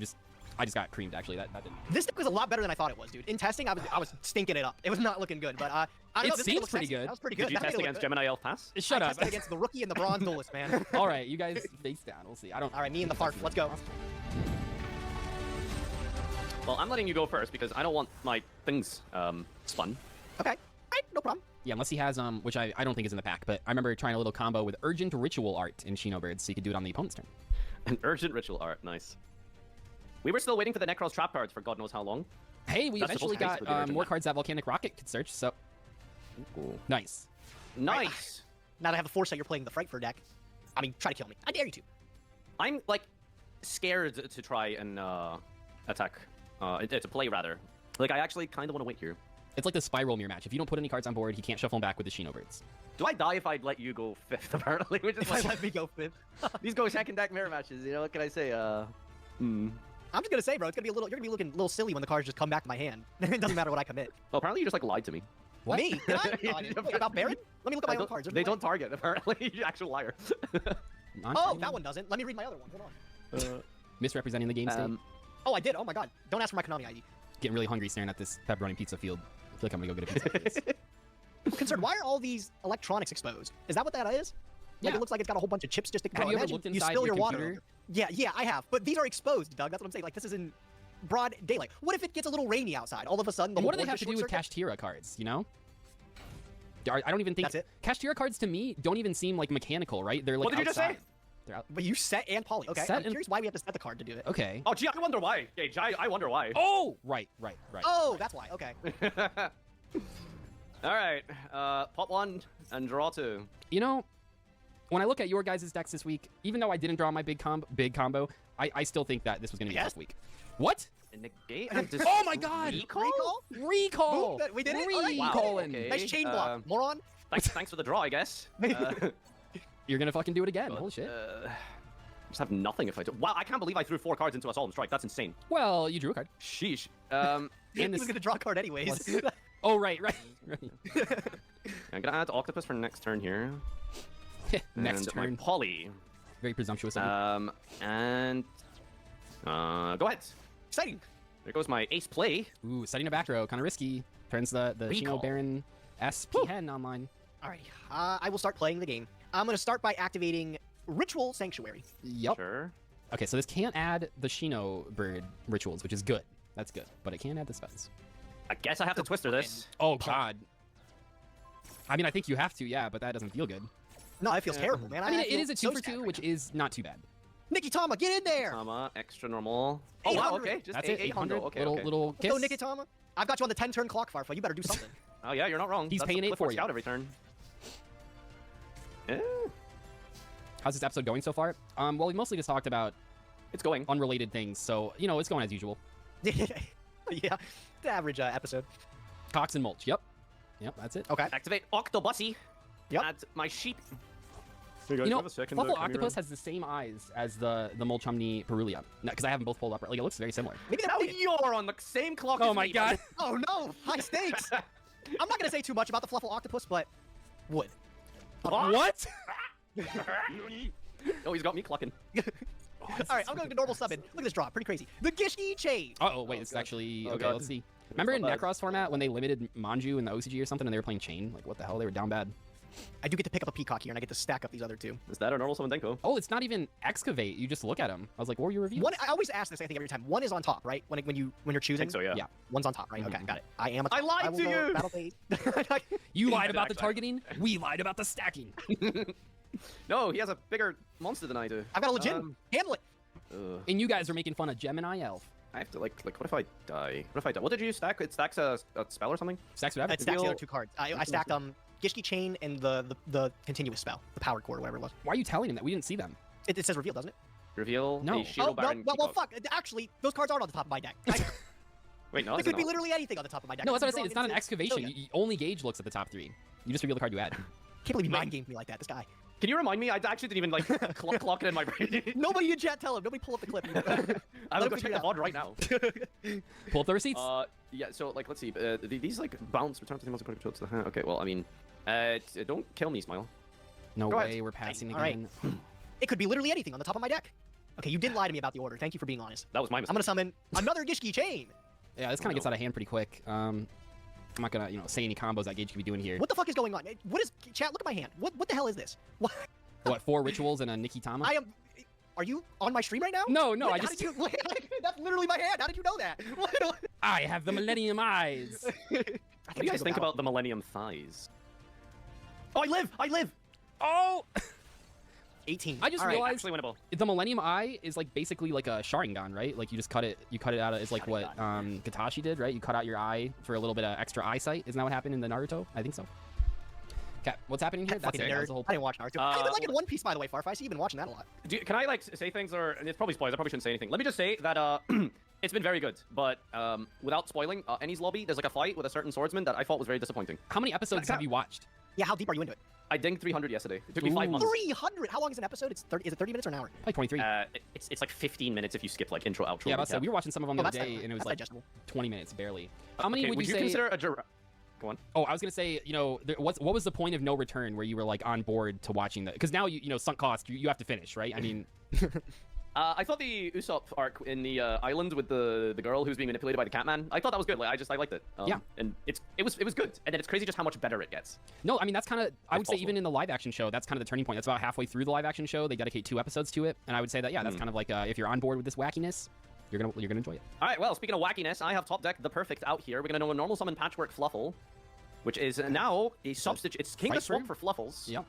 I just got creamed actually. That didn't. This deck was a lot better than I thought it was, dude. In testing, I was stinking it up. It was not looking good, but I don't know. It This seems was pretty testing. good. That was pretty good. Did you test against Gemini Elf Pass? Shut I up. tested against the rookie and the bronze duelist, man. All right, you guys face down. We'll see. All right, me and the fart. Let's go. Well, I'm letting you go first because I don't want my things spun. Okay. All right, no problem. Yeah, unless he has which I don't think is in the pack, but I remember trying a little combo with Urgent Ritual Art in Shino Birds, so you could do it on the opponent's turn. An Urgent Ritual Art, nice. We were still waiting for the Necros trap cards for God knows how long. Hey, we That's eventually supposed to got be more cards that Volcanic Rocket could search, so Ooh. nice. Nice. Now that I have the foresight, you're playing the Frightfur deck. I mean, try to kill me. I dare you to. I'm like scared to try and attack, to play rather. Like I actually kind of want to wait here. It's like the Spiral Mirror match. If you don't put any cards on board, he can't shuffle them back with the Shino Birds. Do I die if I let you go fifth? Apparently, which is If I let me go fifth. these go second deck mirror matches. You know what can I say? I'm just gonna say, bro, you're gonna be looking a little silly when the cards just come back to my hand. It doesn't matter what I commit. Well, apparently you just like lied to me. What? Me? Did I? No, I didn't. Wait, about Baron? Let me look at my own cards. They don't target. Apparently, you actual liar. Oh, that one doesn't. Let me read my other one. Hold on. Misrepresenting the game state. Oh, I did. Oh my god. Don't ask for my Konami ID. Getting really hungry staring at this pepperoni pizza field. I feel like I'm gonna go get a pizza. After this. Concerned, why are all these electronics exposed? Is that what that is? Like, Yeah. it looks like it's got a whole bunch of chips just sticking out. Have you ever Imagine looked you inside spill your your water. computer? Yeah, I have. But these are exposed, Doug. That's what I'm saying. Like, this is in broad daylight. What if it gets a little rainy outside? All of a sudden, the And whole what do they board have just to do with short-circuits? Kashtira cards, you know? I don't even think... That's it? Kashtira cards, to me, don't even seem, like, mechanical, right? They're, like, What did you just outside. say? They're out... But you set and poly. Okay, Set I'm and- curious why we have to set the card to do it. Okay. Oh, gee, I wonder why. Gage, I wonder why. Oh! Right. Oh, that's why. Okay. All right, pop one and draw two. You know, when I look at your guys' decks this week, even though I didn't draw my big combo, I still think that this was going to be a Yes? tough week. What? Negate and Oh my god! Recall? Recall! Boom, we did it? All right. Wow, Recalling. okay. Nice chain block, moron. Thanks for the draw, I guess. You're going to fucking do it again. Holy shit. Just have nothing if I do. Wow, I can't believe I threw 4 cards into a Solemn Strike. That's insane. Well, you drew a card. Sheesh. And He this... was gonna draw a card anyways. Oh, right. I'm gonna add Octopus for next turn here. Next And turn. my Poly. Very presumptuous of you. And go ahead. Exciting. There goes my Ace Play. Ooh, setting a back row. Kind of risky. Turns the Recall. Shino Baron SP Hen online. Alrighty. I will start playing the game. I'm gonna start by activating Ritual Sanctuary. Yep. Sure. Okay, so this can't add the Shino Bird rituals, which is good. That's good. But it can add the spells. I guess I have to Twister this. Oh, God. I mean, I think you have to, yeah, but that doesn't feel good. No, it feels terrible, man. I mean, it feel is a 2 so for 2, stacked which right is not too bad. now. Nikki Tama, get in there. Comma, extra normal. Oh, wow, 800. okay. Just That's it, 800. Okay, little, little kiss. Go, Nikki Tama. I've got you on the 10-turn clock, Firefly. You better do something. Oh, yeah, you're not wrong. He's That's paying the 8 Clipboard for you. Scout every turn. Yeah. How's this episode going so far? Well, we mostly just talked about It's going. unrelated things, so, you know, it's going as usual. Yeah, the average episode. Cox and Mulch, yep. Yep, that's it. Okay. Activate Octobussy. Yep. Add my sheep. You know, Fluffle Octopus has the same eyes as the Molchomni Perulia. Because I have them both pulled up. Like, it looks very similar. Maybe Now that's you're on the same clock Oh as my me, god. Oh no, high stakes. I'm not gonna say too much about the Fluffle Octopus, but would. What? Oh, he's got me clucking. All right, I'm going to normal summon. Look at this draw, pretty crazy. The Gishki Chain. Uh-oh, wait, it's actually... Oh, okay, God. let's see. Remember in bad. Necros format when they limited Manju in the OCG or something and they were playing Chain? Like, what the hell? They were down bad. I do get to pick up a Peacock here, and I get to stack up these other two. Is that a normal summon Denko? Oh, it's not even Excavate. You just look at them. I was like, what were your reviews? One, I always ask this, I think, every time. One is on top, right? When you're choosing. I think so, yeah. Yeah. One's on top, right? Okay, got it. I am. I lied will to go you! Battle phase. You lied about the targeting. We lied about the stacking. No, he has a bigger monster than I do. I've got a legit. Handle it. And you guys are making fun of Gemini Elf. I have to like what if I die? What if I die? What did you stack? It stacks a spell or something? Stacks whatever. It stacks the other 2 cards. I stacked Gishki Chain and the continuous spell, the powered core, whatever it was. Why are you telling him that? We didn't see them. It says reveal, doesn't it? Reveal No. a Shield Baron. Well, fuck. Actually, those cards aren't on the top of my deck. Wait, no, It could be literally anything on the top of my deck. No, that's what I said. Draw It's not an against it. excavation. Only Gage looks at the top 3. You just reveal the card you add. Can't believe he mind gamed me like that. This guy. Can you remind me? I actually didn't even like clock it in my brain. Nobody in chat tell him. Nobody pull up the clip. I'm gonna go check the VOD right now. Pull up the receipts. Yeah. So like, let's see. These like bounce return to the most important to the hand. Okay. Well, I mean, don't kill me, Smile. No Go way. ahead. We're passing All right. again. It could be literally anything on the top of my deck. Okay, you did lie to me about the order. Thank you for being honest. That was my mistake. I'm gonna summon another Gishki Chain. Yeah, this kind of gets out of hand pretty quick. I'm not gonna, say any combos that Gage could be doing here. What the fuck is going on? What is chat? Look at my hand. What the hell is this? What? What, 4 rituals and a Nikki Tama? I am. Are you on my stream right now? No, Wait, I just. That's literally my hand. How did you know that? I have the Millennium Eyes. What do you guys think about the Millennium Thighs? Oh, I live! Oh! 18. I just All right, realized Actually winnable. the Millennium Eye is like basically like a Sharingan, right? Like you just cut it out. It's like what Katashi did, right? You cut out your eye for a little bit of extra eyesight. Isn't that what happened in the Naruto? I think so. Cat, what's happening here? Fucking That's it. nerd. That's the whole I didn't watch Naruto. I've been liking One Piece, by the way, Farfai. So you've been watching that a lot. Can I like say things, or and it's probably spoilers? I probably shouldn't say anything. Let me just say that it's been very good, but without spoiling, Annie's lobby, there's like a fight with a certain swordsman that I thought was very disappointing. How many episodes have you watched? Yeah, how deep are you into it? I dinged 300 yesterday. It took me 5 months. 300. How long is an episode? It's 30. Is it 30 minutes or an hour? Probably 23. It's like 15 minutes if you skip like intro, outro. Yeah, recap. we were watching some of them the other that's day, and it was that's like digestible. 20 minutes barely. How many Okay, would you say? consider a giraffe? Go on. Oh, I was gonna say, what was the point of no return where you were like on board to watching that? Because now sunk cost, you have to finish, right? I mean. I thought the Usopp arc in the island with the girl who's being manipulated by the Catman, I thought that was good. Like, I liked it. Yeah. And it was good. And then it's crazy just how much better it gets. No, I mean that's kind of I would say even in the live action show, that's kind of the turning point. That's about halfway through the live action show. They dedicate 2 episodes to it, and I would say that that's kind of like if you're on board with this wackiness, you're gonna enjoy it. All right. Well, speaking of wackiness, I have top deck the perfect out here. We're gonna know a normal summon Patchwork Fluffle, which is now a substitute. It's King of Swamp for Fluffles. Yep.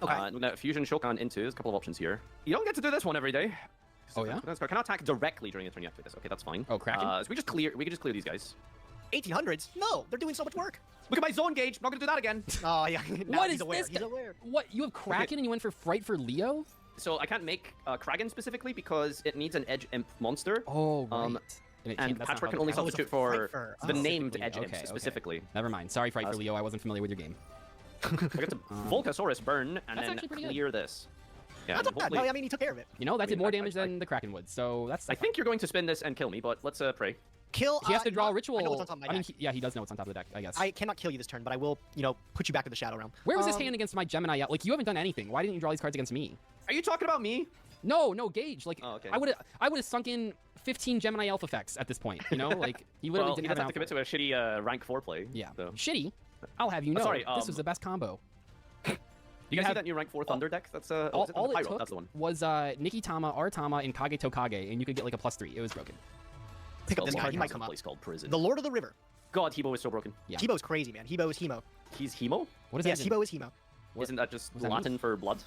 Okay. We're gonna fusion Shokan into. There's a couple of options here. You don't get to do this one every day. Oh yeah. Can attack directly during the turn you activate this. Okay, that's fine. Oh, Kraken. So we can just clear these guys. 1800s? No, they're doing so much work. Look at my zone gauge. I'm not gonna do that again. Oh yeah. What is he's aware. this? He's aware. What you have Kraken and you went for Fright for Leo? So I can't make Kraken specifically because it needs an Edge Imp monster. Oh right. And Patchwork can only substitute for the named Edge Imps specifically. Never mind. Sorry, Fright for Leo. I wasn't familiar with your game. I got to Volcasaurus burn and then clear this. Yeah, That's not bad. No, I mean, he took care of it. That did more damage than the Kraken would. So that's. I think you're going to spin this and kill me, but let's pray. Kill. He has to draw a ritual. I know what's on top of my deck. He does know what's on top of the deck, I guess. I cannot kill you this turn, but I will, put you back to the Shadow Realm. Where was his hand against my Gemini? Like, you haven't done anything. Why didn't you draw these cards against me? Are you talking about me? No, Gage. Like, okay. I would have sunk in 15 Gemini Elf effects at this point. Like, he literally didn't have to commit to a shitty rank 4 play. Yeah. So. Shitty? I'll have you know. Sorry, this was the best combo. You guys see that new rank 4 Thunder deck? That's all it took that's the one. was Nikki Tama, R Tama, and Kage Tokage, and you could get like a +3. It was broken. Pick up this card. He might come up. Place called Prison. The Lord of the River. God, Hebo is so broken. Yeah. Hebo's crazy, man. Hebo is Hemo. He's Hemo? What is that? Yes, Hebo is Hemo. Isn't that just Latin for blood?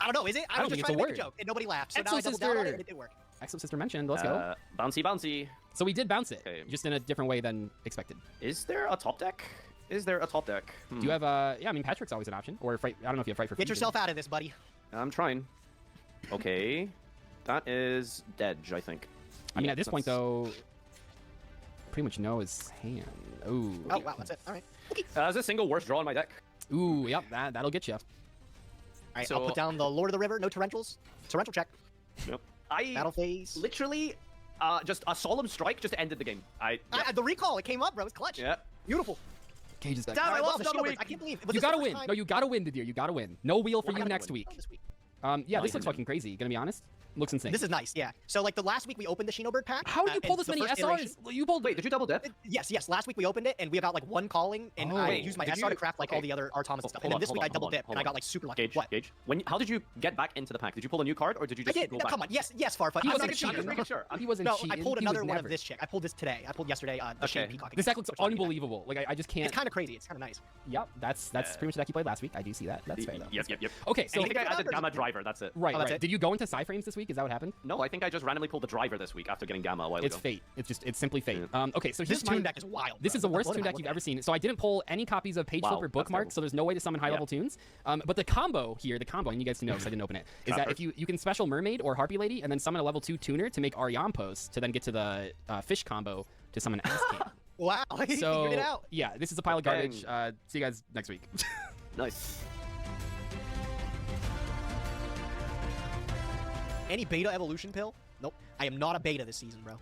I don't know. Is it? I was just trying to make a joke, and nobody laughed. So now I doubled down on it, and it did work. Exo Sister mentioned. Let's go. Bouncy. So we did bounce it, just in a different way than expected. Is there a top deck? Do you have yeah, I mean, Patrick's always an option. Or Fright. I don't know if you have Fright for Get yourself out of this, buddy. I'm trying. Okay. That is Dedge, I think. I mean, at this point, though, pretty much know his hand. Ooh. Oh, wow, that's it. All right. Okay. That's the single worst draw in my deck. Ooh, yep, that'll get you. All right, so I'll put down the Lord of the River. No Torrentials. Torrential check. Nope. Battle phase. Literally, just a Solemn Strike just ended the game. The recall, it came up, bro. It's clutch. Yeah. Beautiful. Cage is back. Damn, I lost another week. I can't believe it. You gotta win. No, you gotta win, Didier. You gotta win. No wheel for you next week. Yeah, this looks fucking crazy. Gonna be honest. Looks insane. This is nice, yeah. So like the last week we opened the Shinobird pack. How did you pull this many SRs? You pulled. Wait, did you double dip? Yes. Last week we opened it and we got like 1 calling, and I used my SR to craft like all the other Artamas and stuff. And then this week I double dipped and I got like super lucky. Gage. How did you get back into the pack? Did you pull a new card or did you just go back? Come on, yes, Farfut. He wasn't cheating. He wasn't cheating. No, I pulled another one of this chick. I pulled this today. I pulled yesterday. The Shane Peacock. This deck looks unbelievable. Like I just can't. It's kind of crazy. It's kind of nice. Yep, that's pretty much the deck you played last week. I do see that. That's fair though. Yep. Okay, so I think I added Gamma Drive driver, that's it. Right, Oh, that's right. it? Did you go into Psyframes this week? Is that what happened? No, I think I just randomly pulled the driver this week after getting Gamma a while It's ago. fate. It's simply fate. Okay, so This here's my tune deck is wild. This bro. is the worst What am tune I deck you've looking ever at? seen. So I didn't pull any copies of Page Wow, Flipper that's bookmarked, terrible. so there's no way to summon high-level tunes. But the combo here, I need you guys to know because I didn't open it, is that Copper. if you can special Mermaid or Harpy Lady and then summon a level 2 tuner to make Ariampos to then get to the fish combo to summon Ass Can. Wow, he So figured it out. yeah, this is a pile of garbage. See you guys next week. Nice. Any beta evolution pill? Nope. I am not a beta this season, bro.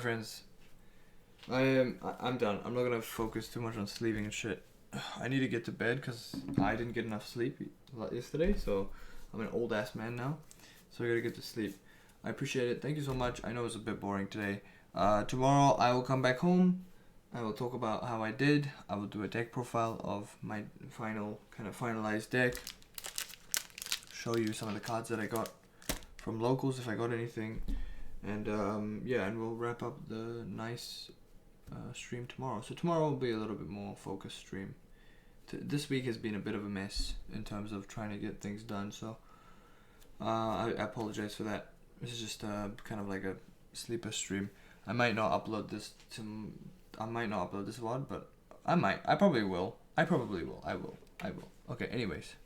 Friends, I'm done. I'm not gonna focus too much on sleeping and shit. I need to get to bed because I didn't get enough sleep yesterday, so I'm an old ass man now, so I gotta get to sleep. I appreciate it. Thank you so much. I know it's a bit boring today. Tomorrow I will come back home. I will talk about how I did. I will do a deck profile of my finalized deck. Show you some of the cards that I got from locals if I got anything. And and we'll wrap up the nice stream tomorrow. So tomorrow will be a little bit more focused stream. This week has been a bit of a mess in terms of trying to get things done. So I apologize for that. This is just kind of like a sleeper stream. I might not upload this VOD, but I might. I probably will. I will. Okay. Anyways,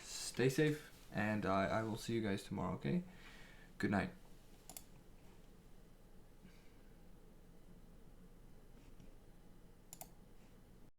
stay safe, and I will see you guys tomorrow. Okay. Good night.